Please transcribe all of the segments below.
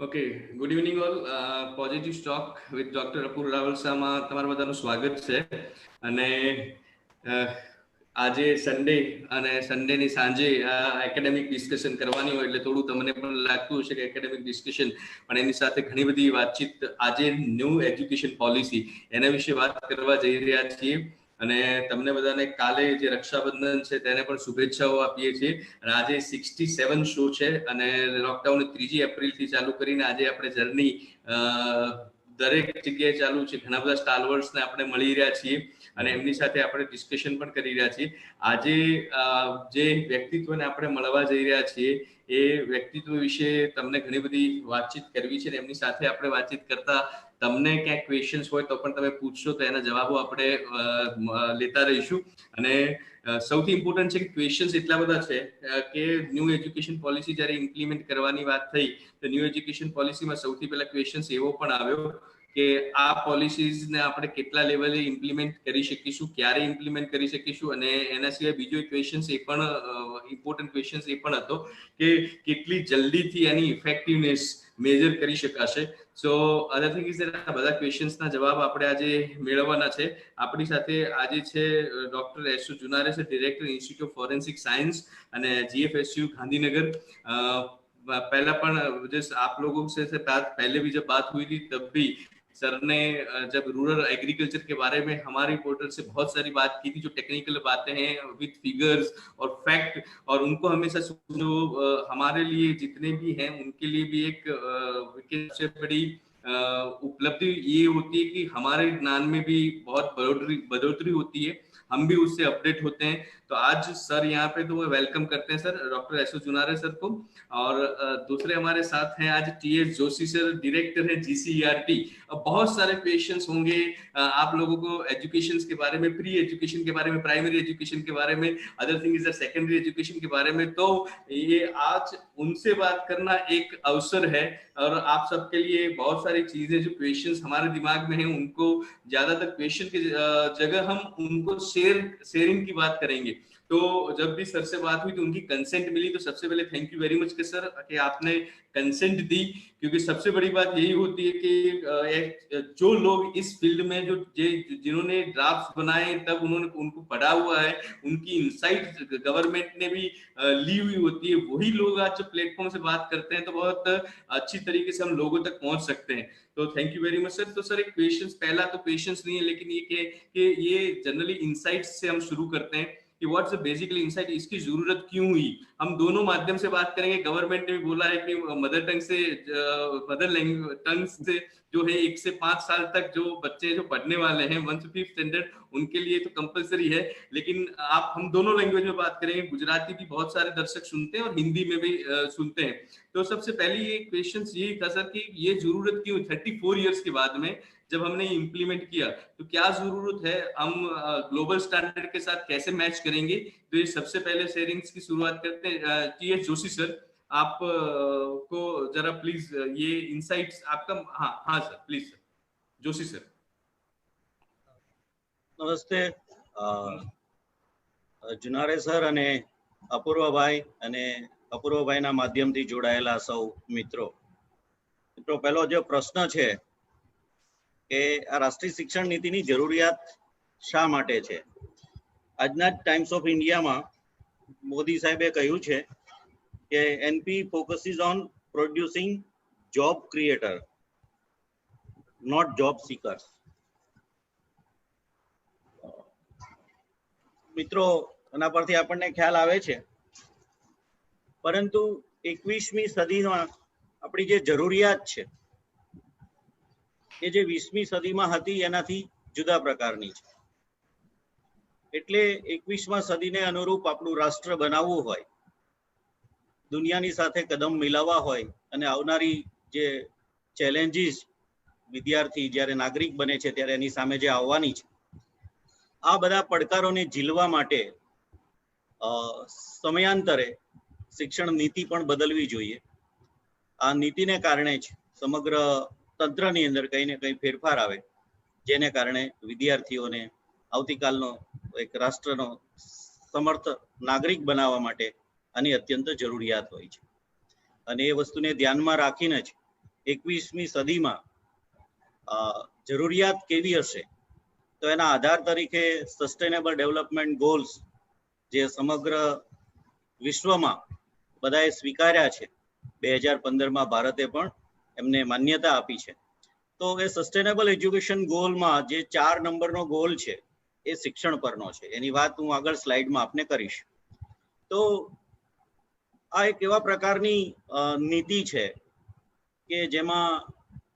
Okay, good evening all. Positive stock with doctor Apurva રાવલસામાં તમારા બધાનું સ્વાગત છે. અને આજે સન્ડે અને સન્ડેની સાંજે એકેડેમિક ડિસ્કશન કરવાની હોય એટલે થોડું તમને પણ લાગતું હશે કે એકેડેમિક ડિસ્કશન, પણ એની સાથે ઘણી બધી વાતચીત. આજે ન્યૂ એજ્યુકેશન પોલિસી એના વિશે વાત કરવા જઈ રહ્યા છીએ. અને તમને બધાને કાલે જે રક્ષાબંધન છે તેને પણ શુભેચ્છાઓ આપીએ છીએ. અને આજે 67 શો છે અને લોકડાઉન 3 એપ્રિલથી ચાલુ કરીને આજે આપણે જર્ની દરેક જગ્યાએ ચાલુ છે. ઘણા બધા સ્ટાલવર્સને આપણે મળી રહ્યા છીએ અને એમની સાથે આપણે ડિસ્કશન પણ કરી રહ્યા છીએ. આજે જે વ્યક્તિત્વને આપણે મળવા જઈ રહ્યા છીએ એ વ્યક્તિત્વ વિશે તમને ઘણી બધી વાતચીત કરવી છે. એમની સાથે આપણે વાતચીત કરતા તમને ક્યાંક ક્વેશ્ચન્સ હોય તો પણ તમે પૂછશો તો એના જવાબો આપણે લેતા રહીશું. અને સૌથી ઇમ્પોર્ટન્ટ છે કે ક્વેશ્ચન્સ એટલા બધા છે કે ન્યૂ એજ્યુકેશન પોલિસી જ્યારે ઇમ્પ્લિમેન્ટ કરવાની વાત થઈ તો ન્યૂ એજ્યુકેશન પોલિસીમાં સૌથી પહેલા ક્વેશ્ચન્સ એવો પણ આવ્યો કે આ પોલિસીઝને આપણે કેટલા લેવલે ઇમ્પ્લિમેન્ટ કરી શકીશું, ક્યારે ઇમ્પ્લિમેન્ટ કરી શકીશું. અને એના સિવાય બીજો ક્વેશ્ચન એ પણ ઇમ્પોર્ટન્ટ ક્વેશ્ચન એ પણ હતો કે કેટલી જલ્દીથી એની ઇફેક્ટિવનેસ મેજર કરી શકાશે. સો અધર થિંગ ઇઝ આ બધા ક્વેશ્ચન્સના જવાબ આપણે આજે મેળવવાના છે. આપણી સાથે આજે છે ડોક્ટર એસુ જુનારે છે, director institute of forensic science અને जीएफएसयू गांधीनगर. पहला पण जैसे आप लोगों से बात पहले भी जब बात हुई थी तब भी सर ने जब रूरल एग्रीकल्चर के बारे में हमारे पोर्टल से बहुत सारी बात की थी, जो टेक्निकल बातें हैं विद फिगर्स और फैक्ट, और उनको हमेशा जो हमारे लिए जितने भी हैं उनके लिए भी एक सबसे बड़ी उपलब्धि ये होती है कि हमारे ज्ञान में भी बहुत बढ़ोतरी होती है, हम भी उससे अपडेट होते हैं. तो आज सर यहाँ पे तो वेलकम करते हैं सर डॉक्टर एसओ जुनारे सर को. और दूसरे हमारे साथ हैं आज टीएस जोशी सर, डायरेक्टर है जीसीईआरटी. बहुत सारे क्वेश्चंस होंगे आप लोगों को एजुकेशन के बारे में, प्री एजुकेशन के बारे में, प्राइमरी एजुकेशन के बारे में, other thing is secondary education के बारे में. तो ये आज उनसे बात करना एक अवसर है और आप सबके लिए बहुत सारी चीजें जो क्वेश्चंस हमारे दिमाग में हैं उनको ज्यादातर क्वेश्चन की जगह हम उनको शेयरिंग की बात करेंगे. तो जब भी सर से बात हुई तो उनकी कंसेंट मिली. तो सबसे पहले थैंक यू वेरी मच के सर कि आपने कंसेंट दी, क्योंकि सबसे बड़ी बात यही होती है कि जो लोग इस फील्ड में जो जिन्होंने ड्राफ्ट बनाए तब उन्होंने उनको पढ़ा हुआ है, उनकी इनसाइट गवर्नमेंट ने भी ली हुई होती है, वही लोग आज जो प्लेटफॉर्म से बात करते हैं तो बहुत अच्छी तरीके से हम लोगों तक पहुंच सकते हैं. तो thank you very much sir. तो सर एक क्वेश्चन, पहला तो क्वेश्चन नहीं है लेकिन ये कि ये जनरली इनसाइट्स से हम शुरू करते हैं कि व्हाट्स बेसिकली इनसाइट, इसकी जरूरत क्यों हुई. हम दोनों माध्यम से बात करेंगे. गवर्नमेंट ने भी बोला है कि मदर टंग से मदर लैंग्वेज टंग से जो है 1 से 5 साल तक जो बच्चे जो पढ़ने वाले हैं 1 से 5 स्टैंडर्ड उनके लिए तो कंपलसरी है. लेकिन आप हम दोनों लैंग्वेज में बात करेंगे. गुजराती भी बहुत सारे दर्शक सुनते हैं और हिंदी में भी सुनते हैं. तो सबसे पहले ये क्वेश्चन यही था सर कि ये जरूरत क्यों 34 ईयर्स के बाद में जब हमने इम्प्लीमेंट किया तो क्या जरूरत है, हम ग्लोबल स्टैंडर्ड के साथ कैसे मैच करेंगे. तो ये सबसे पहले शेयरिंग्स की शुरुआत करते हैं. टीएस जोशी सर, आप को जरा प्लीज ये इनसाइट्स आपका. हाँ हाँ sir please sir. Joshi sir नमस्ते. जुनारे सर अने अपूर्व भाई अने अपूर्व भाई ना माध्यम थी जोड़ायेला सौ मित्रों. पहलो जो प्रश्न है કે આ રાષ્ટ્રીય શિક્ષણ નીતિની જરૂરિયાત શા માટે છે. આજના ટાઈમ્સ ઓફ ઇન્ડિયામાં મોદી સાહેબે કહ્યું છે કે NP focuses on producing job creator, not job seekers. મિત્રો એના પરથી આપણને ખ્યાલ આવે છે, પરંતુ 21મી સદીમાં આપણી જે જરૂરિયાત છે એ જે 20મી સદીમાં હતી એનાથી જુદા પ્રકારની છે. એટલે 21મા સદીને અનુરૂપ આપણું રાષ્ટ્ર બનાવવું હોય, દુનિયાની સાથે કદમ મિલાવવા હોય અને આવનારી જે ચેલેન્જીસ વિદ્યાર્થી જ્યારે નાગરિક બને છે ત્યારે એની સામે જે આવવાની છે, આ બધા પડકારોને ઝીલવા માટે સમયાંતરે શિક્ષણ નીતિ પણ બદલવી જોઈએ. આ નીતિને કારણે જ સમગ્ર તંત્રની અંદર કંઈ ને કંઈ ફેરફાર આવે, જેને કારણે વિદ્યાર્થીઓને આવતીકાલનો એક રાષ્ટ્રનો સમર્થ નાગરિક બનાવવા માટે આની અત્યંત જરૂરિયાત હોય છે. અને એ વસ્તુને ધ્યાનમાં રાખીને જ 21મી સદીમાં જરૂરિયાત કેવી હશે, તો એના આધાર તરીકે સસ્ટેનેબલ ડેવલપમેન્ટ ગોલ્સ જે સમગ્ર વિશ્વમાં બધાએ સ્વીકાર્યા છે, 2015માં ભારતે પણ એમને માન્યતા આપી છે. તો એ સસ્ટેનેબલ એજ્યુકેશન ગોલમાં જે 4 નંબરનો ગોલ છે એ શિક્ષણ પરનો છે. એની વાત હું આગળ સ્લાઇડમાં આપને કરીશ. તો આ એક એવા પ્રકારની નીતિ છે કે જેમાં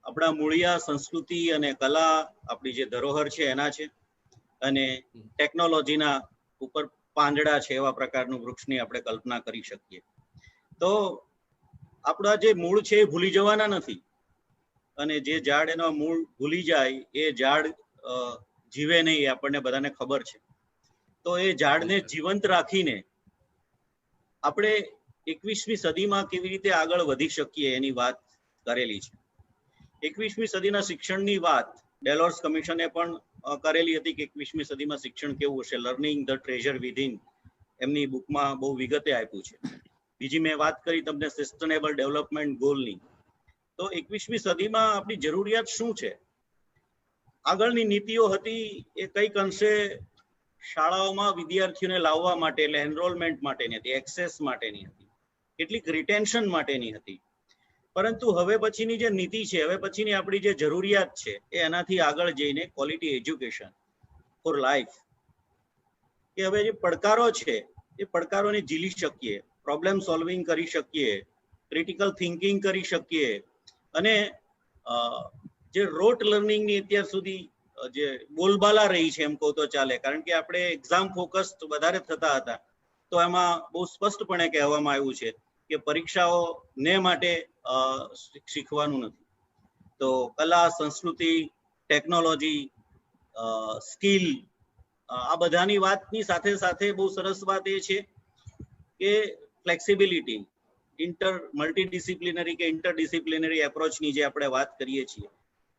આપણા મૂળિયા સંસ્કૃતિ અને કલા, આપણી જે ધરોહર છે એના છે, અને ટેકનોલોજીના ઉપર પાંદડા છે, એવા પ્રકારનું વૃક્ષની આપણે કલ્પના કરી શકીએ. તો આપણા જે મૂળ છે એ ભૂલી જવાના નથી, અને જે ઝાડ એનો મૂળ ભૂલી જાય એ ઝાડ જીવે નહીં, એ આપણને બધાને ખબર છે. તો એ ઝાડને જીવંત રાખીને આપણે 21મી સદીમાં કેવી રીતે આગળ વધી શકીએ એની વાત કરેલી છે. 21મી સદીના શિક્ષણની વાત ડેલોર્સ કમિશને પણ કરેલી હતી કે 21મી સદીમાં શિક્ષણ કેવું હશે. લર્નિંગ ધ ટ્રેઝર વિધિન એમની બુકમાં બહુ વિગતે આપ્યું છે. બીજી મેં વાત કરી તમને સસ્ટેનેબલ ડેવલપમેન્ટ ગોલની. તો 21મી સદીમાં આપણી જરૂરિયાત શું છે? આગળની નીતિઓ હતી એ કઈક અંશે શાળાઓમાં વિદ્યાર્થીઓને લાવવા માટે, એટલે એનરોલમેન્ટ માટેની હતી, એક્સેસ માટેની હતી, કેટલીક રિટેન્શન માટેની હતી. પરંતુ હવે પછીની જે નીતિ છે, હવે પછીની આપણી જે જરૂરિયાત છે એ એનાથી આગળ જઈને ક્વોલિટી એજ્યુકેશન ફોર લાઈફ, કે હવે જે પડકારો છે એ પડકારોને ઝીલી શકીએ, પ્રોબ્લેમ સોલ્વિંગ કરી શકીએ, ક્રિટિકલ થિંકિંગ કરી શકીએ, અને જે રોટ લર્નિંગની અત્યાર સુધી જે બોલબાલા રહી છે એમ કહો તો ચાલે, કારણ કે આપણે એક્ઝામ ફોકસ વધારે થતા હતા, તો એમાં બહુ સ્પષ્ટપણે કહેવામાં આવ્યું છે કે પરીક્ષાઓને માટે શીખવાનું નથી. તો કલા, સંસ્કૃતિ, ટેકનોલોજી, સ્કિલ, આ બધાની વાતની સાથે સાથે બહુ સરસ વાત એ છે કે ફ્લેક્સિબિલિટી, મલ્ટીડિસિપ્લિનરી કે ઇન્ટરડિસિપ્લિનરી એપ્રોચની જે આપણે વાત કરીએ છીએ.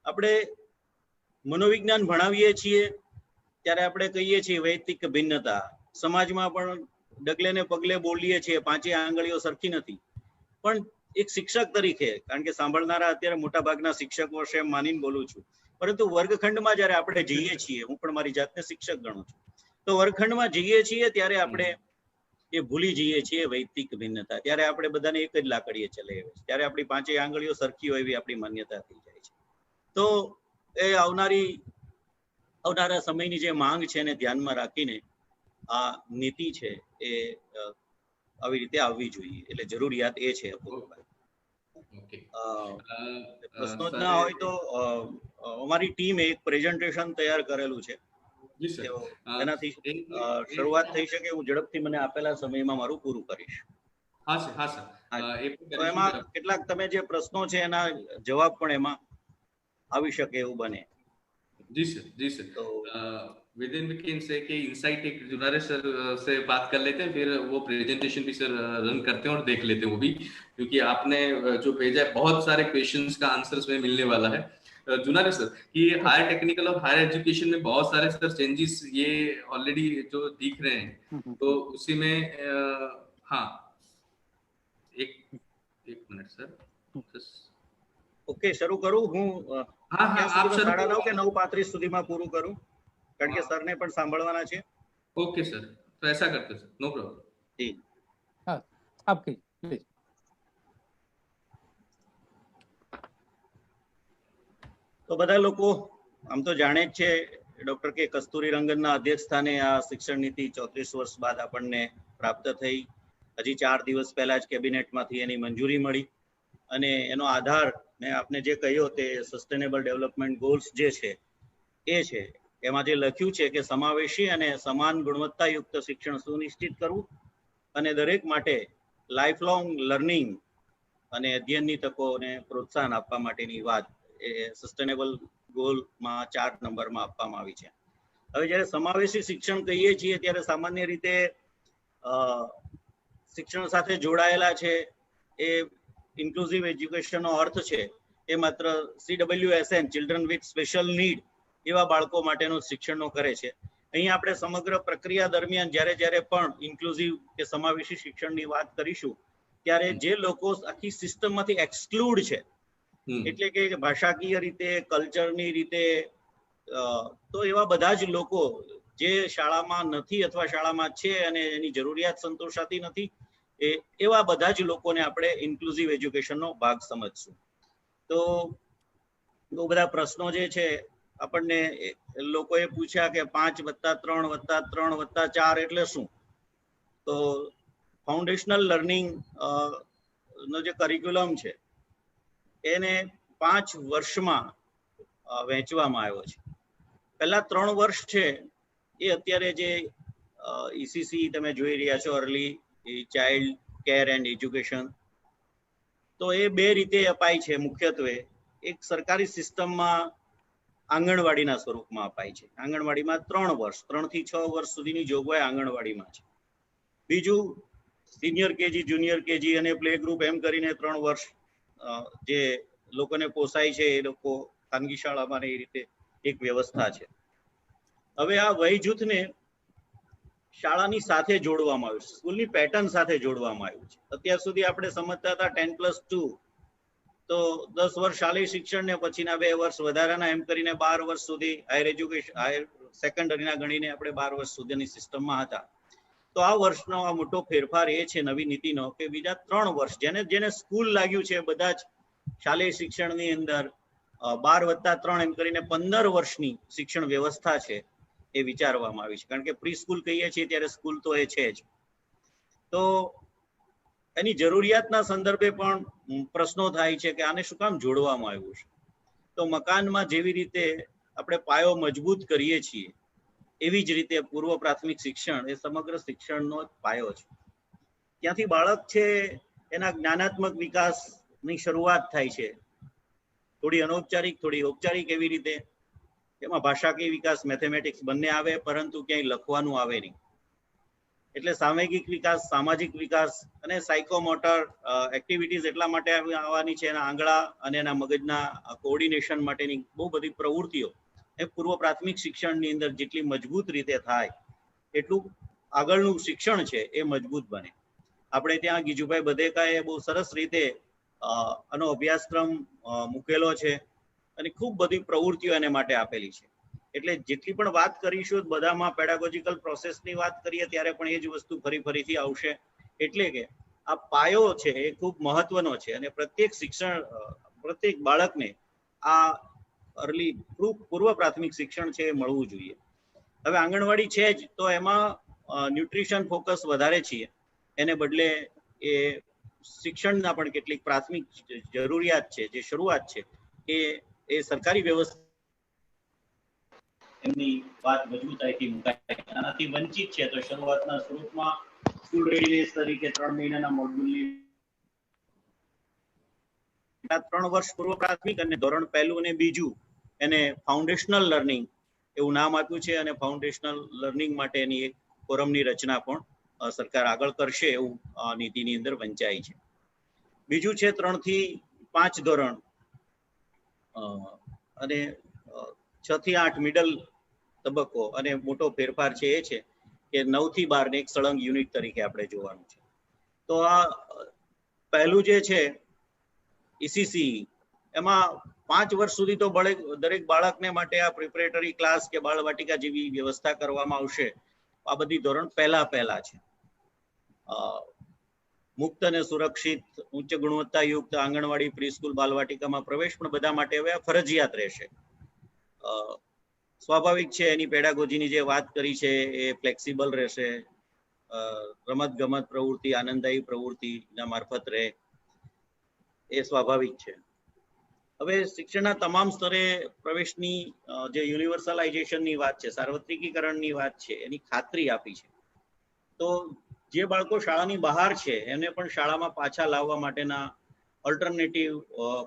આપણે મનોવિજ્ઞાન ભણાવીએ છીએ ત્યારે આપણે કહીએ છીએ વૈયક્તિક ભિન્નતા, સમાજમાં પણ ડગલે ને પગલે બોલીએ છીએ, 5 આંગળીઓ સરખી નથી. પણ એક શિક્ષક તરીકે, કારણ કે સાંભળનારા અત્યારે મોટા ભાગના શિક્ષકો છે એમ માનીને બોલું છું, પરંતુ વર્ગખંડમાં જ્યારે આપણે જઈએ છીએ, હું પણ મારી જાતને શિક્ષક ગણું છું, તો વર્ગખંડમાં જઈએ છીએ ત્યારે આપણે એ ભૂલી જઈએ છીએ વૈયક્તિક ભિન્નતા. ત્યારે આપણે બધાને એક જ લાકડીએ ચલાવીએ, ત્યારે આપણી 5 આંગળીઓ સરખી હોય એવી આપણી માન્યતા થઈ જાય છે. તો એ આવનારા સમયની જે માંગ છે એને ધ્યાનમાં રાખીને આ નીતિ છે એ આવી રીતે આવવી જોઈએ, એટલે જરૂરિયાત એ છે. પ્રશ્નો જ ના હોય તો અમારી ટીમે એક પ્રેઝન્ટેશન તૈયાર કરેલું છે, એનાથી શરૂઆત થઈ શકે. હું ઝડપથી મને આપેલા સમયમાં મારું પૂરું કરીશ. એમાં કેટલાક તમે જે પ્રશ્નો છે એના જવાબ પણ એમાં આવી શકે એવું બને. जी sir within we can say कि इनसाइट एक जुनारे सर से बात कर लेते हैं, फिर वो प्रेजेंटेशन भी सर रन करते हैं और देख लेते हैं वो भी, क्योंकि आपने जो भेजा है बहुत सारे क्वेश्चंस का आंसर्स में मिलने वाला है. जुनारे सर कि हायर टेक्निकल और हायर एजुकेशन में बहुत सारे सर चेंजेस ये ऑलरेडी जो दिख रहे हैं, तो उसी में हाँ एक मिनट सर. ओके, શરૂ કરું હું? हाँ 9:30 કે 9:35 સુધીમાં પૂરું કરું, કારણ કે સરને પણ સાંભળવાના છે. ओके सर, तो ऐसा करते सर, नो प्रॉब्लम. जी हाँ, आपकी प्लीज. તો બધા લોકો આમ તો જાણે જ છે, ડોક્ટર કે કસ્તુરી રંગનના અધ્યક્ષ સ્થાને આ શિક્ષણ નીતિ 34 વર્ષ બાદ આપણને પ્રાપ્ત થઈ. હજી 4 દિવસ પહેલા જ કેબિનેટમાંથી એની મંજૂરી મળી, અને એનો આધાર મેં આપને જે કહ્યું તે સસ્ટેનેબલ ડેવલપમેન્ટ ગોલ્સ જે છે એ છે. એમાં જે લખ્યું છે કે સમાવેશી અને સમાન ગુણવત્તાયુક્ત શિક્ષણ સુનિશ્ચિત કરવું, અને દરેક માટે લાઈફ લોંગ લર્નિંગ અને અધ્યયનની તકોને પ્રોત્સાહન આપવા માટેની વાત એ સસ્ટેનેબલ ગોલમાં 4 નંબરમાં આપવામાં આવી છે. હવે જ્યારે સમાવેશી શિક્ષણ કહીએ છીએ ત્યારે સામાન્ય રીતે શિક્ષણ સાથે જોડાયેલા છે એ ઇન્ક્લુઝિવ એજ્યુકેશનનો અર્થ છે એ માત્ર CWSN, children with special need, એવા બાળકો માટેનું શિક્ષણનો કરે છે. અહીં આપણે સમગ્ર પ્રક્રિયા દરમિયાન જ્યારે પણ ઇન્ક્લુઝિવ કે સમાવેશી શિક્ષણની વાત કરીશું ત્યારે જે લોકો આખી સિસ્ટમમાંથી એક્સક્લુડ છે એટલે કે ભાષાકીય રીતે, કલ્ચરની રીતે, તો એવા બધા જ લોકો જે શાળામાં નથી અથવા શાળામાં છે અને એની જરૂરિયાત સંતોષાતી નથી, એવા બધા જ લોકોને આપણે ઇન્ક્લુઝિવ એજ્યુકેશનનો ભાગ સમજશું. તો બહુ બધા પ્રશ્નો જે છે આપણને લોકોએ પૂછ્યા કે 5+3+3+4 એટલે શું? તો ફાઉન્ડેશનલ લર્નિંગ નો જે કરિક્યુલમ છે એને 5 વર્ષમાં વહેંચવામાં આવ્યો છે. પહેલા 3 વર્ષ છે એ અત્યારે જે ECC તમે જોઈ રહ્યા છો, early child care and education, તો એ 2 રીતે અપાય છે. મુખ્યત્વે એક સરકારી સિસ્ટમમાં આંગણવાડીના સ્વરૂપમાં અપાય છે. આંગણવાડીમાં 3 વર્ષ, 3 થી 6 વર્ષ સુધીની જોગવાઈ આંગણવાડીમાં છે. બીજું સિનિયર કેજી, જુનિયર કેજી અને પ્લે ગ્રુપ એમ કરીને 3 વર્ષ જે લોકોને પોસાય છે એ લોકો ખાનગી શાળામાં એ રીતે એક વ્યવસ્થા છે. હવે આ વય જૂથને શાળાની સાથે જોડવામાં આવ્યું છે, સ્કૂલની પેટર્ન સાથે જોડવામાં આવ્યું છે. અત્યાર સુધી આપણે સમજતા હતા 10+2, તો 10 વર્ષ શાલેય શિક્ષણ ને પછીના 2 વર્ષ વધારાના એમ કરીને 12 વર્ષ સુધી હાયર એજ્યુકેશન, હાયર સેકન્ડરીના ગણીને આપણે 12 વર્ષ સુધીની સિસ્ટમમાં હતા. તો આ વર્ષનો આ મોટો ફેરફાર એ છે નવી નીતિનો કે બીજા 3 વર્ષ જેને સ્કૂલ લાગ્યું છે, બધા જ શાલેય શિક્ષણની અંદર 12+3 એમ કરીને 15 વર્ષની શિક્ષણ વ્યવસ્થા છે એ વિચારવામાં આવી છે. કારણ કે પ્રી સ્કૂલ કહીએ છીએ ત્યારે સ્કૂલ તો એ છે જ. તો એની જરૂરિયાતના સંદર્ભે પણ પ્રશ્નો થાય છે કે આને શું કામ જોડવામાં આવ્યું છે? તો મકાનમાં જેવી રીતે આપણે પાયો મજબૂત કરીએ છીએ એવી જ રીતે પૂર્વ પ્રાથમિક શિક્ષણ એ સમગ્ર શિક્ષણનો પાયો છે. ત્યાંથી બાળક છે એના જ્ઞાનાત્મક વિકાસની શરૂઆત થાય છે, થોડી અનૌપચારિક, થોડી ઔપચારિક એવી રીતે. એમાં ભાષાકીય વિકાસ, મેથેમેટિક્સ બંને આવે, પરંતુ ક્યાંય લખવાનું આવે નહીં. એટલે સામયિક વિકાસ, સામાજિક વિકાસ અને સાયકોમોટર એક્ટિવિટીઝ એટલા માટે આવવાની છે, એના આંગળા અને એના મગજના કોઓર્ડિનેશન માટેની બહુ બધી પ્રવૃત્તિઓ એ પૂર્વ પ્રાથમિક શિક્ષણની અંદર જેટલી મજબૂત રીતે થાય એટલું આગળનું શિક્ષણ છે એ મજબૂત બને. આપણે ત્યાં ગીજુભાઈ બધેકાએ બહુ સરસ રીતે આનો અભ્યાસક્રમ મૂકેલો છે અને ખૂબ બધી પ્રવૃત્તિઓ એને માટે આપેલી છે. એટલે જેટલી પણ વાત કરીશું બધામાં પેડાગોજિકલ પ્રોસેસની વાત કરીએ ત્યારે પણ એ જ વસ્તુ ફરીથી આવશે. એટલે કે આ પાયો છે એ ખૂબ મહત્વનો છે અને પ્રત્યેક બાળકને આ અર્લી પૂર્વ પ્રાથમિક શિક્ષણ છે એ મળવું જોઈએ. હવે આંગણવાડી છે જ, તો એમાં ન્યુટ્રિશન ફોકસ વધારે છીએ, એને બદલે એ શિક્ષણના પણ કેટલીક પ્રાથમિક જરૂરિયાત છે, જે શરૂઆત છે એ સરકારી વ્યવસ્થા એમની વાત મજબૂતાઈથી મુકાય. આનાથી વંચિત છે તો શરૂઆતના સ્વરૂપમાં સ્કૂલ રેડીનેસ તરીકે 3 મહિનાના મોડ્યુલની 3 વર્ષ પૂર્વ પ્રાથમિક અને ધોરણ 1 અને 2 એને ફાઉન્ડેશનલ લર્નિંગ એવું નામ આપ્યું છે અને ફાઉન્ડેશનલ લર્નિંગ માટેની એક ફોરમની રચના પણ સરકાર આગળ કરશે એવું નીતિની અંદર વંચાય છે. બીજું છે 3 થી 5 ધોરણ અને 6 થી 8 મિડલ તબક્કો, અને મોટો ફેરફાર છે એ છે કે 9 થી 12 ને એક સળંગ યુનિટ તરીકે આપણે જોવાનું છે. તો આ પહેલું જે છે ECC, એમાં 5 વર્ષ સુધી તો દરેક બાળકને માટે આ પ્રિપરેટરી ક્લાસ કે બાળવાટિકા જેવી વ્યવસ્થા કરવામાં આવશે. આ બધી ધોરણ પહેલા છે. મુક્ત અને સુરક્ષિત ઉચ્ચ ગુણવત્તાયુક્ત આંગણવાડી, પ્રી સ્કૂલ, બાલવાટિકામાં પ્રવેશ પણ બધા માટે હવે ફરજિયાત રહેશે. સ્વાભાવિક છે એની પેડાગોજીની જે વાત કરી છે એ ફ્લેક્સિબલ રહેશે. રમત ગમત પ્રવૃત્તિ, આનંદદાયી પ્રવૃત્તિના મારફત રહે એ સ્વાભાવિક છે. હવે શિક્ષણના તમામ સ્તરે પ્રવેશની જે યુનિવર્સલાઇઝેશનની વાત છે, સાર્વત્રિકીકરણની વાત છે, એની ખાતરી આપી છે. તો જે બાળકો શાળાની બહાર છે એમને પણ શાળામાં પાછા લાવવા માટેના ઓલ્ટરનેટિવ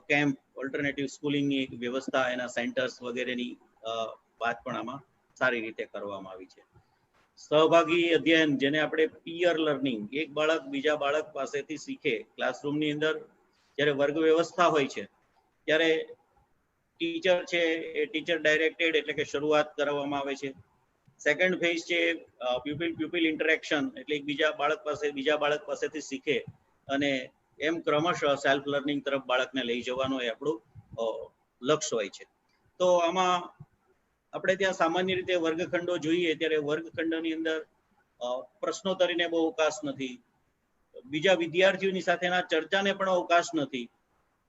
કેમ્પ, ઓલ્ટરનેટિવ સ્કૂલિંગની વ્યવસ્થા, એના સેન્ટર્સ વગેરેની વાત પણ આમાં સારી રીતે કરવામાં આવી છે. સહભાગી અધ્યયન, જેને આપણે પીયર લર્નિંગ, એક બાળક બીજા બાળક પાસેથી શીખે. ક્લાસરૂમની અંદર જ્યારે વર્ગ વ્યવસ્થા હોય છે ત્યારે ટીચર છે એ ટીચર ડાયરેક્ટેડ એટલે કે શરૂઆત કરવામાં આવે છે. સેકન્ડ ફેઝ છે પ્યુપિલ ઇન્ટરેક્શન, એટલે બીજા બાળક પાસેથી શીખે અને એમ ક્રમશઃ સેલ્ફ લર્નિંગ તરફ બાળકને લઈ જવાનો એ આપણું લક્ષ્ય હોય છે. તો આમાં આપણે ત્યાં સામાન્ય રીતે વર્ગખંડો જોઈએ ત્યારે વર્ગખંડની અંદર પ્રશ્નોત્તરીને બહુ અવકાશ નથી, બીજા વિદ્યાર્થીઓની સાથેના ચર્ચાને પણ અવકાશ નથી.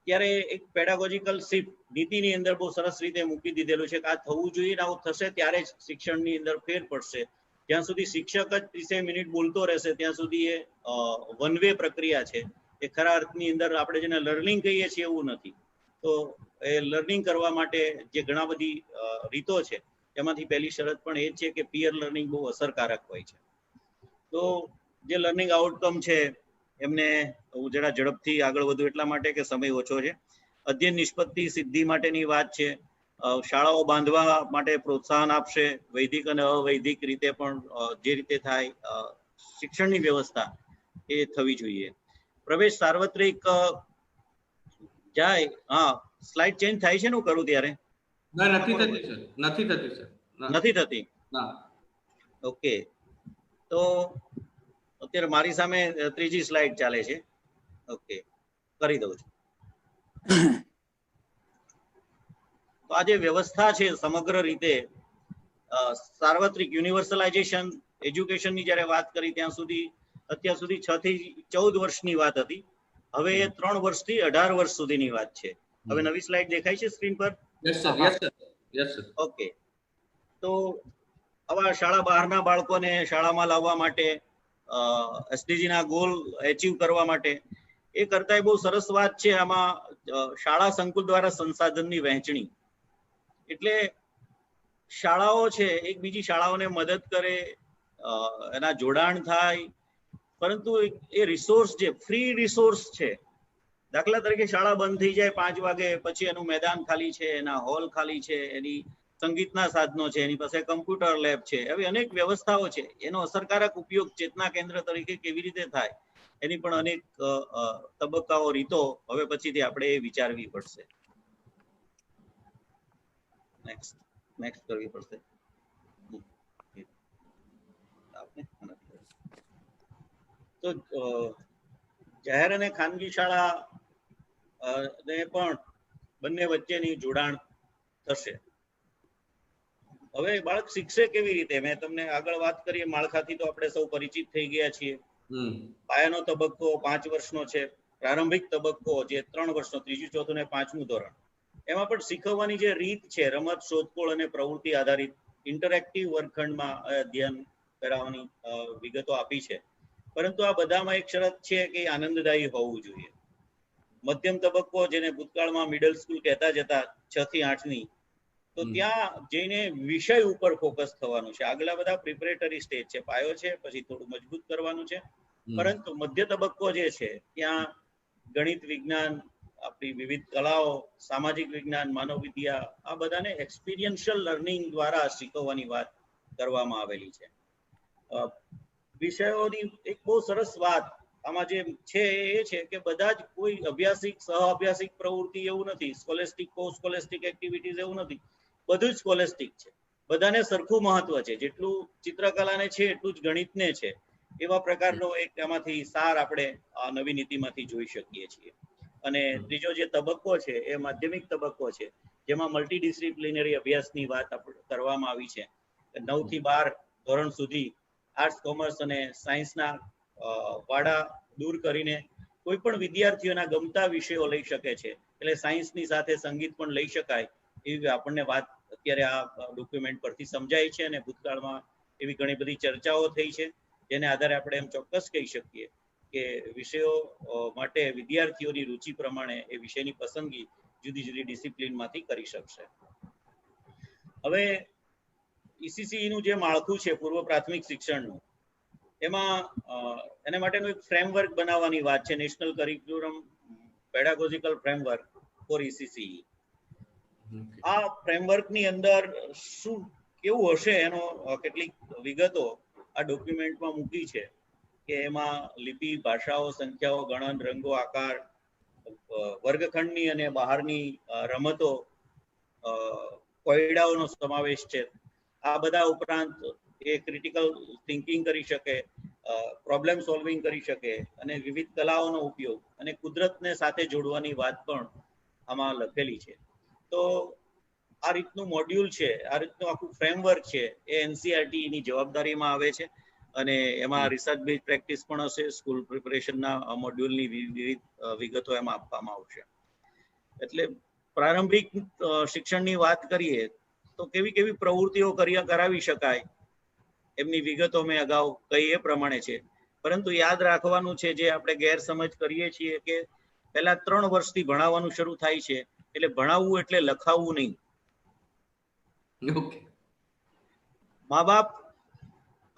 ત્યારે એક પેડાગોજીકલ શિફ્ટ નીતિની અંદર બહુ સરસ રીતે મૂકી દીધેલું છે કે આ થવું જોઈએ ને આવું થશે ત્યારે જ શિક્ષણની અંદર ફેર પડશે. જ્યાં સુધી શિક્ષક જ 30 મિનિટ બોલતો રહેશે ત્યાં સુધી એ વન વે પ્રક્રિયા છે. એ ખરા અર્થની અંદર આપણે જેને લર્નિંગ કહીએ છીએ એવું નથી. તો એ લર્નિંગ કરવા માટે જે ઘણા બધી રીતો છે એમાંથી પહેલી શરત પણ એ જ છે કે પીયર લર્નિંગ બહુ અસરકારક હોય છે. તો જે લર્નિંગ આઉટકમ છે એમને હું જરા ઝડપથી આગળ વધુ એટલા માટે કે સમય ઓછો છે. અધ્યયન નિષ્પત્તિ સિદ્ધિ માટેની વાત છે. શાળાઓ બાંધવા માટે પ્રોત્સાહન આપશે. વૈદિક અને અવૈદિક રીતે પણ જે રીતે થાય શિક્ષણની વ્યવસ્થા એ થવી જોઈએ. પ્રવેશ સાર્વત્રિક જાય. હા, સ્લાઇડ ચેન્જ થાય છે ને હું કરું ત્યારે? નથી થતી સર, નથી થતી સર, નથી થતી. ઓકે, તો અત્યારે મારી સામે ત્રીજી સ્લાઇડ ચાલે છે. ઓકે, કરી દઉં છું. તો આ જે વ્યવસ્થા છે સમગ્ર રીતે સાર્વત્રિક યુનિવર્સલાઇઝેશન એજ્યુકેશનની જ્યારે વાત કરી ત્યાં સુધી અત્યાર સુધી 6 થી 14 વર્ષની વાત હતી. હવે 3 વર્ષથી 18 વર્ષ સુધીની વાત છે. હવે નવી સ્લાઇડ દેખાય છે સ્ક્રીન પર? Yes sir, yes sir, yes sir. Okay, તો આવા શાળા બહારના બાળકોને શાળામાં લાવવા માટે એસડીજી ના ગોલ એચીવ કરવા માટે એ કરતા બહુ સરસ વાત છે આમાં શાળા સંકુલ દ્વારા સંસાધનની વહેંચણી. એટલે શાળાઓ છે એક બીજી શાળાઓને મદદ કરે, એના જોડાણ થાય, પરંતુ એ રિસોર્સ જે ફ્રી રિસોર્સ છે, દાખલા તરીકે શાળા બંધ થઈ જાય 5 વાગે પછી એનું મેદાન ખાલી છે, એના હોલ ખાલી છે, એની સંગીતના સાધનો છે, એની પાસે કમ્પ્યુટર લેબ છે, આવી અનેક વ્યવસ્થાઓ છે. એનો અસરકારક ઉપયોગ ચેતના કેન્દ્ર તરીકે કેવી રીતે થાય એની પણ અનેક તબક્કાઓ રીતો હવે પછીથી આપણે એ વિચારવી પડશે. નેક્સ્ટ કરવી પડશે. તો જાહેર અને ખાનગી શાળા ને પણ બંને વચ્ચેની જોડાણ થશે. હવે બાળક શીખશે કેવી રીતે? મેં તમને આગળ વાત કરીએ માળખાથી તો આપણે સૌ પરિચિત થઈ ગયા છીએ. પાયાનો તબક્કો 5 વર્ષનો છે. પ્રારંભિક તબક્કો જે 3 વર્ષનો, 3જું, 4થું ને 5મું ધોરણ. એમાં પણ શીખવવાની જે રીત છે રમત, શોધખોળ અને પ્રવૃત્તિ આધારિત ઇન્ટરેક્ટિવ વર્ગખંડમાં અધ્યયન કરાવવાની વિગતો આપી છે. પરંતુ આ બધામાં એક શરત છે કે આનંદદાયી હોવું જોઈએ. મધ્યમ તબક્કો જેને ભૂતકાળમાં મિડલ સ્કૂલ કહેતા જતા 6 થી 8ની, તો ત્યાં જઈને વિષય ઉપર ફોકસ થવાનું છે. આગલા બધા પ્રિપરેટરી સ્ટેજ છે, પાયો છે, પછી થોડું મજબૂત કરવાનું છે. પરંતુ મધ્ય તબક્કો જે છે ત્યાં ગણિત, વિજ્ઞાન, આપણી વિવિધ કલાઓ, સામાજિક વિજ્ઞાન, માનવ વિદ્યા, આ બધાને એક્સપિરિયન્શિયલ લર્નિંગ દ્વારા શીખવવાની વાત કરવામાં આવેલી છે. વિષયોની એક બહુ સરસ વાત આમાં જે છે એ છે કે બધા જ કોઈ અભ્યાસિક સહ અભ્યાસિક પ્રવૃત્તિ એવું નથી, સ્કોલેસ્ટિક કો સ્કોલેસ્ટિક એક્ટિવિટીઝ એવું નથી, બધું જ સ્કોલેસ્ટિક છે. બધાને સરખું મહત્વ છે. જેટલું ચિત્રકલાને છે એટલું જ ગણિતને છે. એવા પ્રકારનો એક એમાંથી સાર આપણે આ નવી નીતિમાંથી જોઈ શકીએ છીએ. અને ત્રીજો જે તબક્કો છે એ માધ્યમિક તબક્કો છે, જેમાં મલ્ટીડિસિપ્લિનરી અભ્યાસની વાત કરવામાં આવી છે. 9 થી 12 ધોરણ સુધી આર્ટ્સ, કોમર્સ અને સાયન્સના વાડા દૂર કરીને કોઈ પણ વિદ્યાર્થીઓના ગમતા વિષયો લઈ શકે છે. એટલે સાયન્સની સાથે સંગીત પણ લઈ શકાય એવી આપણને વાત અત્યારે આ ડોક્યુમેન્ટ પરથી સમજાય છે. અને ભૂતકાળમાં એવી ઘણી બધી ચર્ચાઓ થઈ છે, જેને આધારે આપણે એમ ચોક્કસ કહી શકીએ કે વિષયો માટે વિદ્યાર્થીઓની રુચિ પ્રમાણે એ વિષયની પસંદગી જુદી જુદી ડિસિપ્લિનમાંથી કરી શકશે. હવે ઈસીસી નું જે માળખું છે પૂર્વ પ્રાથમિક શિક્ષણનું, એમાં એના માટેનું એક ફ્રેમવર્ક બનાવવાની વાત છે, national curriculum pedagogical framework for ECC. આ ફ્રેમવર્કની અંદર શું કેવું હશે એનો કેટલીક વિગતો આ ડોક્યુમેન્ટમાં મૂકી છે કે એમાં લિપિ, ભાષાઓ, સંખ્યાઓ, ગણન, રંગો, આકાર, વર્ગખંડની અને બહારની રમતો, કોયડાઓનો સમાવેશ છે. આ બધા ઉપરાંત એ ક્રિટિકલ થિંકિંગ કરી શકે, પ્રોબ્લેમ સોલ્વિંગ કરી શકે અને વિવિધ કલાઓનો ઉપયોગ અને કુદરતને સાથે જોડવાની વાત પણ આમાં લખેલી છે. તો આ રીતનું મોડ્યુલ છે, આ રીતનું આખું ફ્રેમવર્ક છે એ એનસીઈઆરટી ની જવાબદારીમાં આવે છે અને એમાં રિસર્ચ બેઝ પ્રેક્ટિસ પણ હશે. સ્કૂલ પ્રિપરેશનના મોડ્યુલની વિવિધ વિગતો એમાં આપવામાં આવશે. એટલે પ્રારંભિક શિક્ષણની વાત કરીએ તો કેવી કેવી પ્રવૃત્તિઓ કરાવી શકાય એમની વિગતો મેં અગાઉ કહી એ પ્રમાણે છે. પરંતુ યાદ રાખવાનું છે, જે આપણે ગેરસમજ કરીએ છીએ કે પહેલા 3 વર્ષથી ભણાવવાનું શરૂ થાય છે એટલે ભણાવવું એટલે લખાવવું નહીં. મા બાપ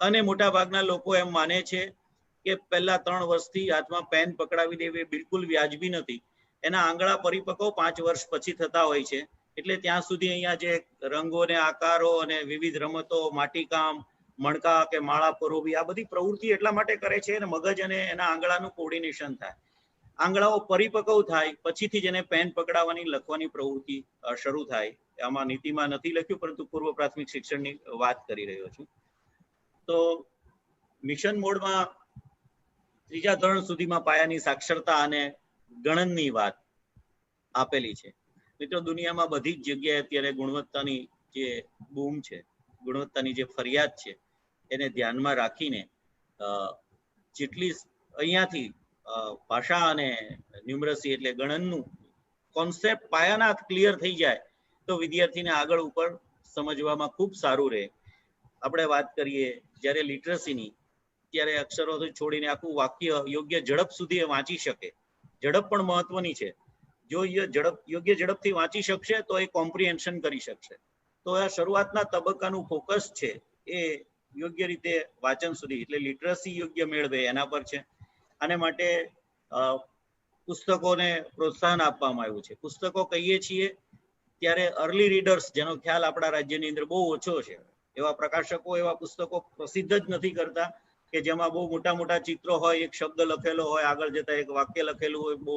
અને મોટા ભાગના લોકો એમ માને છે કે પહેલા 3 વર્ષથી હાથમાં પેન પકડાવી દેવી બિલકુલ વ્યાજબી નથી. એના આંગળા પરિપક્વ 5 વર્ષ પછી થતા હોય છે. એટલે ત્યાં સુધી અહીંયા જે રંગો ને આકારો અને વિવિધ રમતો, માટીકામ, મણકા કે માળા પરોવી, આ બધી પ્રવૃત્તિ એટલા માટે કરે છે અને મગજ અને એના આંગળાનું કોર્ડિનેશન થાય. આંગળાઓ પરિપક્વ થાય પછીથી જ એને પેન પકડાવવાની, લખવાની પ્રવૃત્તિ શરૂ થાય. આમાં નીતિમાં નથી લખ્યું, પરંતુ પૂર્વ પ્રાથમિક શિક્ષણની વાત કરી રહ્યો છું. તો મિશન મોડમાં 3જા ધોરણ સુધીમાં પાયાની સાક્ષરતા અને ગણનની વાત આપેલી છે. મિત્રો, દુનિયામાં બધી જ જગ્યાએ અત્યારે ગુણવત્તાની જે બૂમ છે, ગુણવત્તાની જે ફરિયાદ છે, એને ધ્યાનમાં રાખીને જેટલી અહીંયાથી ભાષા અને ન્યુમરસી એટલે ગણનનું કોન્સેપ્ટ પાયાના ક્લિયર થઈ જાય તો વિદ્યાર્થીને આગળ ઉપર સમજવામાં ખૂબ સારું રહે. આપણે વાત કરીએ જ્યારે લિટરસીની, ત્યારે અક્ષરોથી છોડીને આખું વાક્ય યોગ્ય ઝડપ સુધી વાંચી શકે. ઝડપ પણ મહત્વની છે. જો યોગ્ય ઝડપથી વાંચી શકશે તો એ કોમ્પ્રિહેન્શન કરી શકશે. તો આ શરૂઆતના તબક્કાનું ફોકસ છે એ યોગ્ય રીતે વાંચન સુધી, એટલે લિટરસી યોગ્ય મેળવે એના પર છે. આને માટે પુસ્તકોને પ્રોત્સાહન આપવામાં આવ્યું છે. પુસ્તકો કહીએ છીએ ત્યારે અર્લી રીડર્સ, જેનો ખ્યાલ આપણા રાજ્યની અંદર બહુ ઓછો છે, એવા પ્રકાશકો એવા પુસ્તકો પ્રસિદ્ધ જ નથી કરતા કે જેમાં બહુ મોટા મોટા ચિત્રો હોય, એક શબ્દ લખેલો હોય, આગળ જતા એક વાક્ય લખેલું હોય, બહુ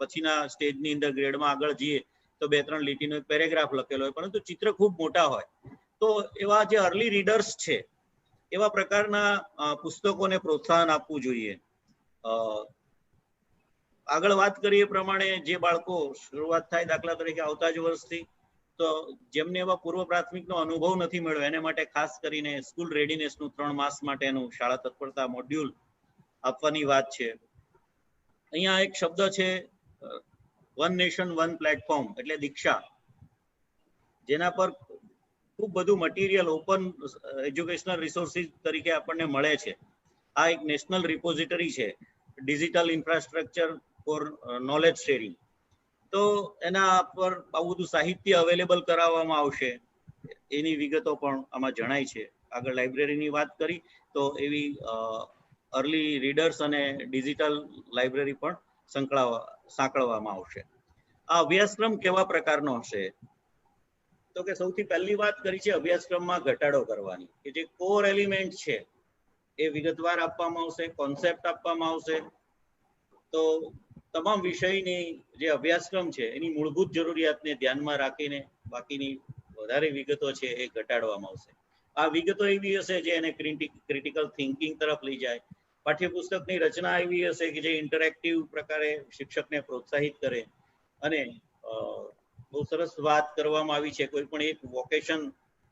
પછીના સ્ટેજની અંદર ગ્રેડમાં આગળ જઈએ તો 2-3 લીટીનો એક પેરેગ્રાફ લખેલો હોય, પરંતુ ચિત્ર ખૂબ મોટા હોય. તો એવા જે અર્લી રીડર્સ છે એવા પ્રકારના પુસ્તકોને પ્રોત્સાહન આપવું જોઈએ. આગળ વાત કરીએ પ્રમાણે જે બાળકો શરૂઆત થાય દાખલા તરીકે આવતા જ વર્ષથી, તો જેમને એવા પૂર્વ પ્રાથમિકનો અનુભવ નથી મળ્યો એને માટે ખાસ કરીને સ્કૂલ રેડીનેસનું 3 માસ માટેનું શાળા તત્પરતા મોડ્યુલ આપવાની વાત છે. અહીંયા એક શબ્દ છે વન નેશન વન પ્લેટફોર્મ, એટલે દીક્ષા, જેના પર ખૂબ બધું મટીરિયલ ઓપન એજ્યુકેશનલ રિસોર્સિસ તરીકે આપણને મળે છે. આ એક નેશનલ રિપોઝિટરી છે, digital infrastructure four knowledge sharing. તો એના પર આવું બધું સાહિત્ય અવેલેબલ કરાવવામાં આવશે. એની વિગતો પણ આમાં જણાય છે. આગળ લાઇબ્રેરીની વાત કરી તો એવી અર્લી રીડર્સ અને ડિજિટલ લાઇબ્રેરી પણ સાંકળવામાં આવશે. આ અભ્યાસક્રમ કેવા પ્રકારનો હશે? તો કે સૌથી પહેલી વાત કરી છે અભ્યાસક્રમમાં ઘટાડો કરવાની, કે જે કોર એલિમેન્ટ છે એ વિગતવાર આપવામાં આવશે, કોન્સેપ્ટ આપવામાં આવશે. તો તમામ વિષયની જે અભ્યાસક્રમ છે એની મૂળભૂત જરૂરિયાતને ધ્યાનમાં રાખીને બાકીની વધારે વિગતો છે એ ઘટાડવામાં આવશે. આ વિગતો એવી હશે જે એને ક્રિટિકલ થિંકિંગ તરફ લઈ જાય. પાઠ્યપુસ્તકની રચના એવી હશે કે જે ઇન્ટરેક્ટિવ પ્રકારે શિક્ષકને પ્રોત્સાહિત કરે. અને બહુ સરસ વાત કરવામાં આવી છે, કોઈ પણ એક વોકેશન,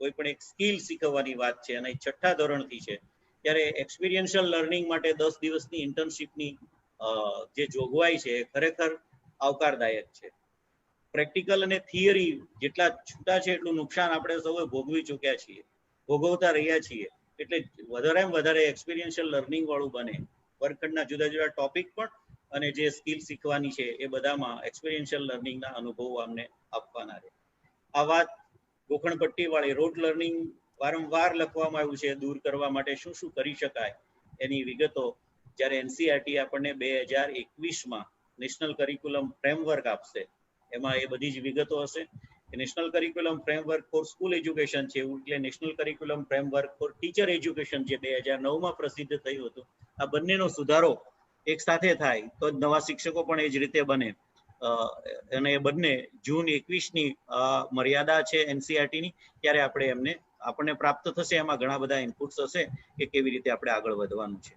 કોઈ પણ એક સ્કિલ શીખવવાની વાત છે અને 6ઠ્ઠા ધોરણથી છે, ત્યારે એક્સપિરિયન્શિયલ લર્નિંગ માટે 10 દિવસની ઇન્ટર્નશીપની જે જોગવાઈ છે એ ખરેખર આવકારદાયક છે. પ્રેક્ટિકલ અને થિયરી જેટલા છૂટા છે એટલું નુકસાન આપણે સૌએ ભોગવી ચૂક્યા છીએ, ભોગવતા રહ્યા છીએ. એટલે વધારેમાં વધારે એક્સપિરિયન્શિયલ લર્નિંગ વાળું બને. વર્ગખંડના જુદા જુદા ટોપિક પણ અને જે સ્કિલ શીખવાની છે એ બધામાં એક્સપિરિયન્શિયલ લર્નિંગના અનુભવો અમને આપવાના રહે. આ વાત ગોખણપટ્ટી વાળી રોટ લર્નિંગ વારંવાર લખવામાં આવ્યું છે, દૂર કરવા માટે શું શું કરી શકાય એની વિગતો જ્યારે એનસીઈઆરટી આપણને 2021માં નેશનલ કરિક્યુલમ ફ્રેમવર્ક આપશે એમાં એ બધી જ વિગતો હશે. National curriculum framework for school education છે, એટલે national curriculum framework for teacher education જે 2009માં પ્રસિદ્ધ થયું હતું. આ બંનેનો સુધારો એક સાથે થાય તો નવા શિક્ષકો પણ એ જ રીતે બને. અને એ બંને જૂન 21ની મર્યાદા છે એનસીઈઆરટીની, ત્યારે આપણે એમને આપણને પ્રાપ્ત થશે એમાં ઘણા બધા ઇનપુટ્સ હશે કે કેવી રીતે આપણે આગળ વધવાનું છે.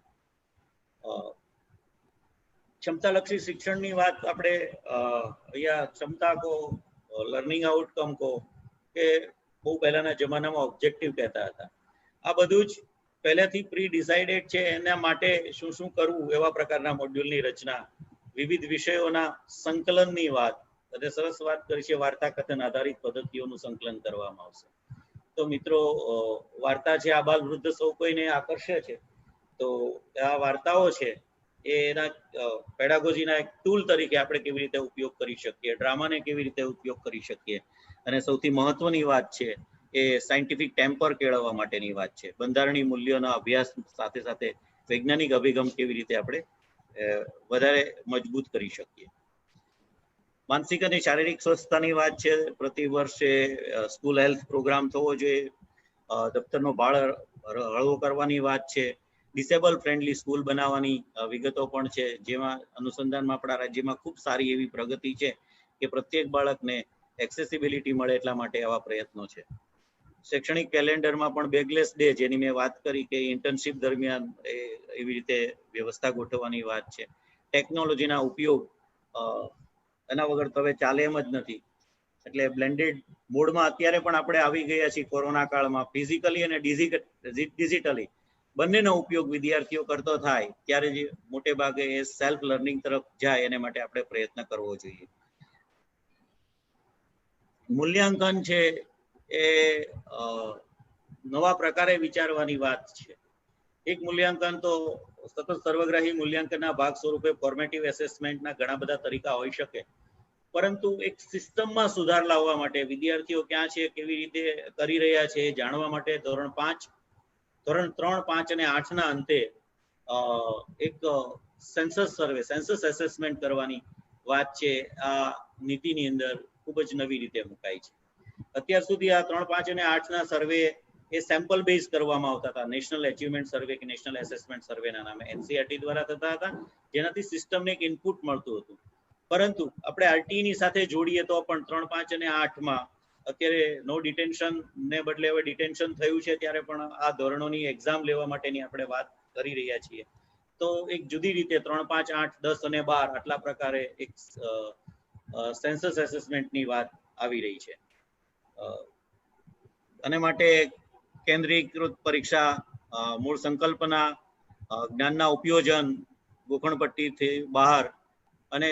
ક્ષમતાલક્ષી શિક્ષણની વાત આપણે અહીંયા ક્ષમતા કો લર્નિંગ આઉટકમ કો કે બહુ પહેલાના જમાનામાં ઓબ્જેક્ટિવ કહેતા હતા. આ બધું જ પહેલેથી પ્રી ડિસાઇડેડ છે. એના માટે શું શું કરવું એવા પ્રકારના મોડ્યુલની રચના, વિવિધ વિષયોના સંકલનની વાત, અને સરસ વાત કરી છે વાર્તા કથન આધારિત પદ્ધતિઓનું સંકલન કરવામાં આવશે. તો મિત્રો, વાર્તા છે આબાલ વૃદ્ધ સૌ કોઈને આકર્ષે છે. તો આ વાર્તાઓ છે એના પેડાગોજીના એક ટૂલ તરીકે આપણે કેવી રીતે ઉપયોગ કરી શકીએ, ડ્રામાને કેવી રીતે ઉપયોગ કરી શકીએ, અને સૌથી મહત્વની વાત છે એ સાયન્ટિફિક ટેમ્પર કેળવવા માટેની વાત છે. બંધારણીય મૂલ્યોના અભ્યાસ સાથે સાથે વૈજ્ઞાનિક અભિગમ કેવી રીતે આપણે વધારે મજબૂત કરી શકીએ. માનસિક અને શારીરિક સ્વસ્થતાની વાત છે. પ્રતિ વર્ષે સ્કૂલ હેલ્થ પ્રોગ્રામ થવો જોઈએ. દફતરનો ભાર હળવો કરવાની વાત છે. ડિસેબલ ફ્રેન્ડલી સ્કૂલ બનાવવાની વિગતો પણ છે, જેમાં અનુસંધાનમાં આપણા રાજ્યમાં ખૂબ સારી એવી પ્રગતિ છે કે પ્રત્યેક બાળકને એક્સેસિબિલિટી મળે એટલા માટે આવા પ્રયત્નો છે. શૈક્ષણિક કેલેન્ડરમાં પણ બેગલેસ ડે, જેની મેં વાત કરી કે ઇન્ટર્નશિપ દરમિયાન એવી રીતે વ્યવસ્થા ગોઠવવાની વાત છે. ટેકનોલોજીના ઉપયોગ એના વગર તો હવે ચાલે એમ જ નથી. એટલે બ્લેન્ડેડ મોડમાં અત્યારે પણ આપણે આવી ગયા છીએ કોરોના કાળમાં. ફિઝિકલી અને ડિજિટલી બંનેનો ઉપયોગ વિદ્યાર્થીઓ કરતો થાય ત્યારે જે મોટે ભાગે એ સેલ્ફ લર્નિંગ તરફ જાય એને માટે આપણે પ્રયત્ન કરવો જોઈએ. મૂલ્યાંકન છે એ નવા પ્રકારે વિચારવાની વાત છે. એક મૂલ્યાંકન તો સતત સર્વગ્રાહી મૂલ્યાંકનના ભાગ સ્વરૂપે ફોર્મેટિવ એસેસમેન્ટના ઘણા બધા તરીકા હોઈ શકે, પરંતુ એક સિસ્ટમમાં સુધાર લાવવા માટે વિદ્યાર્થીઓ ક્યાં છે, કેવી રીતે કરી રહ્યા છે એ જાણવા માટે ધોરણ 3, 5 અને 8ના અંતે એક સેન્સસ સર્વે, સેન્સસ એસેસમેન્ટ કરવાની વાત છે આ નીતિની અંદર ખૂબ જ નવી રીતે મુકાઈ છે. અત્યાર સુધી આ 3, 5 અને 8ના સર્વે એ સેમ્પલ બેઝ કરવામાં આવતા હતા. નેશનલ અચીવમેન્ટ સર્વે કે નેશનલ એસેસમેન્ટ સર્વેના નામે એનસીઆરટી દ્વારા થતા હતા, જેનાથી સિસ્ટમને એક ઇનપુટ મળતું હતું. પરંતુ આપણે આરટીની સાથે જોડીએ તો પણ 3, 5 અને 8માં અત્યારે નો ડિટેન્શન ને બદલે હવે ડિટેન્શન થયું છે, ત્યારે પણ આ ધોરણોની એક્ઝામ લેવા માટેની આપણે વાત કરી રહ્યા છીએ. તો એક જુદી રીતે 3, 5, 8, 10 અને 12 આટલા પ્રકારે એક સેન્સસ એસેસમેન્ટની વાત આવી રહી છે. અને માટે કેન્દ્રીકૃત પરીક્ષા, મૂળ સંકલ્પના, જ્ઞાનના ઉપયોજન, ગોખણપટ્ટીથી બહાર અને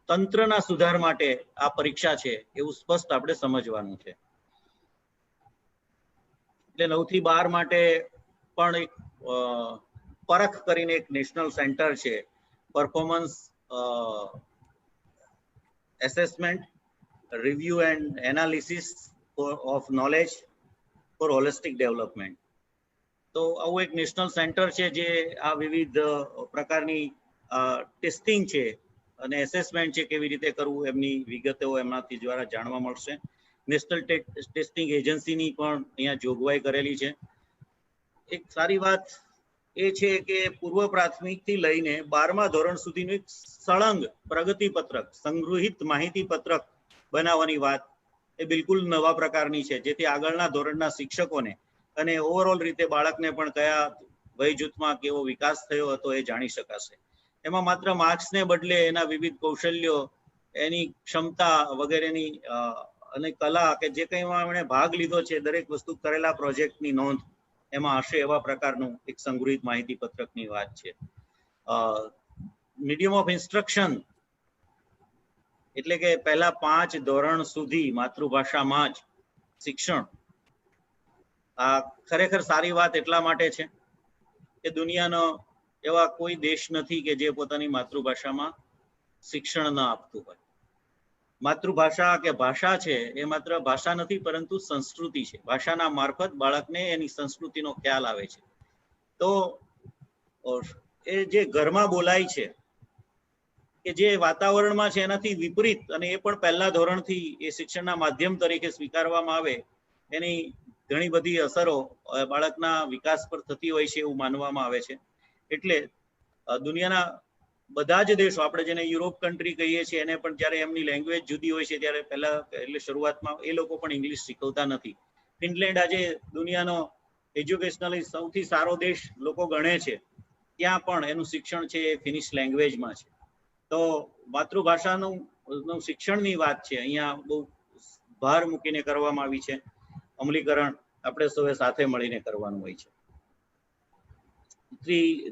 તંત્રના સુધાર માટે આ પરીક્ષા છે એવું સ્પષ્ટ આપણે સમજવાનું છે. એટલે 9 થી 12 માટે પણ એક પરખ કરીને એક નેશનલ સેન્ટર છે, performance assessment, review and analysis of knowledge four holistic development. તો આવું એક નેશનલ સેન્ટર છે જે આ વિવિધ પ્રકારની ટેસ્ટિંગ છે અને એસેસમેન્ટ છે કેવી રીતે કરવું એમની વિગતો એમનાથી દ્વારા જાણવા મળશે. નેશનલ ટેસ્ટિંગ એજન્સીની પણ અહીંયા જોગવાઈ કરેલી છે. એક સારી વાત એ છે કે પૂર્વ પ્રાથમિકથી લઈને 12મા ધોરણ સુધીનું એક સળંગ પ્રગતિ પત્રક, સંગૃહિત માહિતી પત્રક બનાવવાની વાત એ બિલકુલ નવા પ્રકારની છે, જેથી આગળના ધોરણના શિક્ષકોને અને ઓવરઓલ રીતે બાળકને પણ કયા વય જૂથમાં કેવો વિકાસ થયો હતો એ જાણી શકાશે. એમાં માત્ર માર્ક્સને બદલે એના વિવિધ કૌશલ્યો, એની ક્ષમતા વગેરેની અને કલા કે જે કંઈમાં એમણે ભાગ લીધો છે, દરેક વસ્તુ કરેલા પ્રોજેક્ટની નોંધ એમાં હશે એવા પ્રકારનું એક સંગ્રહિત માહિતી પત્રકની વાત છે. મીડિયમ ઓફ ઇન્સ્ટ્રક્શન એટલે કે પહેલા 5 ધોરણ સુધી માતૃભાષામાં જ શિક્ષણ. આ ખરેખર સારી વાત એટલા માટે છે કે દુનિયાનો એવા કોઈ દેશ નથી કે જે પોતાની માતૃભાષામાં શિક્ષણ ન આપતું હોય. માતૃભાષા કે ભાષા છે એ માત્ર ભાષા નથી, પરંતુ સંસ્કૃતિ છે. ભાષાના મારફત બાળકને એની સંસ્કૃતિનો ખ્યાલ આવે છે. તો એ જે ઘરમાં બોલાય છે કે જે વાતાવરણમાં છે એનાથી વિપરીત, અને એ પણ પહેલા ધોરણથી એ શિક્ષણના માધ્યમ તરીકે સ્વીકારવામાં આવે, એની ઘણી બધી અસરો બાળકના વિકાસ પર થતી હોય છે એવું માનવામાં આવે છે. એટલે દુનિયાના બધા જ દેશો, આપણે જેને યુરોપ કન્ટ્રી કહીએ છીએ, એને પણ જ્યારે એમની લેંગ્વેજ જુદી હોય છે ત્યારે પહેલા એટલે શરૂઆતમાં એ લોકો પણ ઇંગ્લિશ શીખવતા નથી. ફિનલેન્ડ આજે દુનિયાનો એજ્યુકેશનલી સૌથી સારો દેશ લોકો ગણે છે, ત્યાં પણ એનું શિક્ષણ છે એ ફિનિશ લેંગ્વેજમાં છે. તો માતૃભાષાનું શિક્ષણની વાત છે અહીંયા બહુ ભાર મૂકીને કરવામાં આવી છે. અમલીકરણ આપણે સૌએ સાથે મળીને કરવાનું હોય છે.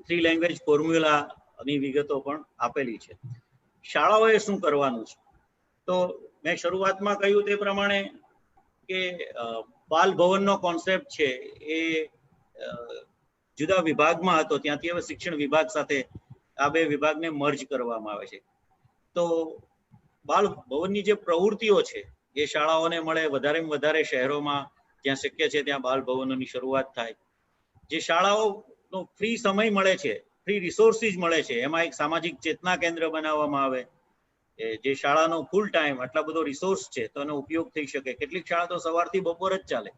થ્રી લેંગ્વેજ ફોર્મ્યુલાની વિગતો પણ આપેલી છે. શાળાઓએ શું કરવાનું છે? તો મેં શરૂઆતમાં કહ્યું તે પ્રમાણે કે બાલ ભવનનો કોન્સેપ્ટ છે એ જુદા વિભાગમાં હતો, ત્યાંથી હવે શિક્ષણ વિભાગ સાથે આ બે વિભાગને મર્જ કરવામાં આવે છે. તો બાલ ભવનની જે પ્રવૃત્તિઓ છે એ શાળાઓને મળે, વધારેમાં વધારે શહેરોમાં જ્યાં શક્ય છે ત્યાં બાલ ભવનોની શરૂઆત થાય. જે શાળાઓનો ફ્રી સમય મળે છે, ફ્રી રિસોર્સિસ મળે છે, એમાં એક સામાજિક ચેતના કેન્દ્ર બનાવવામાં આવે. જે શાળાનો ફૂલ ટાઈમ આટલા બધો રિસોર્સ છે તો એનો ઉપયોગ થઈ શકે. કેટલીક શાળા તો સવારથી બપોર જ ચાલે,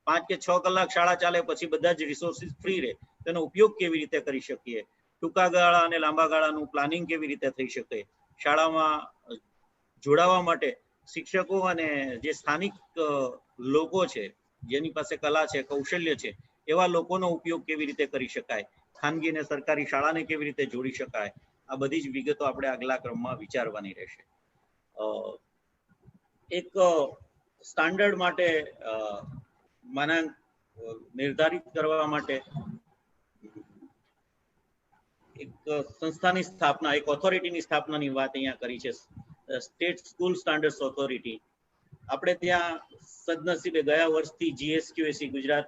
5 કે 6 કલાક શાળા ચાલે, પછી બધા જ રિસોર્સિસ ફ્રી રહે. તેનો ઉપયોગ કેવી રીતે કરી શકીએ, ટૂંકા ગાળા અને લાંબા ગાળાનું પ્લાનિંગ કેવી રીતે થઈ શકે, શાળામાં જોડાવા માટે શિક્ષકો અને જે સ્થાનિક લોકો છે જેની પાસે કલા છે, કૌશલ્ય છે, એવા લોકોનો ઉપયોગ કેવી રીતે કરી શકાય, ખાનગી અને સરકારી શાળાને કેવી રીતે જોડી શકાય, આ બધી જ વિગતો આપણે આગલા ક્રમમાં વિચારવાની રહેશે. એક સ્ટાન્ડર્ડ માટે માનાંક નિર્ધારિત કરવા માટે એક સંસ્થાની સ્થાપના, એક ઓથોરિટીની સ્થાપનાની વાત અહીંયા કરી છે, સ્ટેટ સ્કૂલ સ્ટાન્ડર્ડ્સ ઓથોરિટી. આપણે ત્યાં સદનસીબે ગયા વર્ષથી GSQAC Gujarat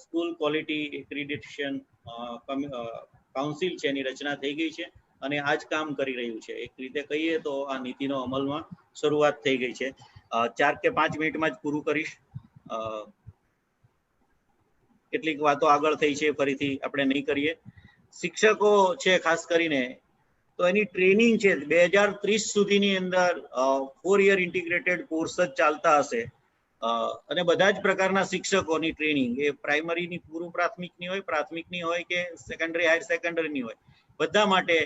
school quality accreditation council છે એની રચના થઈ ગઈ છે અને આ જ કામ કરી રહ્યું છે. એક રીતે કહીએ તો આ નીતિનો અમલમાં શરૂઆત થઈ ગઈ છે. 4 કે 5 મિનિટમાં જ પૂરું કરીશ. કેટલીક વાતો આગળ થઈ છે, ફરીથી આપણે નહીં કરીએ. શિક્ષકો છે ખાસ કરીને તો એની ટ્રેનિંગ છે 2030 સુધીની અંદર 4 યર ઇન્ટિગ્રેટેડ કોર્સ જ ચાલતા હશે અને બધા જ પ્રકારના શિક્ષકોની ટ્રેનિંગ એ પ્રાઇમરીની પૂર્વ પ્રાથમિકની હોય, પ્રાથમિકની હોય કે સેકન્ડરી હાયર સેકન્ડરીની હોય, બધા માટે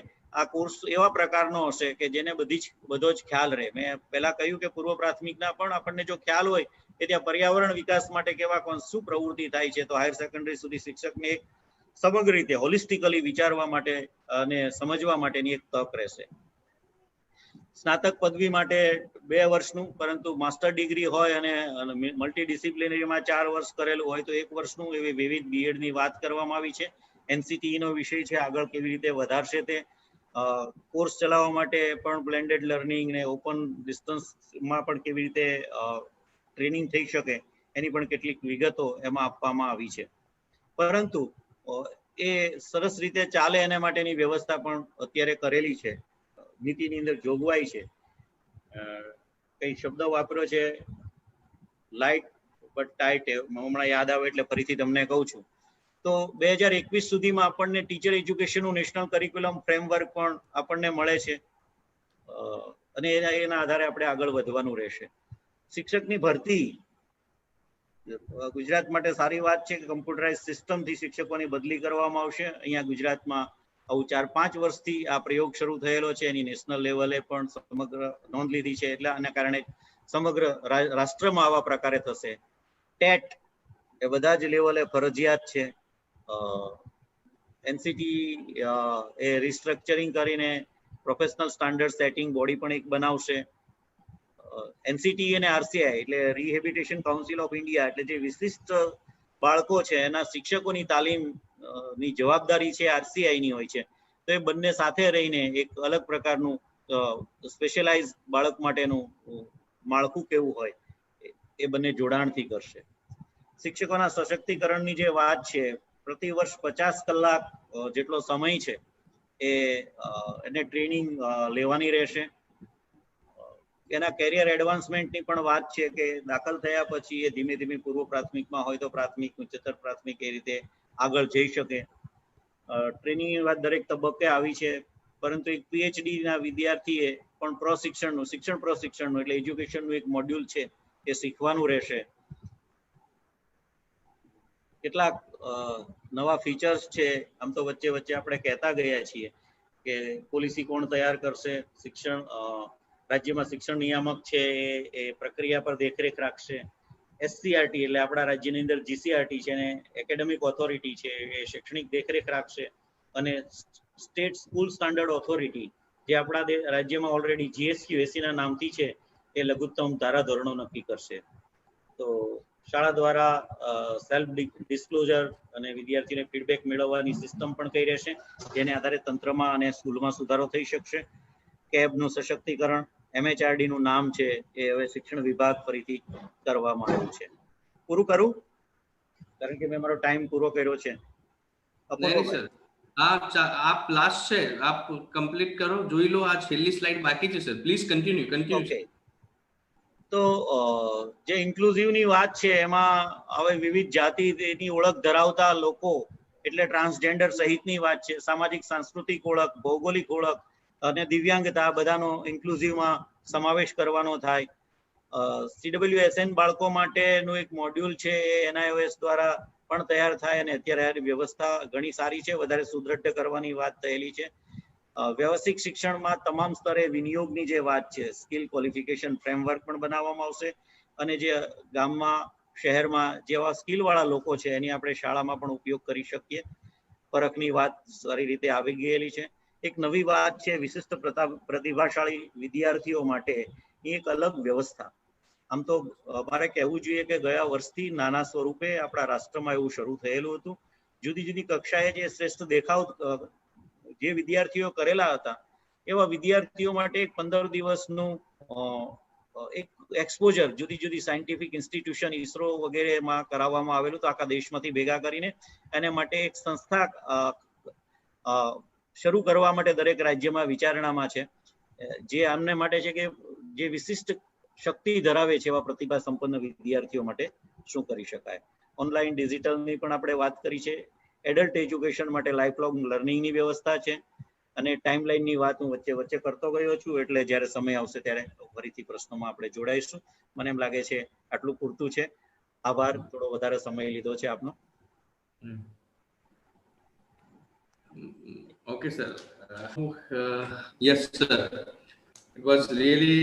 આ કોર્સ એવા પ્રકારનો હશે કે જેને બધો જ ખ્યાલ રહે. મેં પહેલા કહ્યું કે પૂર્વ પ્રાથમિકના પણ આપણને જો ખ્યાલ હોય કે ત્યાં પર્યાવરણ વિકાસ માટે કેવા શું પ્રવૃત્તિ થાય છે, તો હાયર સેકન્ડરી સુધી શિક્ષકને એક સમગ્ર રીતે હોલિસ્ટિકલી વિચારવા માટે અને સમજવા માટેની એક તક રહેશે. સ્નાતક પદવી માટે 2 વર્ષનું, પરંતુ માસ્ટર ડિગ્રી હોય અને મલ્ટીડિસિપ્લિનરીમાં 4 વર્ષ કરેલું હોય તો 1 વર્ષનું, એવી વિવિધ બીએડની વાત કરવામાં આવી છે. NCTE નો વિષય છે, આગળ કેવી રીતે વધારશે તે. કોર્સ ચલાવવા માટે પણ બ્લેન્ડેડ લર્નિંગ ને ઓપન ડિસ્ટન્સમાં પણ કેવી રીતે ટ્રેનિંગ થઈ શકે એની પણ કેટલીક વિગતો એમાં આપવામાં આવી છે. પરંતુ એ સરસ રીતે ચાલે એના માટેની વ્યવસ્થા પણ અત્યારે કરેલી છે. નીતિની અંદર જોગવાઈ છે. કઈ શબ્દ વાપર્યો છે, લાઇટ બટ ટાઈટ, હમણાં યાદ આવે એટલે ફરીથી તમને કહું છું. તો 2021 સુધીમાં આપણને ટીચર એજ્યુકેશનનું નેશનલ કરિક્યુલમ ફ્રેમવર્ક પણ આપણને મળે છે અને એના આધારે આપણે આગળ વધવાનું રહેશે. શિક્ષકની ભરતી ગુજરાત માટે સારી વાત છે કે કમ્પ્યુટરાઇઝ સિસ્ટમથી શિક્ષકોની બદલી કરવામાં આવશે. અહીંયા ગુજરાતમાં આવું 4-5 વર્ષથી આ પ્રયોગ શરૂ થયેલો છે, એની નેશનલ લેવલે પણ સમગ્ર નોંધ લીધી છે, એટલે આના કારણે સમગ્ર રાષ્ટ્રમાં આવા પ્રકારે થશે. ટેટ એ બધા જ લેવલે ફરજિયાત છે. NCTE એ રિસ્ટ્રક્ચરિંગ કરીને પ્રોફેશનલ સ્ટાન્ડર્ડ સેટિંગ બોડી પણ એક બનાવશે. NCTE અને RCI એટલે રિહેબિલિટેશન કાઉન્સિલ ઓફ ઇન્ડિયા, એટલે જે વિશિષ્ટ બાળકો છે એના શિક્ષકોની તાલીમ ની જવાબદારી છે RCI ની હોય છે. તો એ બંને સાથે રહીને એક અલગ પ્રકારનું સ્પેશિયલાઇઝ બાળક માટેનું માળખું કેવું હોય એ બંને જોડાણથી કરશે. શિક્ષકોના સશક્તિકરણની જે વાત છે, પ્રતિ વર્ષ 50 કલાક જેટલો સમય છે એને ટ્રેનિંગ લેવાની રહેશે. એના કેરિયર એડવાન્સમેન્ટની પણ વાત છે કે દાખલ થયા પછી એ ધીમે ધીમે પૂર્વ પ્રાથમિકમાં હોય તો પ્રાથમિક, ઉચ્ચતર પ્રાથમિક એ રીતે આગળ જઈ શકે. ટ્રેનિંગની વાત દરેક તબક્કે આવી છે, પરંતુ એક PhD ના વિદ્યાર્થીએ પણ શિક્ષણ પ્રશિક્ષણનું એટલે એજ્યુકેશનનું એક મોડ્યુલ છે એ શીખવાનું રહેશે. કેટલાક નવા ફીચર્સ છે, આમ તો વચ્ચે વચ્ચે આપણે કહેતા ગયા છીએ કે પોલિસી કોણ તૈયાર કરશે, રાજ્યમાં શિક્ષણ નિયામક છે એ પ્રક્રિયા પર દેખરેખ રાખશે. SCRT એટલે આપણા રાજ્યની અંદર GCRT છે અને એકેડેમિક ઓથોરિટી છે એ શૈક્ષણિક દેખરેખ રાખશે, અને સ્ટેટ સ્કૂલ સ્ટાન્ડર્ડ ઓથોરિટી જે આપણા રાજ્યમાં ઓલરેડી GSQ ના નામથી છે એ લઘુત્તમ ધારાધોરણો નક્કી કરશે. તો શાળા દ્વારા સેલ્ફ ડિસ્ક્લોઝર અને વિદ્યાર્થીને ફીડબેક મેળવવાની સિસ્ટમ પણ કઈ રહેશે, જેને આધારે તંત્રમાં અને સ્કૂલમાં સુધારો થઈ શકશે. કેબનું સશક્તિકરણ, MHRD નું નામ છે એ હવે શિક્ષણ વિભાગ ફરીથી કરવામાં આવ્યું છે. પૂરું કરું, કારણ કે મેં મારો ટાઈમ પૂરો કર્યો છે. નહીં સર, આપ લાસ્ટ છે, આપ કમ્પ્લીટ કરો, જોઈ લો. આ છેલ્લી સ્લાઇડ બાકી છે સર, પ્લીઝ કન્ટિન્યુ. ઓકે, તો જે ઇન્ક્લુઝિવની વાત છે એમાં હવે વિવિધ જાતિની ઓળખ ધરાવતા લોકો એટલે ટ્રાન્સજેન્ડર સહિતની વાત છે. સામાજિક સાંસ્કૃતિક ઓળખ, ભૌગોલિક ઓળખ અને દિવ્યાંગતા બધાનો ઇન્ક્લુઝિવમાં સમાવેશ કરવાનો થાય. CWSN બાળકો માટેનું એક મોડ્યુલ છે એ NIOS દ્વારા પણ તૈયાર થાય, અને અત્યારે વ્યવસ્થા ઘણી સારી છે, વધારે સુદ્રઢ કરવાની વાત થયેલી છે. વ્યવસાયિક શિક્ષણમાં તમામ સ્તરે વિનિયોગની જે વાત છે, સ્કિલ ક્વોલિફિકેશન ફ્રેમવર્ક પણ બનાવવામાં આવશે, અને જે ગામમાં શહેરમાં જેવા સ્કિલવાળા લોકો છે એની આપણે શાળામાં પણ ઉપયોગ કરી શકીએ. ફરકની વાત સારી રીતે આવી ગયેલી છે. એક નવી વાત છે વિશિષ્ટ પ્રતિભાશાળી વિદ્યાર્થીઓ માટે એક અલગ વ્યવસ્થા. આમ તો મારે કહેવું જોઈએ કે ગયા વર્ષથી નાના સ્વરૂપે આપણા રાષ્ટ્રમાં એવું શરૂ થયેલું હતું. જુદી જુદી કક્ષાએ જે શ્રેષ્ઠ દેખાવ જે વિદ્યાર્થીઓ કરેલા હતા એવા વિદ્યાર્થીઓ માટે 15 દિવસનું એક એક્સપોઝર જુદી જુદી સાયન્ટિફિક ઇન્સ્ટિટ્યુશન, ISRO વગેરેમાં કરાવવામાં આવેલું તો આખા દેશમાંથી ભેગા કરીને એને માટે એક સંસ્થા શરૂ કરવા માટે દરેક રાજ્યમાં વિચારણામાં છે, જે આમને માટે છે કે જે વિશિષ્ટ શક્તિ ધરાવે છે એવા પ્રતિભા સંપન્ન વિદ્યાર્થીઓ માટે શું કરી શકાય. ઓનલાઈન ડિજિટલની પણ આપણે વાત કરી છે. એડલ્ટ એજ્યુકેશન માટે લાઈફ લોંગ લર્નિંગની વ્યવસ્થા છે, અને ટાઈમલાઈનની વાત હું વચ્ચે કરતો ગયો છું, એટલે જ્યારે સમય આવશે ત્યારે ફરીથી પ્રશ્નોમાં આપણે જોડાઈશું. મને એમ લાગે છે આટલું પૂરતું છે. આભાર, થોડો વધારે સમય લીધો છે આપનો. Okay sir. Yes sir, it was really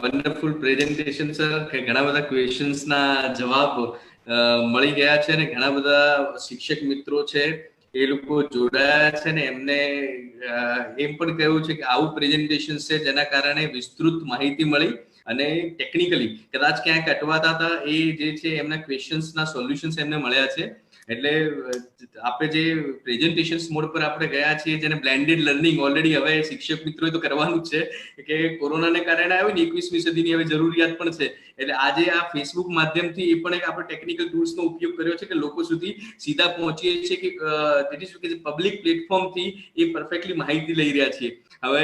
wonderful presentation sir. કે ઘણા બધા ક્વેશ્ચન્સ ના જવાબ મળી ગયા છે, અને ઘણા બધા શિક્ષક મિત્રો છે એ લોકો જોડાયા છે, ને એમને એમ પણ કહ્યું છે કે આવું પ્રેઝન્ટેશન છે જેના કારણે વિસ્તૃત માહિતી મળી, અને ટેકનિકલી કદાચ ક્યાંક અટવાતા હતા એ જે છે એમના ક્વેશ્ચન્સના સોલ્યુશન્સ એમને મળ્યા છે. એટલે આપણે જે પ્રેઝન્ટેશન મોડ પર આપણે ગયા છીએ, જેને બ્લેન્ડેડ લર્નિંગ ઓલરેડી હવે શિક્ષક મિત્રોએ તો કરવાનું જ છે, કે કોરોનાને કારણે આવ્યું ને 21મી સદીની હવે જરૂરિયાત પણ છે. એટલે આજે આ ફેસબુક માધ્યમથી એ પણ એક આપણે ટેકનિકલ ટૂલ્સનો ઉપયોગ કર્યો છે કે લોકો સુધી સીધા પહોંચીએ છીએ, કે દેટ ઇઝ કે પબ્લિક પ્લેટફોર્મથી એ પરફેક્ટલી માહિતી લઈ રહ્યા છીએ. હવે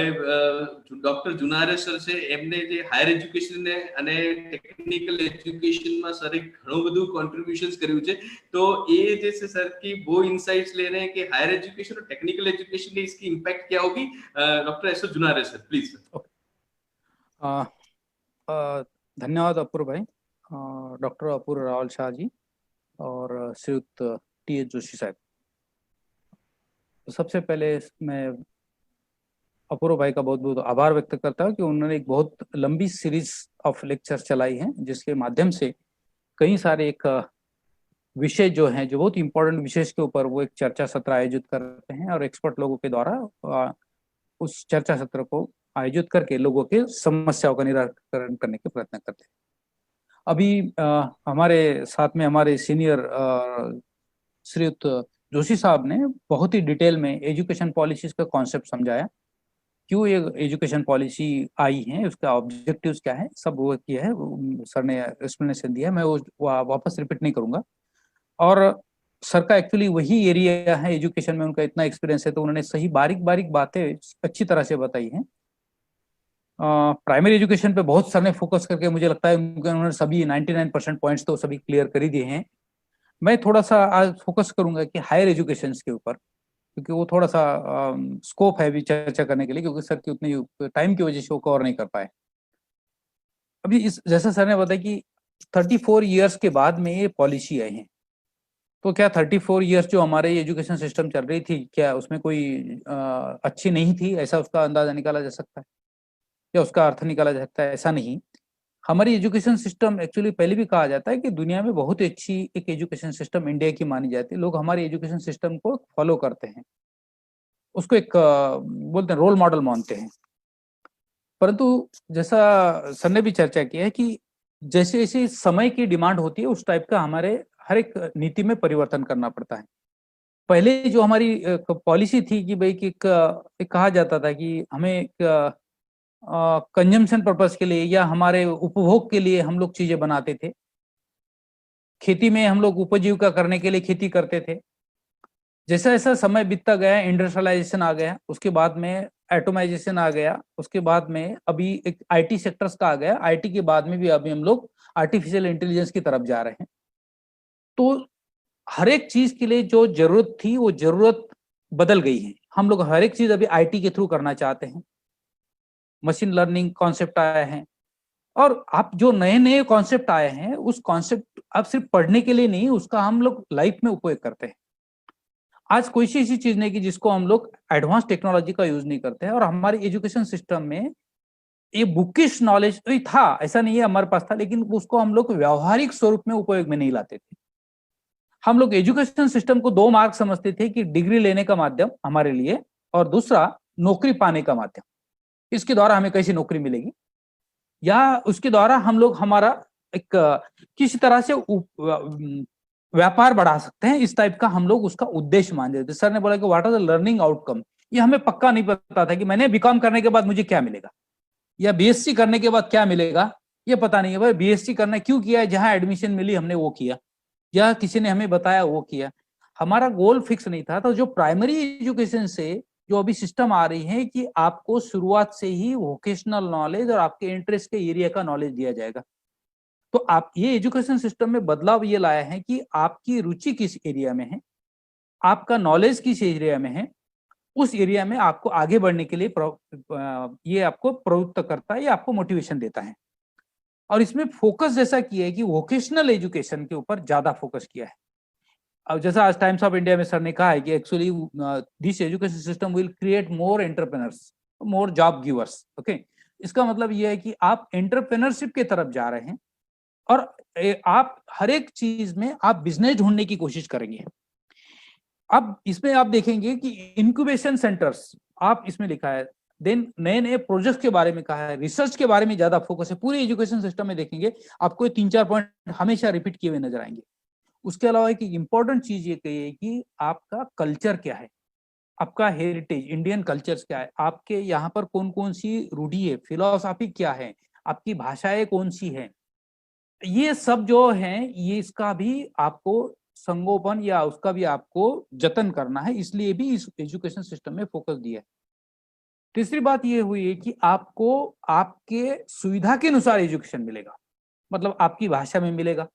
ડોક્ટર જુનારે સર છે, એમને જે હાયર એજ્યુકેશન અને ટેકનિકલ એજ્યુકેશનમાં સરે ઘણું બધું કોન્ટ્રીબ્યુશન્સ કર્યું છે. तो ये जैसे सर की वो इनसाइट्स ले रहे हैं कि हायर एजुकेशन और टेक्निकल एजुकेशन में इसकी इम्पैक्ट क्या होगी. Doctor S Junare sir please sir. धन्यवाद अपूर्व भाई, डॉक्टर अपूर्व रावल शाह जी और श्रीयुक्त TH जोशी साहब. सबसे पहले मैं अपूर्व भाई का बहुत बहुत आभार व्यक्त करता हूँ कि उन्होंने एक बहुत लंबी सीरीज ऑफ लेक्चर्स चलाई हैं, जिसके माध्यम से कई सारे एक विषय जो हैं, जो बहुत इंपॉर्टेंट विषय के ऊपर वो एक चर्चा सत्र आयोजित करते हैं, और एक्सपर्ट लोगों के द्वारा उस चर्चा सत्र को आयोजित करके लोगों के समस्याओं का निराकरण करने के प्रयत्न करते हैं. अभी हमारे साथ में हमारे सीनियर श्रीयुक्त जोशी साहब ने बहुत ही डिटेल में एजुकेशन पॉलिसीज का कॉन्सेप्ट समझाया, क्यों ये एजुकेशन पॉलिसी आई है, उसका ऑब्जेक्टिव्स क्या है, सब वो किया है. सर ने एक्सप्लेनेशन दिया है, मैं वो वापस रिपीट नहीं करूंगा. और सर का एक्चुअली वही एरिया है एजुकेशन में, उनका इतना एक्सपीरियंस है, तो उन्होंने सही बारीक बारीक बातें अच्छी तरह से बताई हैं. प्राइमरी एजुकेशन पे बहुत सर ने फोकस करके, मुझे लगता है उन्होंने सभी 99% पॉइंट्स तो सभी क्लियर कर ही दिए हैं. मैं थोड़ा सा आज फोकस करूंगा कि हायर एजुकेशन के ऊपर, क्योंकि वो थोड़ा सा स्कोप है भी चर्चा करने के लिए, क्योंकि सर की उतनी टाइम की वजह से वो कवर नहीं कर पाए. अभी इस जैसा सर ने बताया कि 34 ईयर्स के बाद में ये पॉलिसी आई है, तो क्या 34 ईयर्स जो हमारे एजुकेशन सिस्टम चल रही थी, क्या उसमें कोई अच्छी नहीं थी, ऐसा उसका अंदाजा निकाला जा सकता है, या उसका अर्थ निकाला जा सकता है? ऐसा नहीं. हमारी एजुकेशन सिस्टम एक्चुअली पहले भी कहा जाता है कि दुनिया में बहुत अच्छी एक एजुकेशन सिस्टम इंडिया की मानी जाती है। लोग हमारी एजुकेशन सिस्टम को फॉलो करते हैं, उसको एक बोलते हैं रोल मॉडल मानते हैं। परंतु जैसा सर ने भी चर्चा किया है कि जैसे जैसे समय की डिमांड होती है उस टाइप का हमारे हर एक नीति में परिवर्तन करना पड़ता है। पहले जो हमारी पॉलिसी थी कि भाई कि एक कहा जाता था कि हमें एक कंजम्पशन पर्पस के लिए या हमारे उपभोग के लिए हम लोग चीजें बनाते थे। खेती में हम लोग उपजीविका करने के लिए खेती करते थे। जैसा जैसा समय बीतता गया, इंडस्ट्रियलाइजेशन आ गया, उसके बाद में एटोमाइजेशन आ गया, उसके बाद में अभी एक आईटी सेक्टर्स का आ गया, आईटी के बाद में भी अभी हम लोग आर्टिफिशियल इंटेलिजेंस की तरफ जा रहे हैं। तो हर एक चीज के लिए जो जरूरत थी वो जरूरत बदल गई है। हम लोग हर एक चीज अभी आईटी के थ्रू करना चाहते हैं। मशीन लर्निंग कॉन्सेप्ट आया है, और आप जो नए नए कॉन्सेप्ट आए हैं उस कॉन्सेप्ट आप सिर्फ पढ़ने के लिए नहीं, उसका हम लोग लाइफ में उपयोग करते हैं। आज कोई सी ऐसी चीज नहीं कि जिसको हम लोग एडवांस टेक्नोलॉजी का यूज नहीं करते हैं। और हमारे एजुकेशन सिस्टम में ये बुकिश नॉलेज तो था, ऐसा नहीं है हमारे पास था, लेकिन उसको हम लोग व्यावहारिक स्वरूप में उपयोग में नहीं लाते थे। हम लोग एजुकेशन सिस्टम को दो मार्ग समझते थे कि डिग्री लेने का माध्यम हमारे लिए, और दूसरा नौकरी पाने का माध्यम। इसके द्वारा हमें कैसी नौकरी मिलेगी, या उसके द्वारा हम लोग हमारा एक किसी तरह से व्यापार बढ़ा सकते हैं। इस टाइप का हम लोग उसका उद्देश्य मान रहे थे। सर ने बोला कि what are the learning outcome, ये हमें पक्का नहीं पता था कि मैंने बीकॉम करने के बाद मुझे क्या मिलेगा या बीएससी करने के बाद क्या मिलेगा, ये पता नहीं है। भाई बीएससी करना क्यों किया है, जहां एडमिशन मिली हमने वो किया, या किसी ने हमें बताया वो किया। हमारा गोल फिक्स नहीं था। तो जो प्राइमरी एजुकेशन से जो अभी सिस्टम आ रही है कि आपको शुरुआत से ही वोकेशनल नॉलेज और आपके इंटरेस्ट के एरिया का नॉलेज दिया जाएगा। तो आप ये एजुकेशन सिस्टम में बदलाव ये लाया है कि आपकी रुचि किस एरिया में है, आपका नॉलेज किस एरिया में है, उस एरिया में आपको आगे बढ़ने के लिए ये आपको प्रवृत्त करता है, ये आपको मोटिवेशन देता है। और इसमें फोकस जैसा किया है कि वोकेशनल एजुकेशन के ऊपर ज्यादा फोकस किया है। अब जैसा आज टाइम्स ऑफ इंडिया में सर ने कहा है कि actually this education system will create more entrepreneurs, more job givers. Okay, इसका मतलब यह है कि आप एंटरप्रेन्योरशिप की तरफ जा रहे हैं, और आप हर एक चीज में आप बिजनेस ढूंढने की कोशिश करेंगे। अब इसमें आप देखेंगे कि इंक्यूबेशन सेंटर्स आप इसमें लिखा है, देन नए नए प्रोजेक्ट के बारे में कहा है, रिसर्च के बारे में ज्यादा फोकस है। पूरे एजुकेशन सिस्टम में देखेंगे आपको 3-4 पॉइंट हमेशा रिपीट किए हुए नजर आएंगे। उसके अलावा एक इंपॉर्टेंट चीज ये कही है कि आपका कल्चर क्या है, आपका हेरिटेज, इंडियन कल्चर क्या है, आपके यहाँ पर कौन कौन सी रूढ़ी है, फिलोसॉफी क्या है, आपकी भाषाएं कौन सी है, ये सब जो है ये इसका भी आपको संगोपन या उसका भी आपको जतन करना है। इसलिए भी इस एजुकेशन सिस्टम में फोकस दिया है। तीसरी बात ये हुई है कि आपको आपके सुविधा के अनुसार एजुकेशन मिलेगा, मतलब आपकी भाषा में मिलेगा,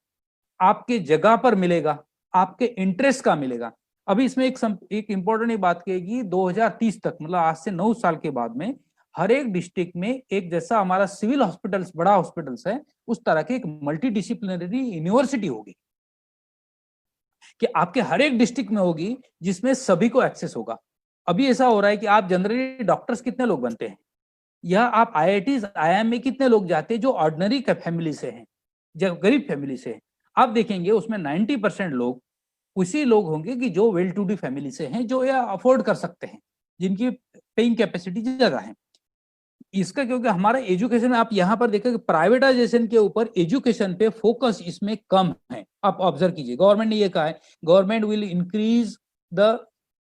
आपके जगह पर मिलेगा, आपके इंटरेस्ट का मिलेगा। अभी इसमें एक इंपॉर्टेंट बात कहेगी, 2030 तक मतलब आज से 9 साल के बाद में हर एक डिस्ट्रिक्ट में एक, जैसा हमारा सिविल हॉस्पिटल्स बड़ा हॉस्पिटल्स है, उस तरह की एक मल्टी डिसिप्लिनरी यूनिवर्सिटी होगी कि आपके हर एक डिस्ट्रिक्ट में होगी, जिसमें सभी को एक्सेस होगा। अभी ऐसा हो रहा है कि आप जनरली डॉक्टर्स कितने लोग बनते हैं, या आप आईआईटीज आईआईएम में कितने लोग जाते हैं जो ऑर्डिनरी फैमिली से हैं, जो गरीब फैमिली से हैं। आप देखेंगे उसमें 90% लोग उसी लोग होंगे कि जो वेल टू डू फैमिली से हैं, जो यह अफोर्ड कर सकते हैं, जिनकी पेइंग कैपेसिटी ज्यादा है। इसका क्योंकि हमारा एजुकेशन, आप यहाँ पर देखेंगे प्राइवेटाइजेशन के ऊपर एजुकेशन पे फोकस इसमें कम है। आप ऑब्जर्व कीजिए, गवर्नमेंट ने ये कहा है government will increase the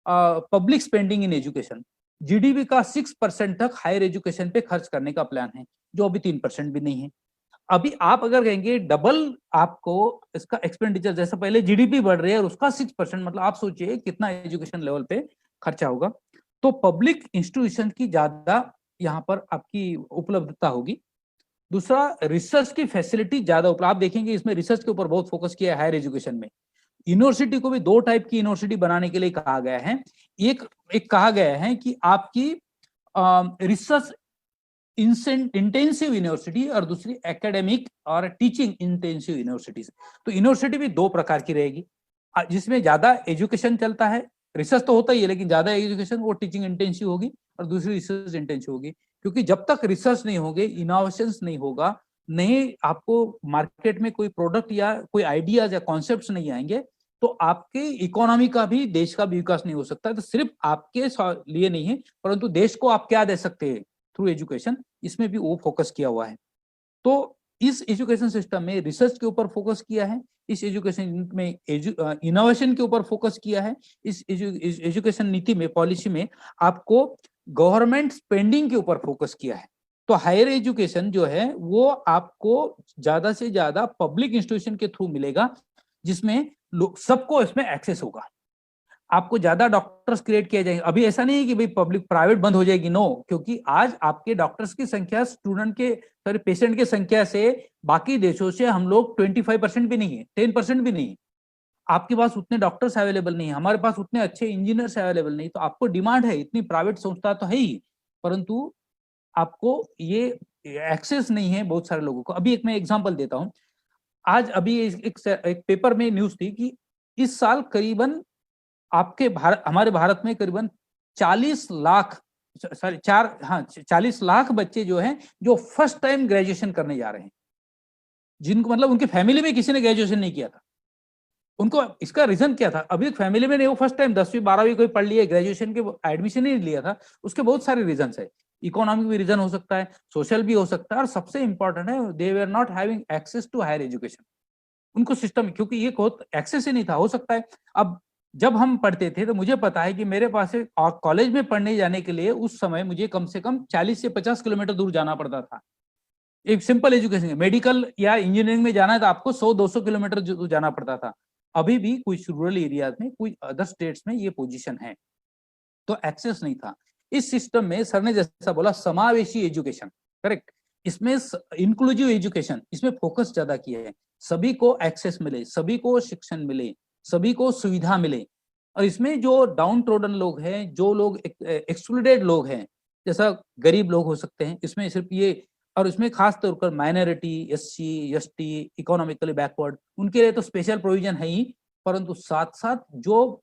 public spending in education. GDP का 6% तक हायर एजुकेशन पे खर्च करने का प्लान है, जो अभी 3% भी नहीं है। अभी आप अगर कहेंगे डबल आपको इसका एक्सपेंडिचर, जैसा पहले जीडीपी बढ़ रही है और उसका 6%, मतलब आप सोचिए कितना एजुकेशन लेवल पे खर्चा होगा। तो पब्लिक इंस्टीट्यूशन की ज्यादा यहाँ पर आपकी उपलब्धता होगी। दूसरा, रिसर्च की फैसिलिटी ज्यादा उपलब्ध। आप देखेंगे इसमें रिसर्च के ऊपर बहुत फोकस किया है हायर एजुकेशन में। यूनिवर्सिटी को भी 2 टाइप की यूनिवर्सिटी बनाने के लिए कहा गया है। एक कहा गया है कि आपकी रिसर्च इंटेंसिव यूनिवर्सिटी, और दूसरी एकेडमिक और टीचिंग इंटेंसिव यूनिवर्सिटीज। तो यूनिवर्सिटी भी 2 प्रकार की रहेगी, जिसमें ज्यादा एजुकेशन चलता है, रिसर्च तो होता ही है लेकिन ज्यादा एजुकेशन वो टीचिंग इंटेंसिव होगी, और दूसरी रिसर्च इंटेंसिव होगी। क्योंकि जब तक रिसर्च नहीं होगी, इनोवेशंस नहीं होगा, नहीं, आपको मार्केट में कोई प्रोडक्ट या कोई आइडियाज या कॉन्सेप्ट्स नहीं आएंगे तो आपके इकोनॉमी का भी, देश का भी विकास नहीं हो सकता। तो सिर्फ आपके लिए नहीं है, परंतु देश को आप क्या दे सकते हैं थ्रू एजुकेशन, इसमें भी वो फोकस किया हुआ है। तो इस एजुकेशन सिस्टम में रिसर्च के ऊपर फोकस किया है, इस एजुकेशन में इनोवेशन के ऊपर फोकस किया है, इस एजुकेशन नीति में, पॉलिसी में आपको गवर्नमेंट स्पेंडिंग के ऊपर फोकस किया है। तो हायर एजुकेशन जो है वो आपको ज्यादा से ज्यादा पब्लिक इंस्टीट्यूशन के थ्रू मिलेगा, जिसमें सबको इसमें एक्सेस होगा। आपको ज्यादा डॉक्टर्स क्रिएट किए जाएंगे। अभी ऐसा नहीं है कि भाई पब्लिक प्राइवेट बंद हो जाएगी, नो, क्योंकि आज आपके डॉक्टर्स की संख्या स्टूडेंट के, सॉरी, पेशेंट की संख्या से बाकी देशों से हम लोग 25% भी नहीं है, 10% भी नहीं है। आपके पास उतने डॉक्टर्स अवेलेबल नहीं है, हमारे पास उतने अच्छे इंजीनियर्स अवेलेबल नहीं। तो आपको डिमांड है, इतनी प्राइवेट संस्था तो है ही, परंतु आपको ये एक्सेस नहीं है बहुत सारे लोगों को। अभी एक मैं एग्जांपल देता हूं। आज अभी एक पेपर में न्यूज थी कि इस साल करीबन हमारे भारत में करीबन 40 लाख, सॉरी 40 लाख बच्चे जो हैं जो फर्स्ट टाइम ग्रेजुएशन करने जा रहे हैं, जिनको मतलब उनकी फैमिली में किसी ने ग्रेजुएशन नहीं किया था। उनको इसका रीजन क्या था? अभी फैमिली में नहीं, वो फर्स्ट टाइम 10वीं 12वीं कोई पढ़ लिया, ग्रेजुएशन के एडमिशन ही नहीं लिया था। उसके बहुत सारे रीजन है, इकोनॉमिक भी रीजन हो सकता है, सोशल भी हो सकता है, और सबसे इंपॉर्टेंट है they were not having access to higher education. उनको सिस्टम, क्योंकि ये बहुत एक्सेस ही नहीं था। हो सकता है अब जब हम पढ़ते थे तो मुझे पता है कि मेरे पास कॉलेज में पढ़ने जाने के लिए उस समय मुझे कम से कम 40 से 50 किलोमीटर दूर जाना पड़ता था। एक सिंपल एजुकेशन, मेडिकल या इंजीनियरिंग में जाना है तो आपको 100-200 किलोमीटर जाना पड़ता था। अभी भी कुछ रूरल एरियाज में, कुछ अदर स्टेट्स में ये पोजीशन है, तो एक्सेस नहीं था। इस सिस्टम में सर ने जैसा बोला समावेशी एजुकेशन, करेक्ट, इसमें इंक्लूसिव एजुकेशन, इसमें फोकस ज्यादा किया है। सभी को एक्सेस मिले, सभी को शिक्षण मिले, सभी को सुविधा मिले। और इसमें जो डाउन ट्रोडन लोग हैं, जो लोग एक्सक्लूडेड लोग हैं, जैसा गरीब लोग हो सकते हैं, इसमें सिर्फ ये, और इसमें खास तौर पर minority, SC, ST, economically backward, उनके लिए तो स्पेशल प्रोविजन है ही, परंतु साथ साथ जो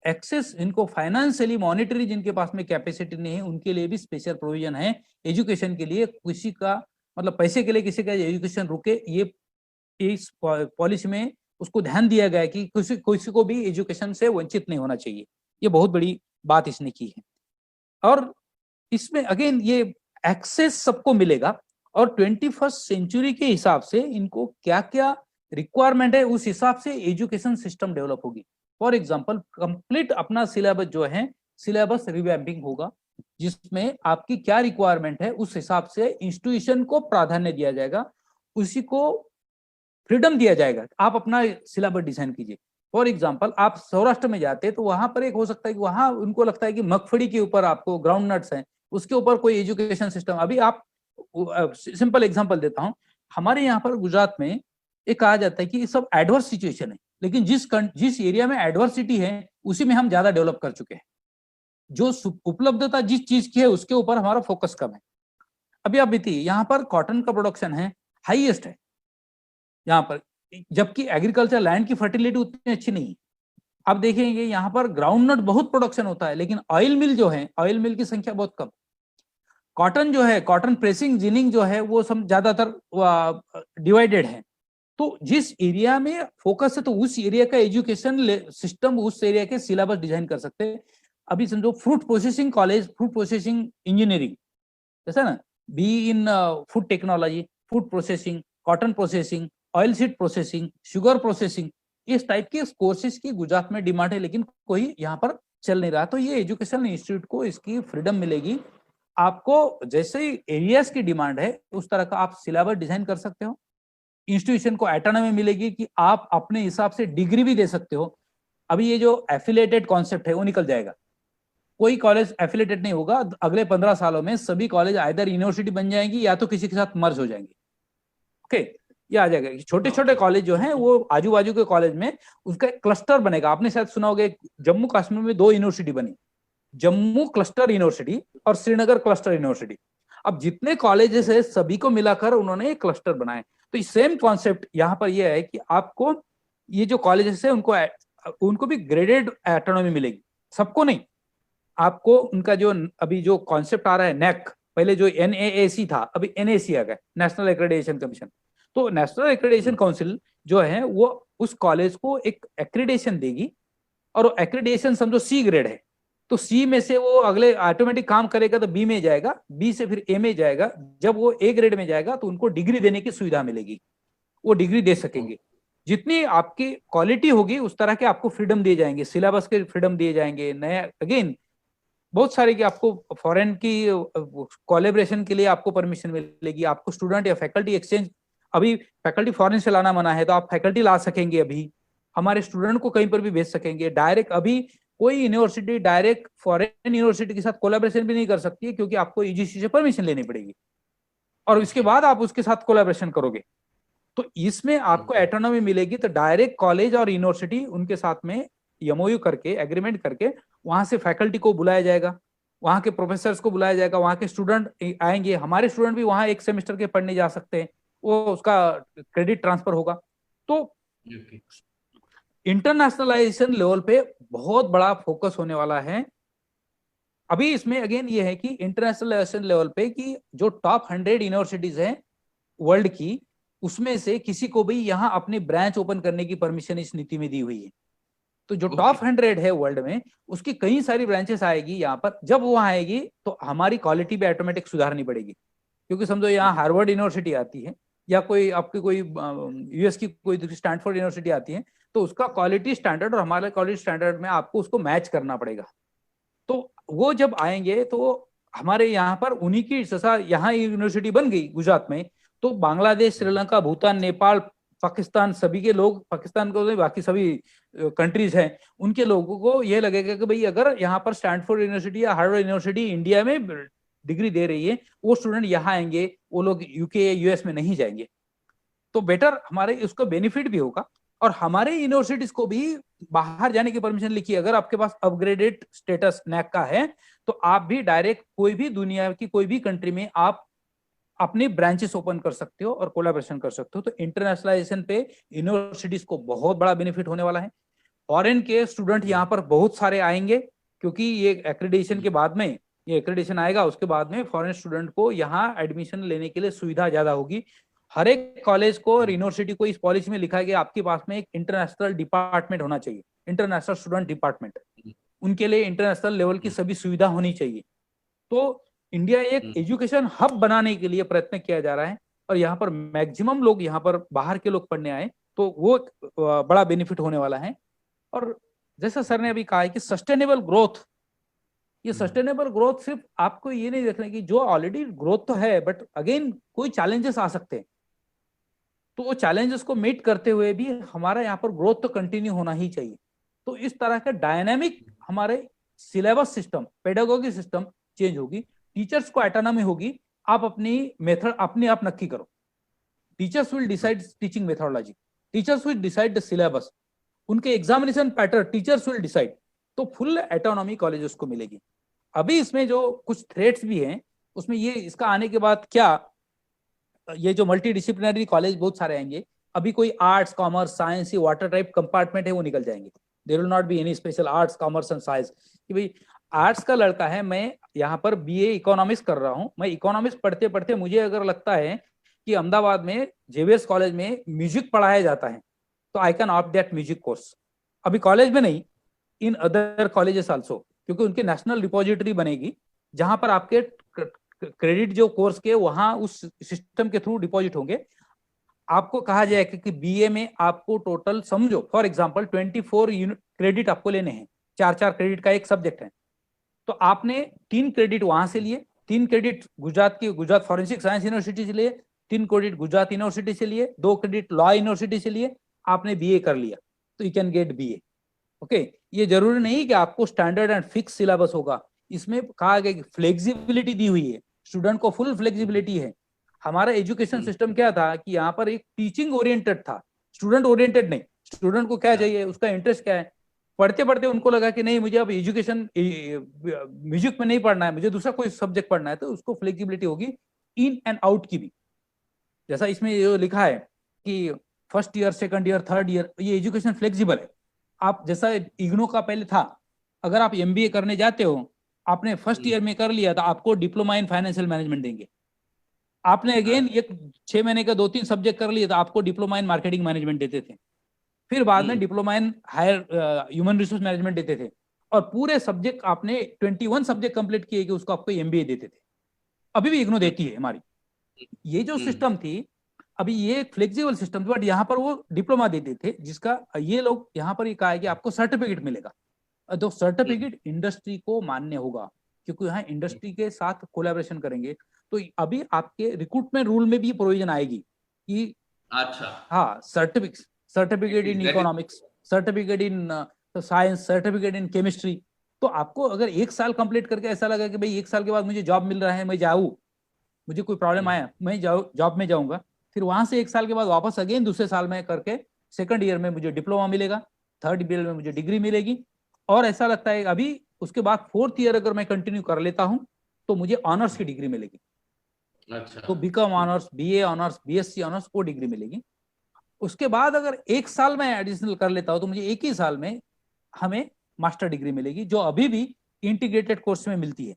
एक्सेस, इनको फाइनेंशियली मॉनिटरी जिनके पास में कैपेसिटी नहीं है, उनके लिए भी स्पेशल प्रोविजन है एजुकेशन के लिए। किसी का मतलब पैसे के लिए किसी का एजुकेशन रुके, ये इस पॉलिसी में उसको ध्यान दिया गया है कि किसी को भी एजुकेशन से वंचित नहीं होना चाहिए। ये बहुत बड़ी बात इसने की है। और इसमें अगेन ये एक्सेस सबको मिलेगा, और 21st सेंचुरी के हिसाब से इनको क्या क्या रिक्वायरमेंट है उस हिसाब से एजुकेशन सिस्टम डेवलप होगी। फॉर एग्जाम्पल, कंप्लीट अपना सिलेबस जो है, सिलेबस रिवैम्पिंग होगा, जिसमें आपकी क्या रिक्वायरमेंट है उस हिसाब से इंस्टीट्यूशन को प्राधान्य दिया जाएगा, उसी को फ्रीडम दिया जाएगा, आप अपना सिलेबस डिजाइन कीजिए। फॉर एग्जाम्पल, आप सौराष्ट्र में जाते हैं तो वहां पर एक हो सकता है कि वहां उनको लगता है कि मगफड़ी के ऊपर आपको ग्राउंड नट्स हैं, उसके ऊपर कोई एजुकेशन सिस्टम। अभी आप सिंपल एग्जांपल देता हूं, हमारे यहाँ पर गुजरात में एक कहा जाता है कि ये सब एडवर्स सिचुएशन है, लेकिन जिस एरिया में एडवर्सिटी है उसी में हम ज्यादा डेवलप कर चुके हैं। जो उपलब्धता जिस चीज की है उसके ऊपर हमारा फोकस कम है। अभी आप देखिए, यहाँ पर कॉटन का प्रोडक्शन है, हाईएस्ट है यहाँ पर, जबकि एग्रीकल्चर लैंड की फर्टिलिटी उतनी अच्छी नहीं है। आप देखेंगे यहाँ पर ग्राउंड नट बहुत प्रोडक्शन होता है, लेकिन ऑयल मिल जो है, ऑयल मिल की संख्या बहुत कम। कॉटन जो है, कॉटन प्रेसिंग, जिनिंग जो है, वो सब ज्यादातर डिवाइडेड है। तो जिस एरिया में फोकस है तो उस एरिया का एजुकेशन सिस्टम, उस एरिया के सिलेबस डिजाइन कर सकते हैं। अभी समझो fruit processing college, fruit processing engineering, जैसा ना, be in food technology, food processing, cotton processing, oil seed processing, sugar processing, इस टाइप के कोर्सेज की गुजरात में डिमांड है, लेकिन कोई यहाँ पर चल नहीं रहा। तो ये एजुकेशन इंस्टीट्यूट को इसकी फ्रीडम मिलेगी, आपको जैसे ही एरियाज की डिमांड है उस तरह का आप सिलेबस डिजाइन कर सकते हो। इंस्टीट्यूशन को ऑटोनॉमी मिलेगी कि आप अपने हिसाब से डिग्री भी दे सकते हो। अभी ये जो एफिलिएटेड कॉन्सेप्ट है वो निकल जाएगा, कोई कॉलेज एफिलिएटेड नहीं होगा। अगले 15 सालों में सभी कॉलेज आइदर यूनिवर्सिटी बन जाएंगी या तो किसी के साथ मर्ज हो जाएंगे। ओके, ये आ जाएगा। छोटे छोटे कॉलेज जो हैं वो आजू बाजू के कॉलेज में उसका क्लस्टर बनेगा। आपने शायद सुना होगा, जम्मू कश्मीर में 2 यूनिवर्सिटी बनी, जम्मू क्लस्टर यूनिवर्सिटी और श्रीनगर क्लस्टर यूनिवर्सिटी। अब जितने कॉलेजेस है सभी को मिलाकर उन्होंने एक क्लस्टर बनाए। तो सेम कॉन्सेप्ट यहाँ पर यह है कि आपको ये जो कॉलेजेस है उनको भी ग्रेडेड ऑटोनॉमी मिलेगी, सबको नहीं। आपको उनका जो अभी जो कॉन्सेप्ट आ रहा है, नेक, पहले जो NAAC था अभी NAC आ गया, नेशनल एक्रेडिटेशन कमीशन। तो नेशनल एक्रेडिटेशन काउंसिल जो है वो उस कॉलेज को एक एक्रेडिटेशन देगी, और एक्रेडिटेशन समझो C ग्रेड है, तो C में से वो अगले ऑटोमेटिक काम करेगा तो B में जाएगा, B से फिर A में जाएगा, जब वो A ग्रेड में जाएगा तो उनको डिग्री देने की सुविधा मिलेगी, वो डिग्री दे सकेंगे। जितनी आपकी क्वालिटी होगी उस तरह के आपको फ्रीडम दिए जाएंगे, सिलेबस के फ्रीडम दिए जाएंगे, नया अगेन बहुत सारे कि आपको फॉरेन की कोलैबोरेशन के लिए आपको परमिशन मिलेगी, आपको स्टूडेंट या फैकल्टी एक्सचेंज, अभी फैकल्टी फॉरेन से लाना मना है तो आप फैकल्टी ला सकेंगे, अभी हमारे स्टूडेंट को कहीं पर भी भेज सकेंगे डायरेक्ट। अभी कोई यूनिवर्सिटी डायरेक्ट फॉरेन यूनिवर्सिटी के साथ कोलैबोरेशन भी नहीं कर सकती है, क्योंकि आपको यूजीसी से परमिशन लेनी पड़ेगी और इसके बाद आप उसके साथ कोलैबोरेशन करोगे। तो इसमें आपको ऑटोनॉमी मिलेगी, तो डायरेक्ट कॉलेज और यूनिवर्सिटी उनके साथ में MOU करके एग्रीमेंट करके वहां से फैकल्टी को बुलाया जाएगा, वहां के प्रोफेसर्स को बुलाया जाएगा, वहां के स्टूडेंट आएंगे, हमारे स्टूडेंट भी वहां एक सेमेस्टर के पढ़ने जा सकते हैं, वो उसका क्रेडिट ट्रांसफर होगा। तो इंटरनेशनलाइजेशन लेवल पे बहुत बड़ा फोकस होने वाला है। अभी इसमें अगेन ये है कि इंटरनेशनलाइजेशन लेवल पे कि जो टॉप 100 यूनिवर्सिटीज हैं वर्ल्ड की, उसमें से किसी को भी यहाँ अपनी ब्रांच ओपन करने की परमिशन इस नीति में दी हुई है। तो जो टॉप 100 है वर्ल्ड में, उसकी कई सारी ब्रांचेस आएगी यहाँ पर। जब वो आएगी तो हमारी क्वालिटी पे ऑटोमेटिक सुधारनी पड़ेगी, क्योंकि समझो यहाँ हार्वर्ड यूनिवर्सिटी आती है या कोई आपकी कोई US की कोई स्टैनफोर्ड यूनिवर्सिटी आती है, तो उसका क्वालिटी स्टैंडर्ड और हमारे क्वालिटी स्टैंडर्ड में आपको उसको मैच करना पड़ेगा। तो वो जब आएंगे तो हमारे यहाँ पर उन्हीं की जैसा यहाँ यूनिवर्सिटी बन गई गुजरात में, तो बांग्लादेश, श्रीलंका, भूटान, नेपाल, पाकिस्तान, सभी के लोग, पाकिस्तान को नहीं बाकी सभी कंट्रीज हैं, उनके लोगों को ये लगेगा कि भाई अगर यहाँ पर स्टैनफोर्ड यूनिवर्सिटी या हार्वर्ड यूनिवर्सिटी इंडिया में डिग्री दे रही है, वो स्टूडेंट यहाँ आएंगे, वो लोग UK US में नहीं जाएंगे। तो बेटर हमारे उसका बेनिफिट भी होगा, और हमारे यूनिवर्सिटीज को भी बाहर जाने की परमिशन लिखी। अगर आपके पास अपग्रेडेड स्टेटस NAC का है तो आप भी डायरेक्ट कोई भी दुनिया की कोई भी कंट्री में आप अपनी ब्रांचेस ओपन कर सकते हो और कोलैबोरेशन कर सकते हो। तो इंटरनेशनलाइजेशन पे यूनिवर्सिटीज को बहुत बड़ा बेनिफिट होने वाला है। फॉरेन के स्टूडेंट यहाँ पर बहुत सारे आएंगे, क्योंकि ये एक्रेडिटेशन के बाद में, ये एक्रेडिटेशन आएगा उसके बाद में फॉरेन स्टूडेंट को यहाँ एडमिशन लेने के लिए सुविधा ज्यादा होगी। हर एक कॉलेज को और यूनिवर्सिटी को इस पॉलिसी में लिखा है कि आपके पास में एक इंटरनेशनल डिपार्टमेंट होना चाहिए, इंटरनेशनल स्टूडेंट डिपार्टमेंट, उनके लिए इंटरनेशनल लेवल की सभी सुविधा होनी चाहिए। तो इंडिया एक एजुकेशन हब बनाने के लिए प्रयत्न किया जा रहा है, और यहाँ पर मैक्सिमम लोग यहाँ पर बाहर के लोग पढ़ने आए तो वो बड़ा बेनिफिट होने वाला है। और जैसा सर ने अभी कहा है कि सस्टेनेबल ग्रोथ, ये सस्टेनेबल ग्रोथ सिर्फ आपको ये नहीं देखना कि जो ऑलरेडी ग्रोथ तो है, बट अगेन कोई चैलेंजेस आ सकते हैं, तो वो चैलेंजेस को मीट करते हुए भी हमारा यहाँ पर ग्रोथ तो कंटिन्यू होना ही चाहिए। तो इस तरह का डायनामिक हमारे syllabus system, pedagogy system change होगी, टीचर्स को ऑटोनॉमी होगी, आप अपनी मेथड अपने आप नक्की करो। Teachers will decide teaching methodology, teachers will decide the syllabus, उनके examination pattern teachers will decide. तो फुल ऑटोनॉमी कॉलेजेस को मिलेगी। अभी इसमें जो कुछ थ्रेट्स भी हैं, उसमें ये इसका आने के बाद क्या, ये जो मल्टी डिसिप्लिनरी कॉलेज बहुत सारे आएंगे, अभी कोई आर्ट्स, कॉमर्स, साइंस, ये वाटर टाइप कंपार्टमेंट है वो निकल जाएंगे। There will not be any special arts, commerce and science कि भाई आर्ट्स का लड़का है, मैं यहाँ पर BA इकोनॉमिक्स कर रहा हूँ, मैं इकोनॉमिक्स पढ़ते पढ़ते मुझे अगर लगता है कि अहमदाबाद में JVS कॉलेज में म्यूजिक पढ़ाया जाता है, तो I can opt that music course. अभी कॉलेज में नहीं, इन अदर कॉलेजेस आल्सो, क्योंकि उनके नेशनल रिपोजिटरी बनेगी जहां पर आपके क्रेडिट जो कोर्स के वहां उस सिस्टम के थ्रू डिपॉजिट होंगे। आपको कहा जाएगा कि BA में आपको टोटल समझो फॉर एग्जांपल 24 क्रेडिट आपको लेने हैं, 4-4 क्रेडिट का एक सब्जेक्ट है, तो आपने 3 क्रेडिट वहां से लिए, 3 credit Gujarat forensic science university से लिए, 3 क्रेडिट गुजरात यूनिवर्सिटी से लिए, 2 क्रेडिट लॉ यूनिवर्सिटी से लिए, आपने BA कर लिया, तो you can get BA। Okay, ये जरूरी नहीं कि आपको स्टैंडर्ड एंड फिक्स सिलेबस होगा, इसमें कहा गया कि फ्लेक्सिबिलिटी दी हुई है, स्टूडेंट को फुल फ्लेक्सिबिलिटी है। हमारा एजुकेशन सिस्टम क्या था कि यहाँ पर एक टीचिंग ओरिएंटेड था, स्टूडेंट ओरिएंटेड नहीं। स्टूडेंट को क्या चाहिए, उसका इंटरेस्ट क्या है, पढ़ते पढ़ते उनको लगा कि नहीं मुझे अब एजुकेशन म्यूजिक में नहीं पढ़ना है, मुझे दूसरा कोई सब्जेक्ट पढ़ना है, तो उसको फ्लेक्सिबिलिटी होगी इन एंड आउट की भी। जैसा इसमें जो लिखा है कि first year, second year, third year, ये एजुकेशन फ्लेक्सिबल है। आप जैसा इग्नू का पहले था, अगर आप MBA करने जाते हो आपने फर्स्ट ईयर में कर लिया तो आपको डिप्लोमा इन फाइनेंशियल मैनेजमेंट देंगे। आपने अगेन एक 6 महीने का 2-3 सब्जेक्ट कर लिया तो आपको डिप्लोमा इन मार्केटिंग मैनेजमेंट देते थे। फिर बाद में diploma in higher human resource management देते थे। और पूरे सब्जेक्ट आपने 21 सब्जेक्ट कंप्लीट किए कि उसको आपको एमबीए देते थे। अभी भी इग्नू देती है हमारी। ये जो सिस्टम थी, अभी ये एक फ्लेक्सिबल सिस्टम थी, बट यहाँ पर वो डिप्लोमा देते थे, जिसका ये लोग यहाँ पर ये कहा है कि आपको सर्टिफिकेट मिलेगा। तो सर्टिफिकेट इंडस्ट्री को मान्य होगा, क्योंकि यहाँ इंडस्ट्री के साथ कोलैबोरेशन करेंगे। तो अभी आपके रिक्रूटमेंट रूल में भी प्रोविजन आएगी कि अच्छा, हाँ, certificate in economics, certificate in science, certificate in chemistry. तो आपको अगर 1 साल कंप्लीट करके ऐसा लगा कि भाई 1 साल के बाद मुझे जॉब मिल रहा है, मैं जाऊँ, मुझे कोई प्रॉब्लम आया, मैं जॉब में जाऊंगा, फिर वहां से 1 साल के बाद वापस अगेन दूसरे साल में करके सेकंड ईयर में मुझे डिप्लोमा मिलेगा, थर्ड ईयर में मुझे डिग्री मिलेगी। और ऐसा लगता है अभी उसके बाद 4th ईयर अगर मैं कंटिन्यू कर लेता हूं तो मुझे ऑनर्स की डिग्री मिलेगी। अच्छा, तो BCom honours, BA honours, BSc honours वो डिग्री मिलेगी। उसके बाद अगर 1 साल में एडिशनल कर लेता हूं तो मुझे 1 ही साल में हमें मास्टर डिग्री मिलेगी, जो अभी भी इंटीग्रेटेड कोर्स में मिलती है।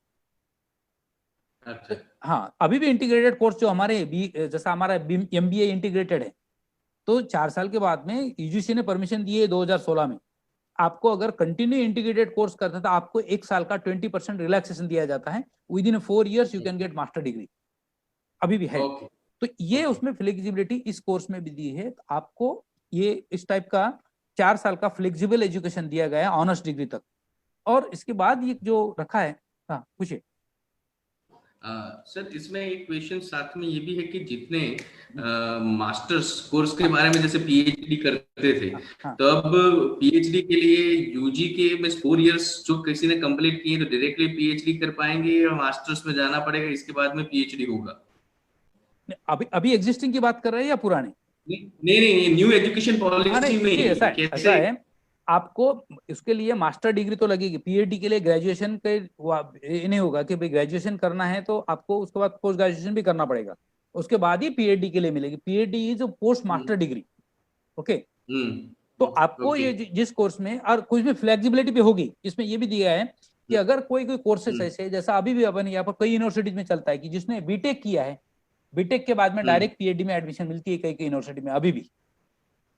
अच्छा, हाँ, अभी भी इंटीग्रेटेड कोर्स जो हमारे जैसा हमारा एमबीए इंटीग्रेटेड है, तो 4 साल के बाद में यूजीसी ने परमिशन दी है 2016 में। आपको अगर कंटिन्यू इंटीग्रेटेड कोर्स करता है तो आपको 1 साल का 20% रिलैक्सेशन दिया जाता है। With in 4 years you can get master degree, अभी भी है। तो ये उसमें फ्लेक्सिबिलिटी इस कोर्स में भी दी है। तो आपको ये इस टाइप का 4 साल का फ्लेक्सिबल एजुकेशन दिया गया है ऑनर्स डिग्री तक। और इसके बाद ये जो रखा है, हाँ पूछिए। सर, इसमें एक क्वेश्चन साथ में ये भी है कि जितने मास्टर्स कोर्स के बारे में जैसे पीएचडी करते थे, तो अब पीएचडी के लिए यूजी के में 4 इयर्स जो किसी ने कंप्लीट किए तो डायरेक्टली पीएचडी कर पाएंगे या मास्टर्स में जाना पड़ेगा, इसके बाद में पीएचडी होगा? अभी एग्जिस्टिंग की बात कर रहे हैं या पुराने? नहीं, न्यू एजुकेशन पॉलिसी में ऐसा है, आपको इसके लिए मास्टर डिग्री तो लगेगी। पीएचडी के लिए ग्रेजुएशन के ये नहीं होगा कि भाई ग्रेजुएशन करना है तो आपको उसके बाद पोस्ट ग्रेजुएशन भी करना पड़ेगा, उसके बाद ही पीएचडी के लिए मिलेगी। PhD is post master degree. Okay, तो आपको ये जिस कोर्स में और कुछ भी फ्लेक्सिबिलिटी भी होगी, इसमें ये भी दिया है कि अगर कोई कोर्सेस ऐसे, जैसा अभी भी अपन यहाँ पर कई यूनिवर्सिटीज में चलता है कि जिसने बीटेक किया है, बीटेक के बाद में डायरेक्ट पीएचडी में एडमिशन मिलती है कई यूनिवर्सिटी में अभी भी।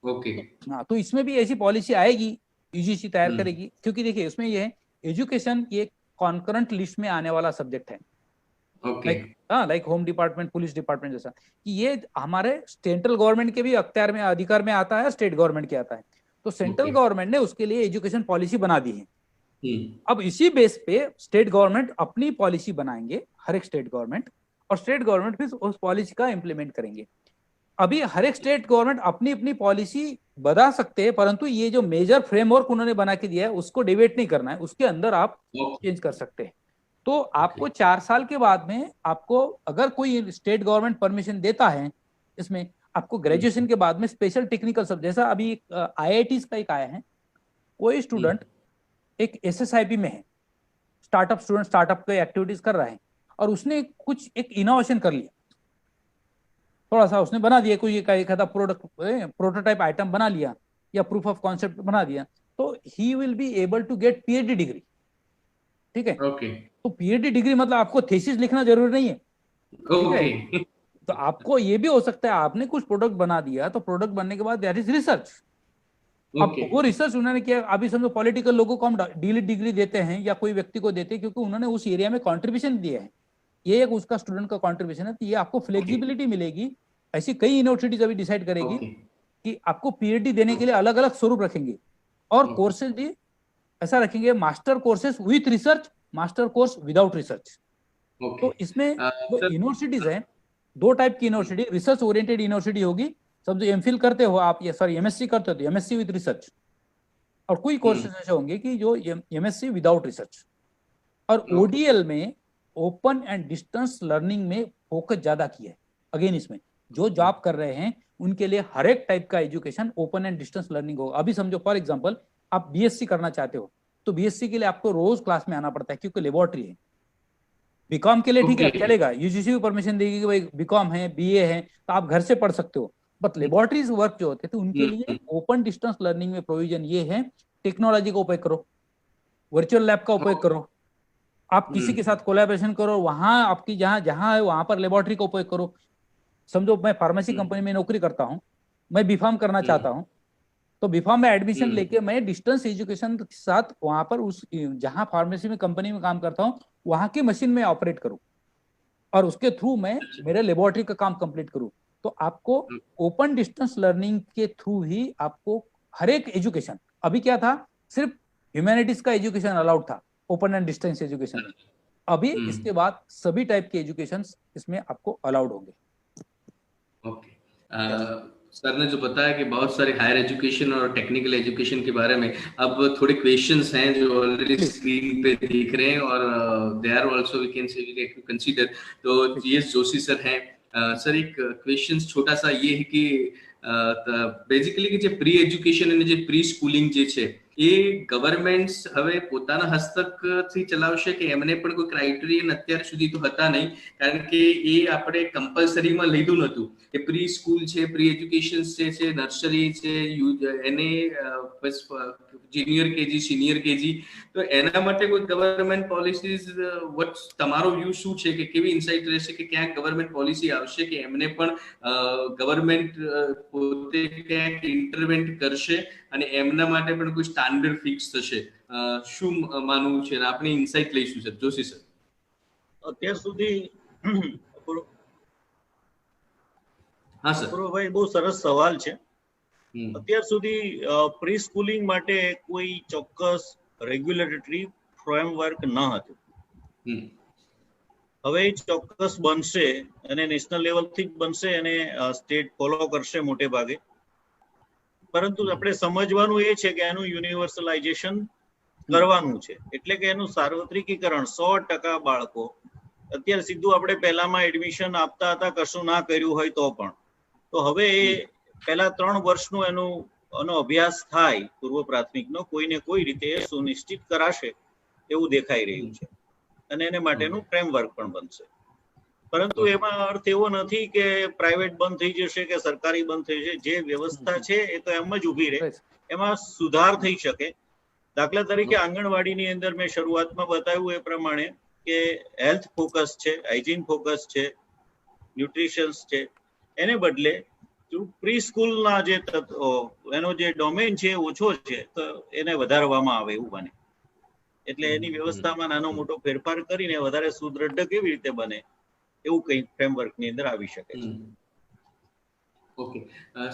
ओके, हाँ, तो इसमें भी ऐसी पॉलिसी आएगी, यूजीसी तैयार करेगी। क्योंकि देखिए इसमें ये है, एजुकेशन ये कॉन्करेंट लिस्ट में आने वाला सब्जेक्ट है। Like home department, police department जैसा, कि ये हमारे सेंट्रल गवर्नमेंट के भी अख्तियार में, अधिकार में आता है, स्टेट गवर्नमेंट के आता है। तो सेंट्रल गवर्नमेंट ने उसके लिए एजुकेशन पॉलिसी बना दी है। अब इसी बेस पे स्टेट गवर्नमेंट अपनी पॉलिसी बनाएंगे, हर एक स्टेट गवर्नमेंट, और स्टेट गवर्नमेंट फिर उस पॉलिसी का इंप्लीमेंट करेंगे। अभी हर एक स्टेट गवर्नमेंट अपनी अपनी पॉलिसी बता सकते हैं, परंतु ये जो मेजर फ्रेमवर्क उन्होंने बना के दिया है उसको डिवेट नहीं करना है, उसके अंदर आप चेंज कर सकते हैं। तो आपको 4 साल के बाद में, आपको अगर कोई स्टेट गवर्नमेंट परमिशन देता है, इसमें आपको ग्रेजुएशन के बाद में स्पेशल टेक्निकल सब, जैसा अभी IITs का एक आया है, कोई स्टूडेंट एक SSIP में है, स्टार्टअप स्टूडेंट, स्टार्टअप के एक्टिविटीज कर रहा है, और उसने कुछ एक इनोवेशन कर लिया, थोड़ा सा उसने बना दिया, कोई एक आधा प्रोटोटाइप आइटम बना लिया या प्रूफ ऑफ कॉन्सेप्ट बना दिया, तो he will be able to get PhD degree. ठीक है, तो पीएचडी डिग्री मतलब आपको थीसिस लिखना जरूरी नहीं है। ठीक है, तो आपको ये भी हो सकता है आपने कुछ प्रोडक्ट बना दिया, तो प्रोडक्ट बनने के बाद दैट इज रिसर्च। अब वो रिसर्च उन्होंने किया। अभी समझो पॉलिटिकल लोगों को हम डीलिट डिग्री देते हैं या कोई व्यक्ति को देते हैं क्योंकि उन्होंने उस एरिया में कॉन्ट्रीब्यूशन दिया है, ये एक उसका स्टूडेंट का कॉन्ट्रीब्यूशन है। तो ये आपको फ्लेक्सिबिलिटी मिलेगी। ऐसी कई यूनिवर्सिटीज अभी डिसाइड करेगी कि आपको पीएचडी देने के लिए अलग अलग स्वरूप रखेंगे, और कोर्सेज भी ऐसा रखेंगे, master courses with research, master course without research. तो इसमें यूनिवर्सिटीज है, 2 टाइप की यूनिवर्सिटी, रिसर्च ओरिएंटेड यूनिवर्सिटी होगी, समझो एमफिल करते हो आप, या सॉरी एमएससी करते हो तो एमएससी विद रिसर्च, और कोई कोर्सेज ऐसे होंगे कि जो एमएससी विदाउट रिसर्च। और ओडीएल में ओपन एंड डिस्टेंस लर्निंग में फोकस ज्यादा किया है। अगेन इसमें जो जॉब कर रहे हैं उनके लिए हर एक टाइप का education open and distance learning होगा। अभी समझो फॉर एग्जांपल आप बीएससी करना चाहते हो, तो बीएससी के लिए आपको रोज क्लास में आना पड़ता है क्योंकि लेबोरेटरी है। बीकॉम के लिए ठीक है, चलेगा, यूजीसी भी परमिशन देगी कि भाई बीकॉम है, बीए है, तो आप घर से पढ़ सकते हो। बट लेबोरेटरीज वर्क जो होते थे उनके लिए ओपन डिस्टेंस लर्निंग में प्रोविजन ये है, टेक्नोलॉजी का उपयोग करो, वर्चुअल लैब का उपयोग करो, आप किसी के साथ कोलैबोरेशन करो, वहां आपकी जहां जहां है वहां पर लेबोरेटरी का उपयोग करो। समझो मैं फार्मेसी कंपनी में नौकरी करता हूँ, मैं बीफार्म करना चाहता हूँ, तो बीफार्म में एडमिशन लेके मैं डिस्टेंस एजुकेशन के साथ वहां पर उस जहां फार्मेसी में कंपनी में काम करता हूँ वहां की मशीन में ऑपरेट करूँ और उसके थ्रू मैं मेरे लेबोरेटरी का काम कंप्लीट करूँ। तो आपको ओपन डिस्टेंस लर्निंग के थ्रू ही आपको हर एक एजुकेशन, अभी क्या था सिर्फ ह्यूमैनिटीज का एजुकेशन अलाउड था, ओपन एंड डिस्टेंस एजुकेशन, अभी इसके बाद सभी टाइप के एजुकेशन इसमें आपको अलाउड होंगे। ओके, सर ने जो बताया कि बहुत सारे हायर एजुकेशन और टेक्निकल एजुकेशन के बारे में, अब थोड़े क्वेश्चंस हैं जो ऑलरेडी स्क्रीन पे दिख रहे हैं और they are also we can say we can consider. तो जीएस जोशी सर हैं। सर एक क्वेश्चन छोटा सा ये है कि બેઝિકલી કે જે પ્રી એજ્યુકેશન અને જે પ્રી સ્કૂલિંગ જે છે એ ગવર્મેન્ટ્સ હવે પોતાના હસ્તકથી ચલાવશે કે એમને પણ કોઈ ક્રાઇટેરિયન અત્યાર સુધી તો હતા નહીં, કારણ કે એ આપણે કમ્પલસરીમાં લીધું નહોતું કે પ્રી સ્કૂલ છે, પ્રી એજ્યુકેશન છે, નર્સરી છે, એને જુનિયર કેજી, સિનિયર કેજી, તો એના માટે કોઈ ગવર્મેન્ટ પોલિસીઝ વોટ તમારો વ્યૂ શું છે કે કેવી ઇન્સાઇટ રહેશે કે ક્યાંક ગવર્મેન્ટ પોલિસી આવશે કે એમને પણ ગવર્મેન્ટ પોતે ક્યાંક ઇન્ટરવેન્ટ કરશે અને એમના માટે પણ કોઈ સ્ટાન્ડર્ડ ફિક્સ થશે? શું માનવું છે? આપની ઇન્સાઇટ લઈશું સર. જોશી સર. અત્યાર સુધી હા સર. ભાઈ બહુ સરસ સવાલ છે. અત્યાર સુધી પ્રી સ્કૂલિંગ માટે કોઈ ચોક્કસ રેગ્યુલેટરી ફ્રેમવર્ક ન હતું. હવે ચોક્કસ બનશે અને નેશનલ લેવલથી જ બનશે અને સ્ટેટ ફોલો કરશે મોટે ભાગે. પરંતુ આપણે સમજવાનું એ છે કે એનું યુનિવર્સલાઇઝેશન કરવાનું છે, એટલે કે એનું સાર્વત્રિકીકરણ 100% બાળકો અત્યારે સીધું આપણે પહેલામાં એડમિશન આપતા હતા કશું ના કર્યું હોય તો પણ, તો હવે એ પહેલા 3 વર્ષનું એનો અભ્યાસ થાય પૂર્વ પ્રાથમિકનો કોઈને કોઈ રીતે સુનિશ્ચિત કરાશે એવું દેખાઈ રહ્યું છે અને એને માટેનું ફ્રેમવર્ક પણ બનશે. પરંતુ એમાં અર્થ એવો નથી કે પ્રાઇવેટ બંધ થઈ જશે કે સરકારી બંધ થઈ જશે. જે વ્યવસ્થા છે એ તો એમ જ ઊભી રહે, એમાં સુધાર થઈ શકે. દાખલા તરીકે આંગણવાડીની અંદર મેં શરૂઆતમાં બતાવ્યું એ પ્રમાણે કે હેલ્થ ફોકસ છે, હાઇજીન ફોકસ છે, ન્યુટ્રિશન્સ છે, એને બદલે પ્રી સ્કૂલના જે એનો જે ડોમેન છે ઓછો છે તો એને વધારવામાં આવે એવું બને. એટલે એની વ્યવસ્થામાં નાનો મોટો ફેરફાર કરીને વધારે સુદ્રઢ કેવી રીતે બને એવું કંઈક ફ્રેમવર્કની અંદર આવી શકે છે. ઓકે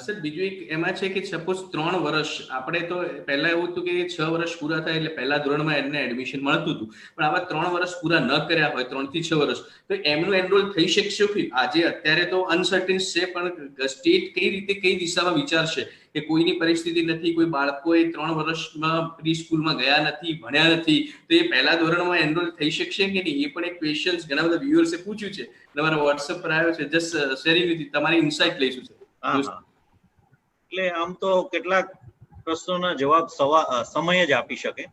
સર, બીજું એક એમાં છે કે સપોઝ 3 વર્ષ, આપણે તો પહેલા એવું હતું કે 6 વર્ષ પૂરા થાય એટલે પહેલા ધોરણમાં એમને એડમિશન મળતું હતું, પણ આવા 3 વર્ષ પૂરા ન કર્યા હોય, 3 થી 6 વર્ષ, તો એમનું એનરોલ થઈ શકશે કે? આજે અત્યારે તો અનસર્ટેન છે, પણ સ્ટેટ કઈ રીતે કઈ દિશામાં વિચારશે કે કોઈની પરિસ્થિતિ નથી, કોઈ બાળકોએ 3 વર્ષમાં પ્રી સ્કૂલમાં ગયા નથી, ભણ્યા નથી, તો એ પહેલા ધોરણમાં એનરોલ થઈ શકશે કે નહીં? એ પણ એક ક્વેશ્ચન ઘણા બધા વ્યુઅર્સે પૂછ્યું છે, તમારા વોટ્સએપ પર આવ્યો છે. જસ્ટ શેરિંગ વિથ તમારી ઇનસાઇટ લઈશું સર. એટલે આમ તો કેટલાક પ્રશ્નોના જવાબ સમય જ આપી શકે,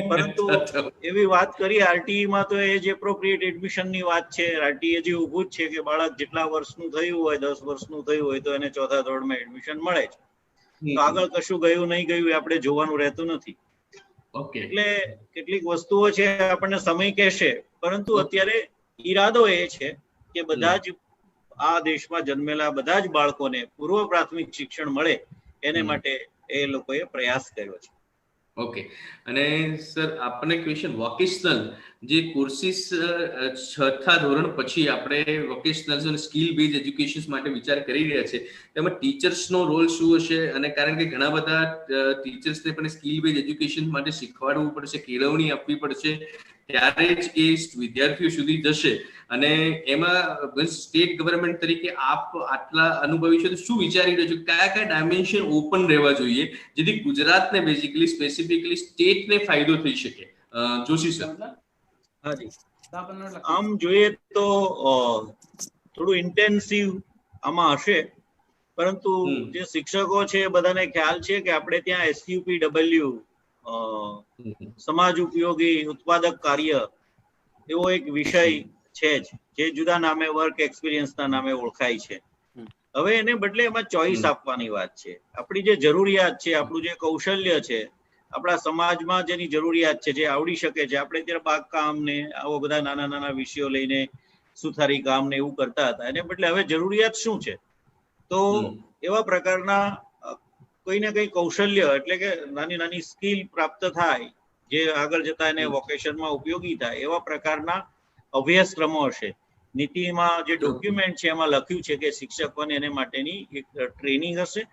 પરંતુ એવી વાત કરી આરટીઈ માં તો એ જે એપ્રોપ્રિએટ એડમિશન ની વાત છે, આરટીએ જે ઊભું જ છે કે બાળક જેટલા વર્ષનું થયું હોય, 10 વર્ષનું થયું હોય તો એને 4થા ધોરણમાં એડમિશન મળે છે. તો આગળ કશું ગયું નહીં ગયું એ આપણે જોવાનું રહેતું નથી. એટલે કેટલીક વસ્તુઓ છે આપણને સમય કહેશે, પરંતુ અત્યારે ઈરાદો એ છે કે બધા જ આ દેશમાં જન્મેલા બધા જ બાળકોને પૂર્વ પ્રાથમિક શિક્ષણ મળે એને માટે એ લોકોએ પ્રયાસ કર્યો છે. ઓકે. અને સર આપણે ક્વેશ્ચન વોકેશનલ જે કોર્સિસ 6થા ધોરણ પછી આપણે વોકેશનલ અને સ્કિલ બેઝ એજ્યુકેશન માટે વિચાર કરી રહ્યા છે, તેમાં ટીચર્સનો રોલ શું હશે? અને કારણ કે ઘણા બધા ટીચર્સને પણ સ્કિલ બેઝ એજ્યુકેશન માટે શીખવાડવું પડશે, કેળવણી આપવી પડશે, ત્યારે જ એ વિદ્યાર્થીઓ સુધી જશે. અને એમાં સ્ટેટ ગવર્મેન્ટ તરીકે આપ આટલા અનુભવી છો તો શું વિચારી રહ્યો છો, કયા કયા ડાયમેન્શન ઓપન રહેવા જોઈએ જેથી ગુજરાતને બેઝિકલી સ્પેસિફિકલી સ્ટેટને ફાયદો થઈ શકે? જોશી સર. હાજી, આમ જોઈએ તો થોડું ઇન્ટેન્સિવ આમાં હશે, પરંતુ જે શિક્ષકો છે બધાને ખ્યાલ છે કે આપણે ત્યાં SUPW સમાજ ઉપયોગી ઉત્પાદક કાર્ય એવો એક વિષય છે જ, જે જુદા નામે વર્ક એક્સપિરિયન્સના નામે ઓળખાય છે. હવે એને બદલે એમાં ચોઈસ આપવાની વાત છે. આપણી જે જરૂરિયાત છે, આપણું જે કૌશલ્ય છે, આપણા સમાજમાં જેની જરૂરિયાત છે, જે આવડી શકે છે. આપણે ત્યારે બાગકામ ને આવા બધા નાના નાના વિષયો લઈને સુથારી કામ ને એવું કરતા હતા, એને બદલે હવે જરૂરિયાત શું છે? તો એવા પ્રકારના કોઈને કઈ કૌશલ્ય એટલે કે નાની નાની સ્કિલ પ્રાપ્ત થાય, જે આગળ જતા એને વોકેશનમાં ઉપયોગી થાય, એવા પ્રકારના અભ્યાસક્રમો હશે. નીતિમાં જે ડોક્યુમેન્ટ છે એમાં લખ્યું છે કે શિક્ષકોને એને માટેની એક ટ્રેનિંગ હશે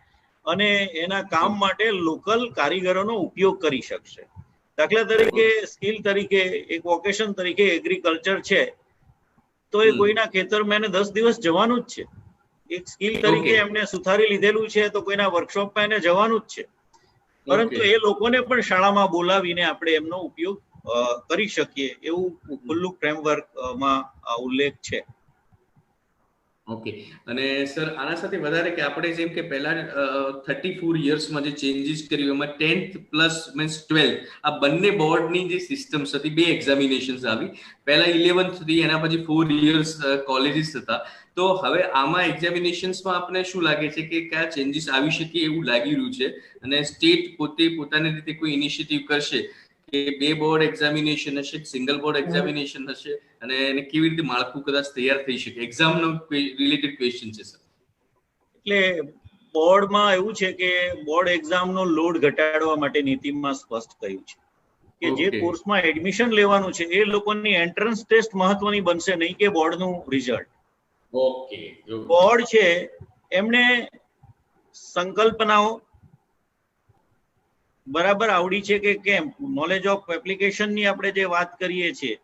અને એના કામ માટે લોકલ કારીગરોનો ઉપયોગ કરી શકશે. દાખલા તરીકે સ્કિલ તરીકે એક વોકેશન તરીકે એગ્રીકલ્ચર છે, તો એ કોઈના ખેતરમાં એને 10 દિવસ જવાનું જ છે. એક સ્કિલ તરીકે એમને સુથારી લીધેલું છે તો કોઈના વર્કશોપમાં એને જવાનું જ છે. પરંતુ એ લોકોને પણ શાળામાં બોલાવીને આપણે એમનો ઉપયોગ કરી શકીએ એવું ખુલ્લું ફ્રેમવર્કમાં ઉલ્લેખ છે. ઓકે. અને સર આના સાથે વધારે કે આપણે જેમ કે પહેલા 34 યર્સમાં જે ચેન્જીસ કર્યું એમાં 10th પ્લસ મીન્સ 12 આ બંને બોર્ડની જે સિસ્ટમ્સ હતી, 2 એક્ઝામિનેશન્સ આવી. પહેલા 11th હતી, એના પછી 4 યર્સ કોલેજીસ હતા. તો હવે આમાં એક્ઝામિનેશન્સમાં આપણે શું લાગે છે કે કયા ચેન્જીસ આવી શકે એવું લાગી રહ્યું છે? અને સ્ટેટ પોતે પોતાની રીતે કોઈ ઇનિશિયેટિવ કરશે કે 2 બોર્ડ એક્ઝામિનેશન હશે, સિંગલ બોર્ડ એક્ઝામિનેશન હશે, અને એને કેવી રીતે માળખું કદાચ તૈયાર થઈ શકે? એક્ઝામનો રિલેટેડ ક્વેશ્ચન છે સર. એટલે બોર્ડમાં એવું છે કે બોર્ડ એક્ઝામનો લોડ ઘટાડવા માટે નીતિમાં સ્પષ્ટ કહ્યું છે કે જે કોર્સમાં એડમિશન લેવાનું છે એ લોકોની એન્ટ્રન્સ ટેસ્ટ મહત્વની બનશે, નહીં કે બોર્ડનું રિઝલ્ટ. ઓકે. બોર્ડ છે એમને સંકલ્પનાઓ બરાબર આવડી છે કે કેમ, નોલેજ ઓફ એપ્લિકેશનની આપણે જે વાત કરીએ છીએ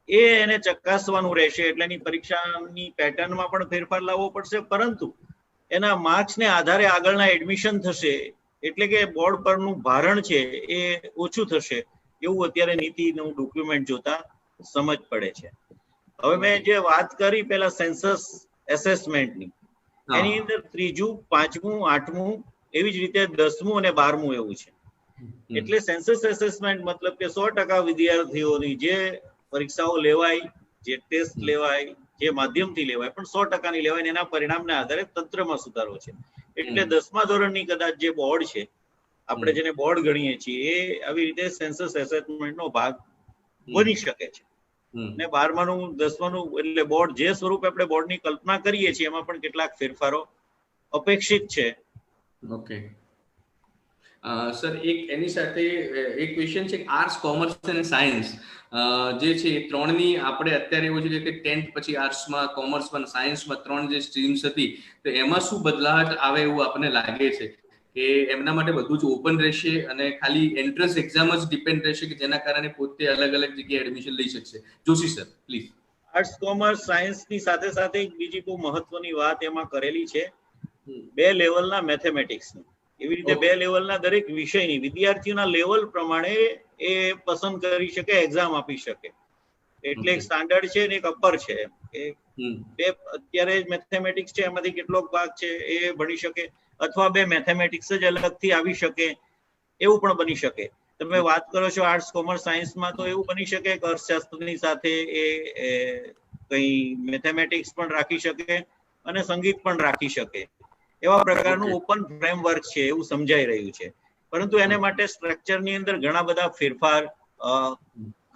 એ એને ચકાસવાનું રહેશે. એટલે એની પરીક્ષાની પેટર્નમાં પણ ફેરફાર લાવવો પડશે, પરંતુ એના માર્ક્સને આધારે આગળના એડમિશન થશે, એટલે કે બોર્ડ પરનું ભારણ છે એ ઓછું થશે એવું અત્યારે નીતિનું ડોક્યુમેન્ટ જોતા સમજ પડે છે. હવે મેં જે વાત કરી પેલા સેન્સસ એસેસમેન્ટની, એની અંદર 3જું, 5મું, 8મું, એવી જ રીતે 10મું અને 12મું એવું છે. એટલે સેન્સસ એસેસમેન્ટ મતલબ કે 100% વિદ્યાર્થીઓની જે પરીક્ષાઓ લેવાય, જે ટેસ્ટ લેવાય, જે માધ્યમથી લેવાય, પણ 100%ની લેવાય, એના પરિણામના આધારે તંત્રમાં સુધારો છે. એટલે 10મા ધોરણની કદાચ જે બોર્ડ છે, આપણે જેને બોર્ડ ગણીએ છીએ, એ આવી રીતે સેન્સસ એસેસમેન્ટનો ભાગ બની શકે છે. ને 12માનું, 10માનું એટલે બોર્ડ જે સ્વરૂપે આપણે બોર્ડની કલ્પના કરીએ છીએ એમાં પણ કેટલાક ફેરફારો અપેક્ષિત છે. ઓકે સર, એક એની સાથે એક ક્વેશ્ચન છે, આર્ટ્સ, કોમર્સ અને સાયન્સ જે છે એ ત્રણની આપણે અત્યારે એવું છે કે 10th પછી આર્ટ્સમાં, કોમર્સમાં, સાયન્સમાં 3 જે સ્ટ્રીમ્સ હતી, તો એમાં શું બદલાવ આવે એવું આપણને લાગે છે કે એમના માટે બધું જ ઓપન રહેશે અને ખાલી એન્ટ્રન્સ એક્ઝામ જ ડિપેન્ડ રહેશે કે જેના કારણે પોતે અલગ અલગ જગ્યાએ એડમિશન લઈ શકશે? Joshi sir please. Arts, commerce, સાયન્સની સાથે સાથે બીજી બહુ મહત્વની વાત એમાં કરેલી છે 2 લેવલના મેથેમેટિક્સની. એવી રીતે 2 લેવલના દરેક વિષયની વિદ્યાર્થીઓના લેવલ પ્રમાણે એ પસંદ કરી શકે, એક્ઝામ આપી શકે. એટલે એક સ્ટાન્ડર્ડ છે ને એક અપર છે. અત્યારે મેથેમેટિક્સ છે એમાંથી કેટલોક ભાગ છે એ ભણી શકે, અથવા 2 મેથેમેટિક્સ જ અલગથી આવી શકે એવું પણ બની શકે. તમે વાત કરો છો આર્ટ્સ, કોમર્સ, સાયન્સમાં, તો એવું બની શકે કે અર્થશાસ્ત્રની સાથે એ કઈ મેથેમેટિક્સ પણ રાખી શકે અને સંગીત પણ રાખી શકે. એવા પ્રકારનું ઓપન ફ્રેમવર્ક છે એવું સમજાઈ રહ્યું છે. પરંતુ એને માટે સ્ટ્રક્ચરની અંદર ઘણા બધા ફેરફાર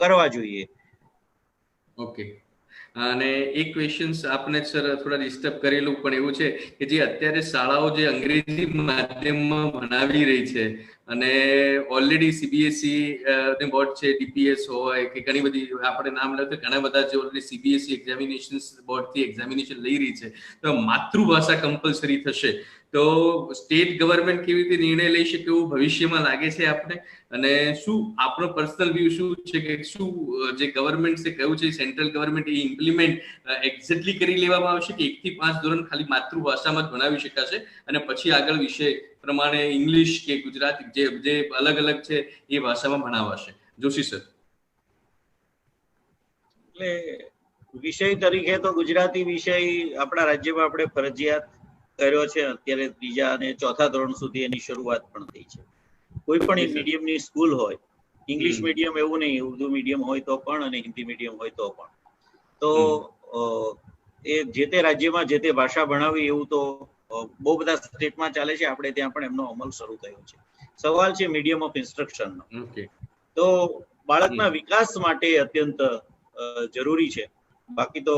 કરવા જોઈએ. ઓકે. અને એક ક્વેશ્ચન્સ આપને સર થોડા ડિસ્ટર્બ કરેલું પણ એવું છે કે જે અત્યારે શાળાઓ જે અંગ્રેજી માધ્યમમાં ભણાવી રહી છે અને ઓલરેડી સીબીએસઈ બોર્ડ છે, ડીપીએસ હોય કે ઘણી બધી આપણે નામ લે તો ઘણા બધા જે ઓલરેડી સીબીએસઈ એક્ઝામિનેશન બોર્ડથી એક્ઝામિનેશન લઈ રહી છે, તો માતૃભાષા કમ્પલસરી થશે તો સ્ટેટ ગવર્મેન્ટ કેવી રીતે નિર્ણય લઈ શકે એવું ભવિષ્યમાં લાગે છે આપને? અને શું આપણો પર્સનલ વ્યૂ શું છે કે શું જે ગવર્મેન્ટ છે કહ્યું છે સેન્ટ્રલ ગવર્મેન્ટ એ ઇમ્પ્લિમેન્ટ એક્ઝેક્ટલી કરી લેવામાં આવશે કે 1 થી 5 ધોરણ ખાલી માતૃભાષામાં જ ભણાવી શકાશે અને પછી આગળ વિષય પ્રમાણે ઇંગ્લિશ કે ગુજરાતી જે અલગ અલગ છે એ ભાષામાં ભણાવાશે? જોશી સર. એટલે વિષય તરીકે તો ગુજરાતી વિષય આપણા રાજ્યમાં આપણે ફરજિયાત કર્યો છે. અત્યારે 3જા અને 4થા ધોરણ સુધી એની શરૂઆત પણ થઈ છે. કોઈ પણ મીડિયમની સ્કૂલ હોય, ઇંગ્લિશ મીડિયમ એવું નહીં, ઉર્દુ મીડિયમ હોય તો પણ અને હિન્દી મીડિયમ હોય તો પણ, તો એ જે તે રાજ્યમાં જે તે ભાષા ભણાવી એવું તો બહુ બધા સ્ટેટમાં ચાલે છે. આપણે ત્યાં પણ એમનો અમલ શરૂ થયો છે. સવાલ છે મીડિયમ ઓફ ઇન્સ્ટ્રક્શનનો. ઓકે. તો બાળકના વિકાસ માટે અત્યંત જરૂરી છે. બાકી તો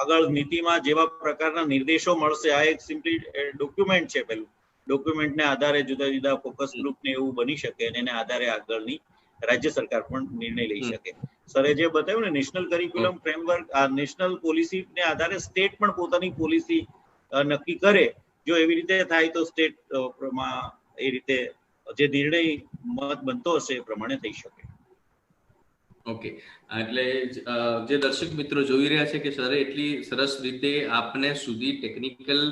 આગળ નીતિમાં જેવા પ્રકારના નિર્દેશો મળશે, આ એક સિમ્પલી ડોક્યુમેન્ટ છે. પેલું ડોક્યુમેન્ટને આધારે જુદા જુદા ફોકસ ગ્રુપ ને એવું બની શકે અને એને આધારે આગળની રાજ્ય સરકાર પણ નિર્ણય લઈ શકે. સરે જે બતાવ્યું ને નેશનલ કરિક્યુલમ ફ્રેમવર્ક, આ નેશનલ પોલિસી ને આધારે સ્ટેટ પણ પોતાની પોલિસી નક્કી કરે. જો એવી રીતે થાય તો સ્ટેટ એ રીતે જે નિર્ણય મત બનતો હશે એ પ્રમાણે થઈ શકે. ઓકે, એટલે જે દર્શક મિત્રો જોઈ રહ્યા છે કે સરે એટલી સરસ રીતે આપને સુધી ટેકનિકલ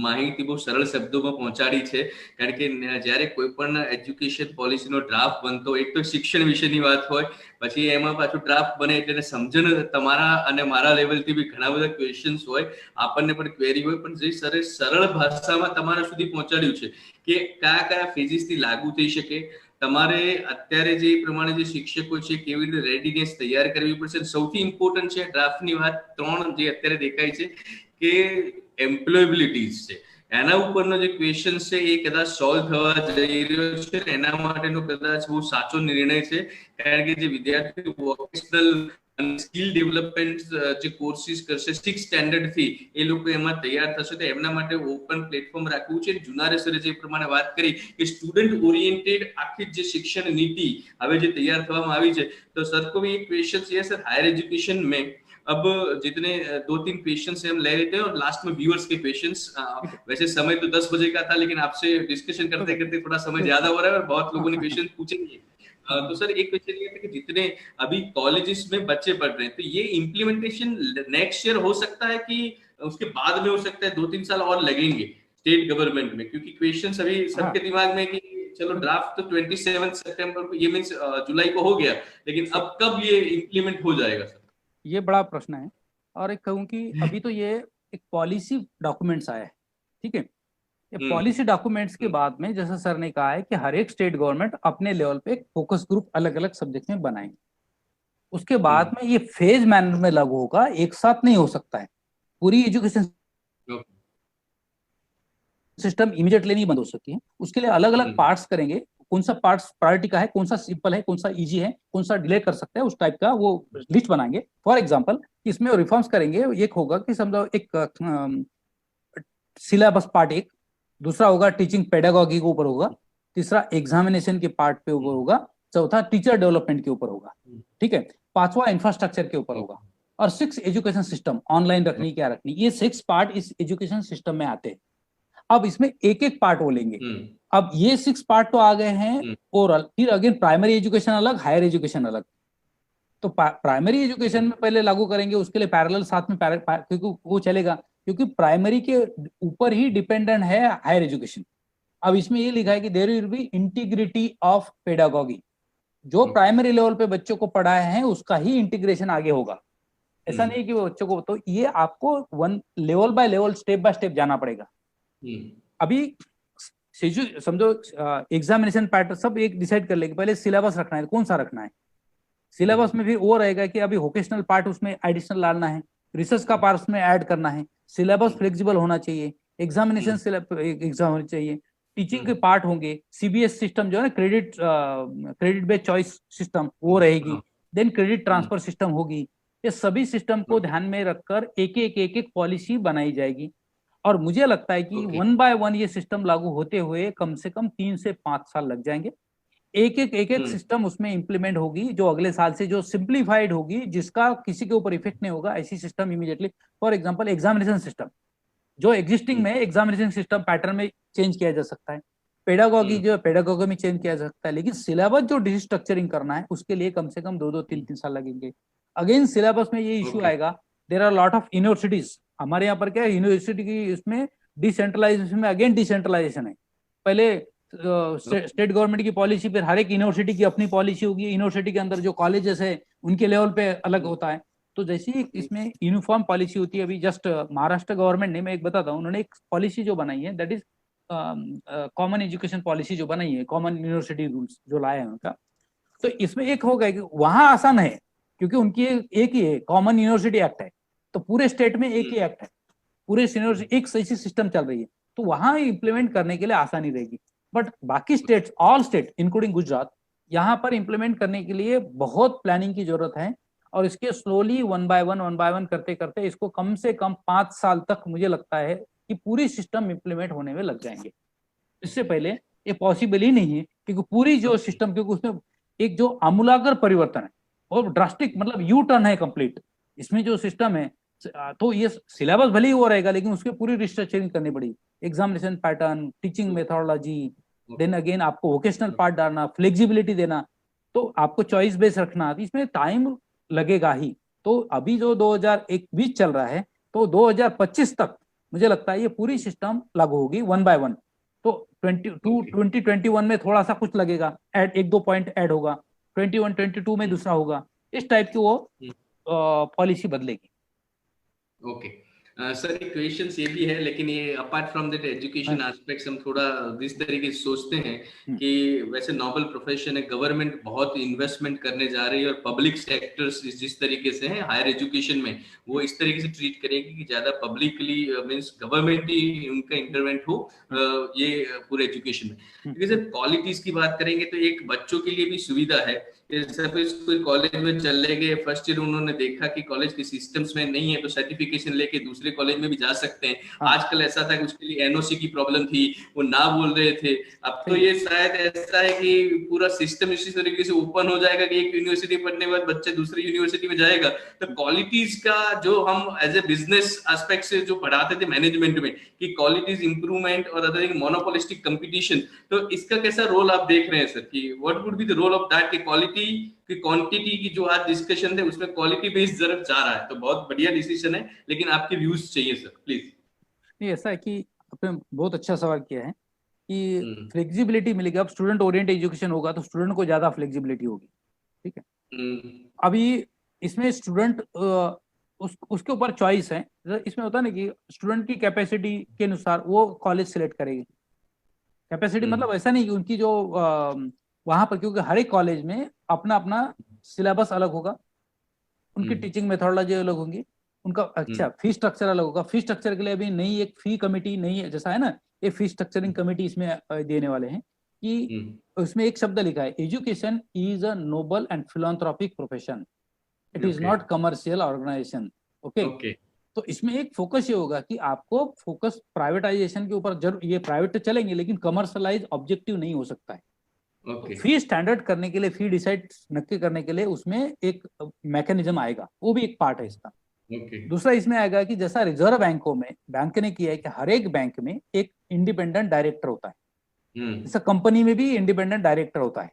માહિતી બહુ સરળ શબ્દોમાં પહોંચાડી છે. કારણ કે જ્યારે કોઈ પણ એજ્યુકેશન પોલિસીનો ડ્રાફ્ટ બનતો હોય, એક તો શિક્ષણ વિશેની વાત હોય, પછી એમાં પાછું ડ્રાફ્ટ બને એટલે સમજણ તમારા અને મારા લેવલથી બી ઘણા બધા ક્વેશ્ચન્સ હોય, આપણને પણ ક્વેરી હોય, પણ જે સરે સરળ ભાષામાં તમારા સુધી પહોંચાડ્યું છે કે કયા કયા ફેઝિસથી લાગુ થઈ શકે, તમારે અત્યારે જે પ્રમાણે જે શિક્ષકો છે કેવી રીતે રેડીનેસ તૈયાર કરવી પડશે. સૌથી ઇમ્પોર્ટન્ટ છે ડ્રાફ્ટની વાત 3 જે અત્યારે દેખાય છે કે એમ્પ્લોયેબિલિટીઝ છે, એના ઉપરનો જે ક્વેશ્ચન છે એ કદાચ સોલ્વ થવા જઈ રહ્યો છે. એના માટેનો કદાચ બહુ સાચો નિર્ણય છે. કારણ કે જે વિદ્યાર્થીઓ વોકેશનલ અને સ્કિલ ડેવલપમેન્ટ જે કોર્સિસ કરશે 6 સ્ટેન્ડર્ડ થી, એ લોકો એમાં તૈયાર થશે. તો એમના માટે ઓપન પ્લેટફોર્મ રાખવું છે. જુનારે સરે જે પ્રમાણે વાત કરી કે સ્ટુડન્ટ ઓરિએન્ટેડ આખી જે શિક્ષણ નીતિ હવે જે તૈયાર થવામાં આવી છે, તો સર को भी एक क्वेश्चन है सर हायर एजुकेशन में अब जितने 2-3 क्वेश्चंस हम ले लेते हैं और लास्ट में व्यूअर्स के क्वेश्चंस. वैसे समय तो 10 बजे का था, लेकिन आपसे डिस्कशन करते करते थोड़ा समय ज्यादा हो रहा है और बहुत लोगों ने क्वेश्चन पूछे नहीं. तो सर एक क्वेश्चन ये था कि जितने अभी कॉलेजेस में बच्चे पढ़ रहे हैं, तो ये इम्प्लीमेंटेशन नेक्स्ट ईयर हो सकता है कि उसके बाद में हो सकता है, 2-3 साल और लगेंगे स्टेट गवर्नमेंट में? क्योंकि क्वेश्चन अभी सबके दिमाग में कि चलो ड्राफ्ट तो 27 सितंबर को, ये मींस जुलाई को हो गया, लेकिन अब कब ये इंप्लीमेंट हो जाएगा सर? ये बड़ा प्रश्न है. और एक कहूँ कि अभी तो ये एक पॉलिसी डॉक्यूमेंट्स आया है, ठीक है. ये पॉलिसी डॉक्यूमेंट्स के बाद में जैसा सर ने कहा है कि हर एक स्टेट गवर्नमेंट अपने लेवल पे एक फोकस ग्रुप अलग अलग सब्जेक्ट में बनाएंगे. उसके बाद में ये फेज मैनर में लागू होगा, एक साथ नहीं हो सकता है. पूरी एजुकेशन सिस्टम इमीडिएटली नहीं बंद हो सकती है. उसके लिए अलग अलग पार्ट्स करेंगे. कौन सा पार्ट्स प्रायोरिटी का है, कौन सा सिंपल है, कौन सा इजी है, कौन सा डिले कर सकते हैं, उस टाइप का वो लिस्ट बनाएंगे. फॉर एग्जांपल इसमें रिफॉर्म्स करेंगे. एक होगा कि समझो एक सिलेबस पार्ट, एक दूसरा होगा टीचिंग पेडागॉजी के ऊपर होगा, तीसरा एग्जामिनेशन के पार्ट पे ऊपर होगा, चौथा टीचर डेवलपमेंट के ऊपर होगा, ठीक है, पांचवा इंफ्रास्ट्रक्चर के ऊपर होगा, और 6 एजुकेशन सिस्टम ऑनलाइन रखनी क्या रखनी. ये 6 पार्ट इस एजुकेशन सिस्टम में आते हैं. अब इसमें एक एक पार्ट वो लेंगे. अब ये 6 पार्ट तो आ गए हैं ओरल. फिर अगेन प्राइमरी एजुकेशन अलग, हायर एजुकेशन अलग. तो प्राइमरी एजुकेशन में पहले लागू करेंगे, उसके लिए पैरेलल साथ में क्योंकि वो चलेगा, क्योंकि प्राइमरी के ऊपर ही डिपेंडेंट है हायर एजुकेशन. अब इसमें ये लिखा है कि there will be integrity of pedagogy. जो प्राइमरी लेवल पे बच्चों को पढ़ाए हैं उसका ही इंटीग्रेशन आगे होगा. ऐसा नहीं कि वो बच्चों को, तो ये आपको one level by level, step by step जाना पड़ेगा. अभी समझो एग्जामिनेशन पैटर्न सब एक डिसाइड कर लेंगे. पहले सिलेबस रखना है, कौन सा रखना है. सिलेबस में भी वो रहेगा कि अभी वोकेशनल पार्ट उसमें एडिशनल डालना है, रिसर्च का पार्ट उसमें ऐड करना है. सिलेबस फ्लेक्सिबल होना चाहिए, एग्जामिनेशन एग्जाम होनी चाहिए, टीचिंग के पार्ट होंगे. सीबीएस सिस्टम जो है ना, क्रेडिट बेस्ड चॉइस सिस्टम, वो रहेगी. देन क्रेडिट ट्रांसफर सिस्टम होगी. ये सभी सिस्टम को ध्यान में रखकर एक एक पॉलिसी बनाई जाएगी. और मुझे लगता है कि 1 बाय 1 ये सिस्टम लागू होते हुए कम से कम 3 से 5 साल लग जाएंगे. एक एक सिस्टम उसमें इंप्लीमेंट होगी, जो अगले साल से जो सिंप्लीफाइड होगी, जिसका किसी के ऊपर इफेक्ट नहीं होगा. ऐसी system immediately. For example examination system जो एग्जिस्टिंग में, एग्जामिनेशन सिस्टम पैटर्न में चेंज किया जा सकता है. पेडागॉजी जो पेडागॉजी में चेंज किया जा सकता है. लेकिन सिलेबस जो डिस्ट्रक्चरिंग करना है उसके लिए कम से कम 2-2, 3-3 साल लगेंगे. अगेन सिलेबस में ये इश्यू आएगा. There are lot of universities. हमारे यहाँ पर क्या है, यूनिवर्सिटी की इसमें डिसेंट्रलाइजेशन में अगेन डिसेंट्रलाइजेशन है. पहले स्टेट गवर्नमेंट की पॉलिसी, फिर हर एक यूनिवर्सिटी की अपनी पॉलिसी होगी. यूनिवर्सिटी के अंदर जो कॉलेजेस है उनके लेवल पे अलग होता है. तो जैसे ही इसमें यूनिफॉर्म पॉलिसी होती है, अभी जस्ट महाराष्ट्र गवर्नमेंट ने, मैं एक बताता हूँ, उन्होंने एक पॉलिसी जो बनाई है, that is common education policy जो बनाई है, कॉमन यूनिवर्सिटी रूल्स जो लाए हैं उनका. तो इसमें एक होगा कि वहां आसान है क्योंकि उनकी एक ही है, कॉमन यूनिवर्सिटी एक्ट है. तो पूरे स्टेट में एक ही एक्ट है, पूरे यूनिवर्सिटी एक सही सिस्टम चल रही है, तो वहां इंप्लीमेंट करने के लिए आसानी रहेगी. बट बाकी states, all state including Gujarat, यहाँ पर इम्प्लीमेंट करने के लिए बहुत प्लानिंग की जरूरत है। और इसके स्लोली वन बाय वन करते करते इसको कम से कम 5 साल तक मुझे लगता है कि पूरी सिस्टम इम्प्लीमेंट होने में लग जाएंगे। इससे पहले ये पॉसिबल ही नहीं है, क्योंकि पूरी जो सिस्टम, क्योंकि उसमें एक जो आमूलाग्र परिवर्तन है और ड्रास्टिक, मतलब यू टर्न है कंप्लीट इसमें जो सिस्टम है। तो ये सिलेबस भले ही वो रहेगा, लेकिन उसके पूरी रिस्ट्रक्चरिंग करनी पड़ेगी, examination pattern, teaching methodology, then again आपको वोकेशनल पार्ट डालना, फ्लेक्सिबिलिटी देना, तो आपको चॉइस बेस रखना, इसमें टाइम लगेगा ही। तो अभी जो 2021 चल रहा है, तो 2025 तक मुझे लगता है ये पूरी सिस्टम लागू होगी वन बाय वन। तो 2021 में थोड़ा सा कुछ लगेगा, ऐड 1-2 पॉइंट ऐड होगा, 21-22 में दूसरा होगा, इस टाइप की वो पॉलिसी बदलेगी। ओके सर, एक क्वेश्चन ये भी है, लेकिन ये apart from that education aspects, हम थोड़ा जिस तरीके से सोचते हैं कि वैसे नोबल प्रोफेशन है, गवर्नमेंट बहुत इन्वेस्टमेंट करने जा रही है और पब्लिक सेक्टर्स जिस तरीके से है हायर एजुकेशन में, वो इस तरीके से ट्रीट करेगी कि ज्यादा पब्लिकली मींस गवर्नमेंट ही उनका इंटरवेंट हो ये पूरे एजुकेशन में। क्योंकि सर क्वालिटीज की बात करेंगे तो एक बच्चों के लिए भी सुविधा है, सपोज कोई कॉलेज में चले गए, फर्स्ट ईयर उन्होंने देखा कि कॉलेज के सिस्टम्स में नहीं है, तो सर्टिफिकेशन लेके दूसरे कॉलेज में भी जा सकते हैं। आजकल ऐसा था कि उसके लिए एनओसी की प्रॉब्लम थी, वो ना बोल रहे थे। अब तो ये शायद ऐसा है कि पूरा सिस्टम इसी तरीके से ओपन हो जाएगा कि एक यूनिवर्सिटी पढ़ने के बाद बच्चे दूसरी यूनिवर्सिटी में जाएगा। तो क्वालिटीज का जो हम एज ए बिजनेस एस्पेक्ट से जो पढ़ाते थे मैनेजमेंट में कि क्वालिटीज इंप्रूवमेंट और अदर मोनोपोलिस्टिक कंपटीशन, तो इसका कैसा रोल आप देख रहे हैं सर, कि what would be the role of that, कि क्वालिटी की क्वांटिटी की जो आज डिस्कशन है उसमें क्वालिटी बेस्ड जरूर जा रहा है, तो बहुत बढ़िया डिसीजन है, लेकिन आपके व्यूज चाहिए सर प्लीज। नहीं, ऐसा है कि आपने बहुत अच्छा सवाल किया है कि फ्लेक्सिबिलिटी मिलेगी। अब स्टूडेंट ओरिएंटेड एजुकेशन होगा तो स्टूडेंट को ज्यादा फ्लेक्सिबिलिटी होगी, ठीक है। अभी इसमें स्टूडेंट उसके ऊपर चॉइस है, इसमें होता है ना कि स्टूडेंट की कैपेसिटी के अनुसार वो कॉलेज सिलेक्ट करेगी। कैपेसिटी मतलब ऐसा नहीं कि उनकी जो वहां पर, क्योंकि हर एक कॉलेज में अपना अपना सिलेबस अलग होगा, उनकी टीचिंग मेथोडोलॉजी अलग होंगी, उनका अच्छा फी स्ट्रक्चर अलग होगा। फी स्ट्रक्चर के लिए अभी नई एक फी कमेटी नहीं है, जैसा है ना ये फी स्ट्रक्चरिंग कमेटी इसमें देने वाले हैं कि उसमें एक शब्द लिखा है, education is a noble and philanthropic profession, it is not commercial organisation. Okay, तो इसमें एक फोकस ये होगा कि आपको फोकस प्राइवेटाइजेशन के ऊपर, जरूर ये प्राइवेट तो चलेंगे लेकिन कमर्शलाइज ऑब्जेक्टिव नहीं हो सकता है। तो फी स्टैंडर्ड करने के लिए, फी डिसाइड नक्की करने के लिए उसमें एक मैकेनिज्म आएगा, वो भी एक पार्ट है इसका। दूसरा इसमें आएगा कि जैसा रिजर्व बैंकों में बैंक ने किया है कि हर एक बैंक में एक इंडिपेंडेंट डायरेक्टर होता है, जैसा कंपनी में भी इंडिपेंडेंट डायरेक्टर होता है।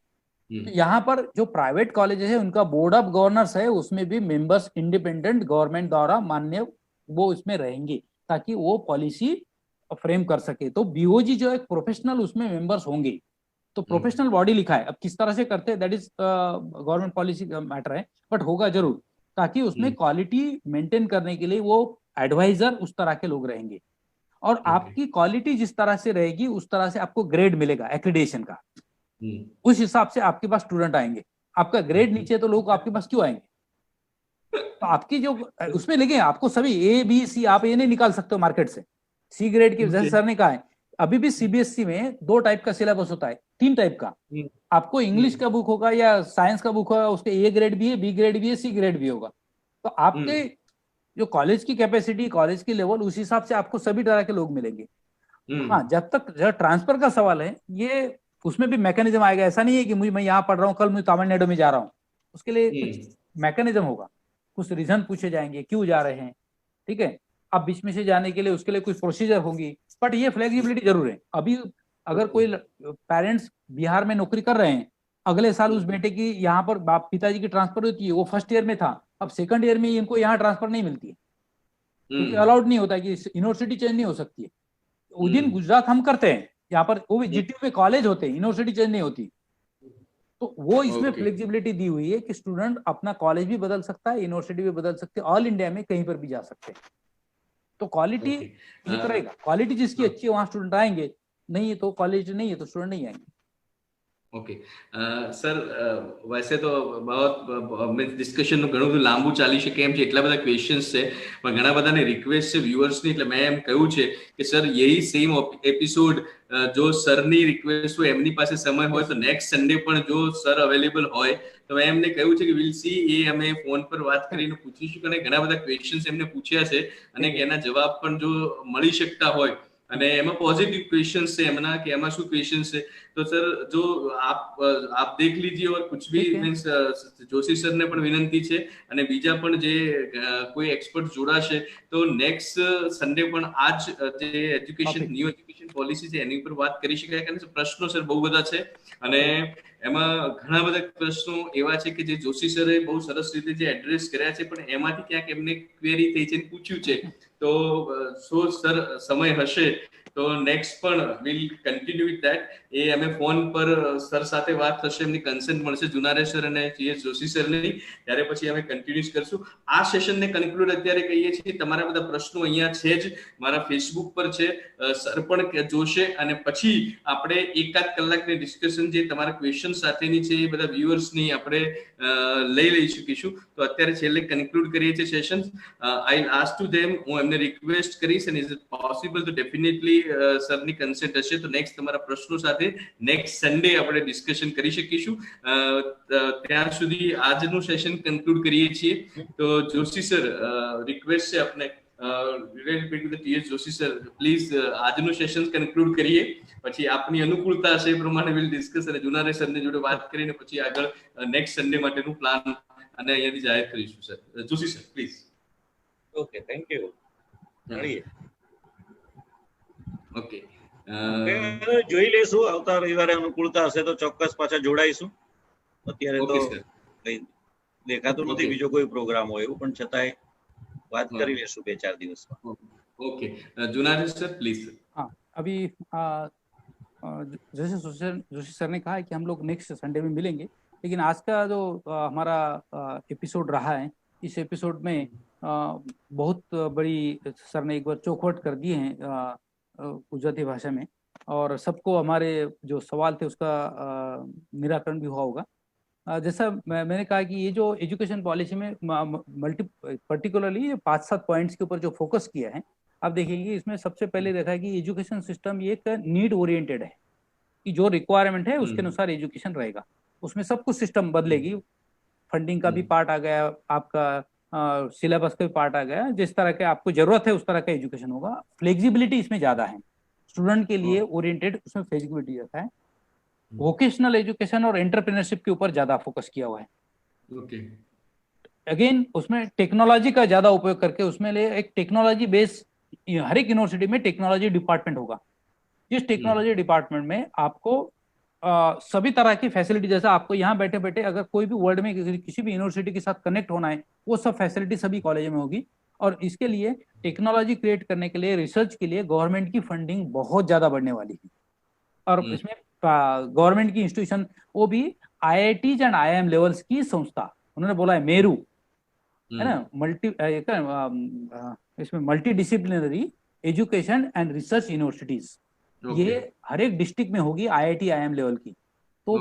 तो यहाँ पर जो प्राइवेट कॉलेजेस है उनका बोर्ड ऑफ गवर्नर्स है, उसमें भी मेंबर्स इंडिपेंडेंट गवर्नमेंट द्वारा मान्य वो इसमें रहेंगे, ताकि वो पॉलिसी फ्रेम कर सके। तो बीओजी जो एक प्रोफेशनल उसमें मेंबर्स होंगे, तो प्रोफेशनल बॉडी लिखा है, अब किस तरह से करते हैं दैट इज गवर्नमेंट पॉलिसी का मैटर है, बट होगा जरूर, ताकि उसमें क्वालिटी मेंटेन करने के लिए वो एडवाइजर उस तरह के लोग रहेंगे। और आपकी क्वालिटी जिस तरह से रहेगी उस तरह से आपको ग्रेड मिलेगा एक्रेडिटेशन का, उस हिसाब से आपके पास स्टूडेंट आएंगे। आपका ग्रेड नीचे तो लोग आपके पास क्यों आएंगे? तो आपकी जो उसमें लेकिन आपको सभी ए बी सी आप ये नहीं निकाल सकते हो मार्केट से। सी ग्रेड की, जैसे सर ने कहा है, अभी भी सीबीएसई में 2 टाइप का सिलेबस होता है, 3 टाइप का। आपको इंग्लिश का बुक होगा या साइंस का बुक होगा, उसके ए ग्रेड भी है, बी ग्रेड भी है, सी ग्रेड भी होगा। तो आपके जो कॉलेज की कैपेसिटी, कॉलेज की लेवल, उस हिसाब से आपको सभी तरह के लोग मिलेंगे। हाँ, जब तक ट्रांसफर का सवाल है, ये उसमें भी मैकेनिज्म आएगा। ऐसा नहीं है कि मैं यहाँ पढ़ रहा हूँ, कल मैं तमिलनाडु में जा रहा हूँ, उसके लिए कुछ मैकेनिज्म होगा, कुछ रीजन पूछे जाएंगे क्यों जा रहे हैं, ठीक है। अब बीच में से जाने के लिए उसके लिए कुछ प्रोसीजर होगी, बट ये फ्लेक्सिबिलिटी जरूर है। अभी अगर कोई पेरेंट्स बिहार में नौकरी कर रहे हैं, अगले साल उस बेटे की यहाँ पर बाप पिताजी की ट्रांसफर होती है, वो फर्स्ट ईयर में था, अब सेकंड ईयर में इनको यहाँ ट्रांसफर नहीं मिलती है, क्योंकि अलाउड नहीं होता कि यूनिवर्सिटी चेंज नहीं हो सकती है। उदिन गुजरात हम करते हैं, यहाँ पर वो भी जीटीयू में कॉलेज होते हैं, यूनिवर्सिटी चेंज नहीं होती। तो वो इसमें फ्लेक्सिबिलिटी दी हुई है कि स्टूडेंट अपना कॉलेज भी बदल सकता है, यूनिवर्सिटी भी बदल सकते हैं, ऑल इंडिया में कहीं पर भी जा सकते हैं। तो क्वालिटी ठीक रहेगा, क्वालिटी जिसकी अच्छी है वहां स्टूडेंट आएंगे, नहीं है तो कॉलेज नहीं है तो स्टूडेंट नहीं आएंगे। ઓકે સર વૈસે તો બહુ ડિસ્કશન ઘણું બધું લાંબુ ચાલી શકે એમ છે, એટલા બધા ક્વેશ્ચન્સ છે, પણ ઘણા બધાની રિક્વેસ્ટ છે વ્યુઅર્સની, એટલે મેં એમ કહ્યું છે કે સર યહી સેમ એપિસોડ જો સરની રિક્વેસ્ટ હોય, એમની પાસે સમય હોય તો નેક્સ્ટ સન્ડે પણ જો સર અવેલેબલ હોય તો મેં એમને કહ્યું છે કે વિલ સી, એ અમે ફોન પર વાત કરીને પૂછીશું, અને ઘણા બધા ક્વેશ્ચન્સ એમને પૂછ્યા છે અને એના જવાબ પણ જો મળી શકતા હોય, અને એમાં પોઝિટિવ क्वेश्चंस છે એમના કે એમાં શું क्वेश्चन છે, तो सर जो आप देख लीजिए, और कुछ भी मीन्स જોશી સર ને પણ વિનંતી છે અને બીજા પણ જે કોઈ એક્સપર્ટ જોડાશે તો નેક્સ્ટ સન્ડે પણ આ જ જે એજ્યુકેશન ન્યૂ એજ્યુકેશન પોલિસી છે એની ઉપર વાત કરી શકાય, કારણ કે પ્રશ્નો સર બહુ બધા છે અને એમાં ઘણા બધા પ્રશ્નો એવા છે કે જે જોશી સરે બહુ સરસ રીતે જે એડ્રેસ કર્યા છે, પણ એમાંથી ક્યાંક એમને ક્વેરી થઈ છે, પૂછ્યું છે, તો શું સર સમય હશે તો નેક્સ્ટ પણ વિલ કન્ટિન્યુ વિથ ધેટ, એ અમે ફોન પર સર સાથે વાત થશે, એમની કન્સેન્ટ મળશે જુનારે સર અને જીએસ જોશી સરની, ત્યારે પછી અમે કન્ટિન્યુઅસ કરશું. આ સેશનને કન્ક્લુડ અત્યારે કહીએ છીએ. તમારા બધા પ્રશ્નો અહીંયા છે જ, મારા ફેસબુક પર છે, સર પણ જોશે અને પછી આપણે એકાદ કલાકની ડિસ્કશન જે તમારા ક્વેશ્ચન સાથેની છે એ બધા વ્યુઅર્સની આપણે લઈ શકીશું. તો અત્યારે છેલ્લે કન્ક્લુડ કરીએ છીએ session. I ask to them, હું એમને રિક્વેસ્ટ કરીશ, અને ઇઝ ઇટ પોસિબલ તો ડેફિનેટલી સરની કન્સેન્ટ હશે તો નેક્સ્ટ તમારા પ્રશ્નો સાથે નેક્સ્ટ સન્ડે આપણે ડિસ્કશન કરી શકીશું. ત્યાર સુધી આજનું સેશન કન્ક્લુડ કરીએ છીએ. તો જોશી સર, રિક્વેસ્ટ છે આપને, ટીએસ જોશી સર, પ્લીઝ આજનું સેશન કન્ક્લુડ કરીએ, પછી આપની અનુકૂળતા હશે એ પ્રમાણે વિલ ડિસ્કસ, અને જુનારે સરની જોડે વાત કરીને પછી આગળ નેક્સ્ટ સન્ડે માટેનું પ્લાન અને અહીંયાથી જાહેર કરીશું. Sir Joshi sir please. Okay, thank you. મળીએ. ઓકે, જોઈ લેશું, આવતા રવિવારે અનુકૂળતા હશે તો ચોક્કસ પાછા જોડાઈશું. અત્યારે તો કઈ દેખાતું નથી બીજો કોઈ પ્રોગ્રામ હોય એવું, પણ છતાંય વાત કરી લેશું 2-4 દિવસમાં. Okay, Junari sir please. हाँ, अभी जैसे जोशी सर ने कहा है कि हम लोग नेक्स्ट संडे में मिलेंगे, लेकिन आज का जो हमारा एपिसोड रहा है, इस एपिसोड में बहुत बड़ी सर ने एक बार चौखट कर दिए हैं गुजराती भाषा में, और सबको हमारे जो सवाल थे उसका निराकरण भी हुआ होगा. जैसा मैंने कहा कि ये जो एजुकेशन पॉलिसी में पर्टिकुलरली 5-7 पॉइंट्स के ऊपर जो फोकस किया है, आप देखेंगे इसमें सबसे पहले देखा है कि एजुकेशन सिस्टम ये एक नीड ओरिएंटेड है, कि जो रिक्वायरमेंट है उसके अनुसार एजुकेशन रहेगा. उसमें सब कुछ सिस्टम बदलेगी, फंडिंग का भी पार्ट आ गया, आपका सिलेबस का भी पार्ट आ गया, जिस तरह के आपको जरूरत है उस तरह का एजुकेशन होगा. फ्लेक्सिबिलिटी इसमें ज्यादा है, स्टूडेंट के लिए ओरिएंटेड उसमें फ्लेक्सिबिलिटी रहता है. वोकेशनल एजुकेशन और एंटरप्रेन्योरशिप के ऊपर ज्यादा फोकस किया हुआ है. ओके, अगेन उसमें टेक्नोलॉजी का ज्यादा उपयोग करके उसमें एक टेक्नोलॉजी बेस, हर एक यूनिवर्सिटी में टेक्नोलॉजी डिपार्टमेंट होगा. जिस टेक्नोलॉजी डिपार्टमेंट में आपको सभी तरह की फैसिलिटी, जैसा आपको यहाँ बैठे बैठे अगर कोई भी वर्ल्ड में किसी भी यूनिवर्सिटी के साथ कनेक्ट होना है, वो सब फैसिलिटी सभी कॉलेज में होगी. और इसके लिए टेक्नोलॉजी क्रिएट करने के लिए, रिसर्च के लिए गवर्नमेंट की फंडिंग बहुत ज्यादा बढ़ने वाली है. और इसमें गवर्नमेंट की इंस्टीट्यूशन, वो भी IITs एंड IIM लेवल्स की संस्था, उन्होंने बोला है मेरू, है ना, इसमें multi disciplinary education and research universities, ये हर एक डिस्ट्रिक्ट में होगी IIT IIM लेवल की. तो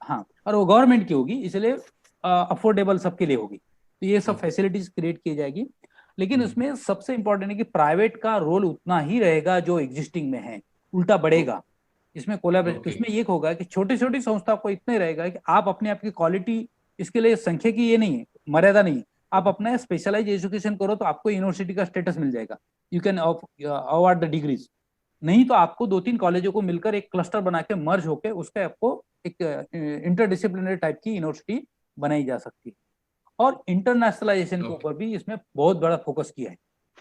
हाँ, और वो गवर्नमेंट की होगी, इसलिए अफोर्डेबल सबके लिए होगी. तो ये सब फैसिलिटीज क्रिएट की जाएगी. लेकिन उसमें सबसे इंपॉर्टेंट है कि प्राइवेट का रोल उतना ही रहेगा जो एग्जिस्टिंग में है, उल्टा बढ़ेगा. इसमें कोलैबोरेशन, इसमें ये होगा कि छोटी छोटी संस्था को इतना रहेगा कि आप अपने आप की क्वालिटी, इसके लिए संख्या की ये नहीं है, मर्यादा नहीं है, आप अपना स्पेशलाइज एजुकेशन करो तो आपको यूनिवर्सिटी का स्टेटस मिल जाएगा, you can award the degrees. नहीं तो आपको 2-3 कॉलेजों को मिलकर एक क्लस्टर बना के मर्ज होकर उसके आपको एक इंटरडिसिप्लिनरी टाइप की यूनिवर्सिटी बनाई जा सकती है. और इंटरनेशनलाइजेशन के ऊपर भी इसमें बहुत बड़ा फोकस किया है.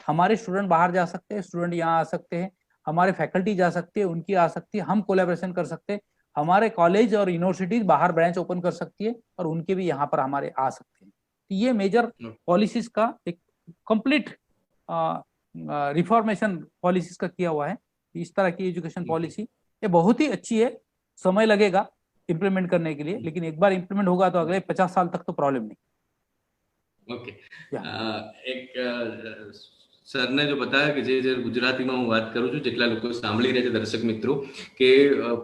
हमारे स्टूडेंट बाहर जा सकते हैं, स्टूडेंट यहाँ आ सकते हैं, हमारे फैकल्टी जा सकती है, उनकी आ सकती है, हम कोलैबोरेशन कर सकते हैं, हमारे कॉलेज और यूनिवर्सिटीज बाहर ब्रांच ओपन कर सकती है और उनके भी यहाँ पर हमारे आ सकते हैं. तो ये मेजर पॉलिसीज का एक कंप्लीट रिफॉर्मेशन पॉलिसीज का किया हुआ है. इस तरह की एजुकेशन पॉलिसी ये बहुत ही अच्छी है. समय लगेगा इम्प्लीमेंट करने के लिए, लेकिन एक बार इम्प्लीमेंट होगा तो अगले 50 साल तक तो प्रॉब्लम नहीं. ओके, एक સરને જો બતાવ્યા કે જે ગુજરાતીમાં હું વાત કરું છું, જેટલા લોકો સાંભળી રહ્યા છે દર્શક મિત્રો, કે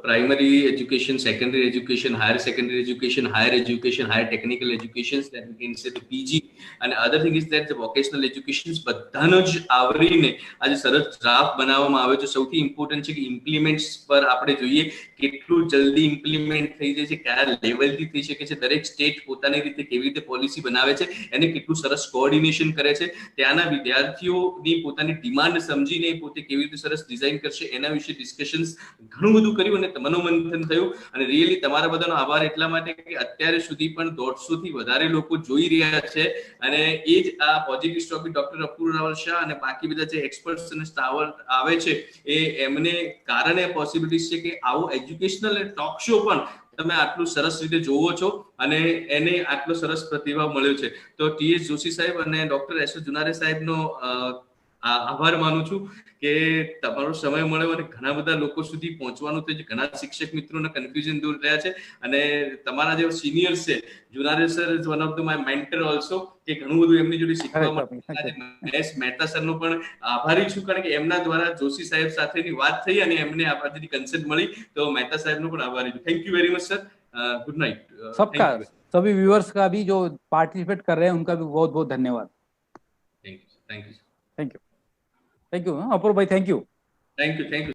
primary education, secondary education, higher secondary education, higher education, higher technical education, that we can say the PG, અને other thing is that the vocational education, બધાનો જ આવરીને આજે સરસ ડ્રાફ્ટ બનાવવામાં આવે છે. સૌથી ઇમ્પોર્ટન્ટ છે કે ઇમ્પ્લિમેન્ટ્સ પર આપણે જોઈએ કેટલું જલ્દી ઇમ્પ્લિમેન્ટ થઈ જાય છે, કયા લેવલથી થઈ શકે છે, દરેક સ્ટેટ પોતાની રીતે કેવી રીતે પોલિસી બનાવે છે, એને કેટલું સરસ કોઓર્ડિનેશન કરે છે, ત્યાંના વિદ્યાર્થીઓની પોતાની ડિમાન્ડ સમજીને પોતે કેવી રીતે સરસ ડિઝાઇન કરશે, એના વિશે ડિસ્કશન્સ ઘણું બધું કર્યું અને મનોમંથન થયું. અને રિયલી તમારા બધાનો આભાર એટલા માટે કે અત્યારે સુધી પણ 150 થી વધારે લોકો જોઈ રહ્યા છે, અને એ જ આ પોઝિટિવ સ્ટોક ડોક્ટર અપૂર્વ શાહ અને બાકી બધા જે એક્સપર્ટ્સ અને સ્ટાફ આવે છે એ એમને કારણે પોસિબિલિટીઝ છે કે આવો એજ્યુકેશનલ ટોક શો પણ તમે આટલું સરસ રીતે જોવો છો અને એને આટલો સરસ પ્રતિભાવ મળ્યો છે. તો TS જોશી સાહેબ અને ડોક્ટર S જુનારે સાહેબનો આભાર માનું છું કે તમારો સમય મળ્યો અને ઘણા બધા લોકો સુધી પહોંચવાનું થયું છે. ઘણા શિક્ષક મિત્રોના કન્ફ્યુઝન દૂર થયા છે અને તમારા જે સિનિયર્સ છે, Junare sir is one of the my mentor also, કે ઘણું બધું એમની જોડે શીખવા મળ્યું. મહેશ મહેતા સરનો પણ આભારી છું, કારણ કે એમના દ્વારા જોશી સાહેબ સાથેની વાત થઈ અને એમને આ પાસેથી કન્સેન્ટ મળી, તો મહેતા સાહેબનો પણ આભારી છું. Thank you very much sir. Good night सबका, सभी व्यूअर्स का भी जो पार्टिसिपेट कर रहे हैं उनका भी बहुत बहुत धन्यवाद. Thank you. Thank you. Apurva भाई, थैंक यू. Thank you.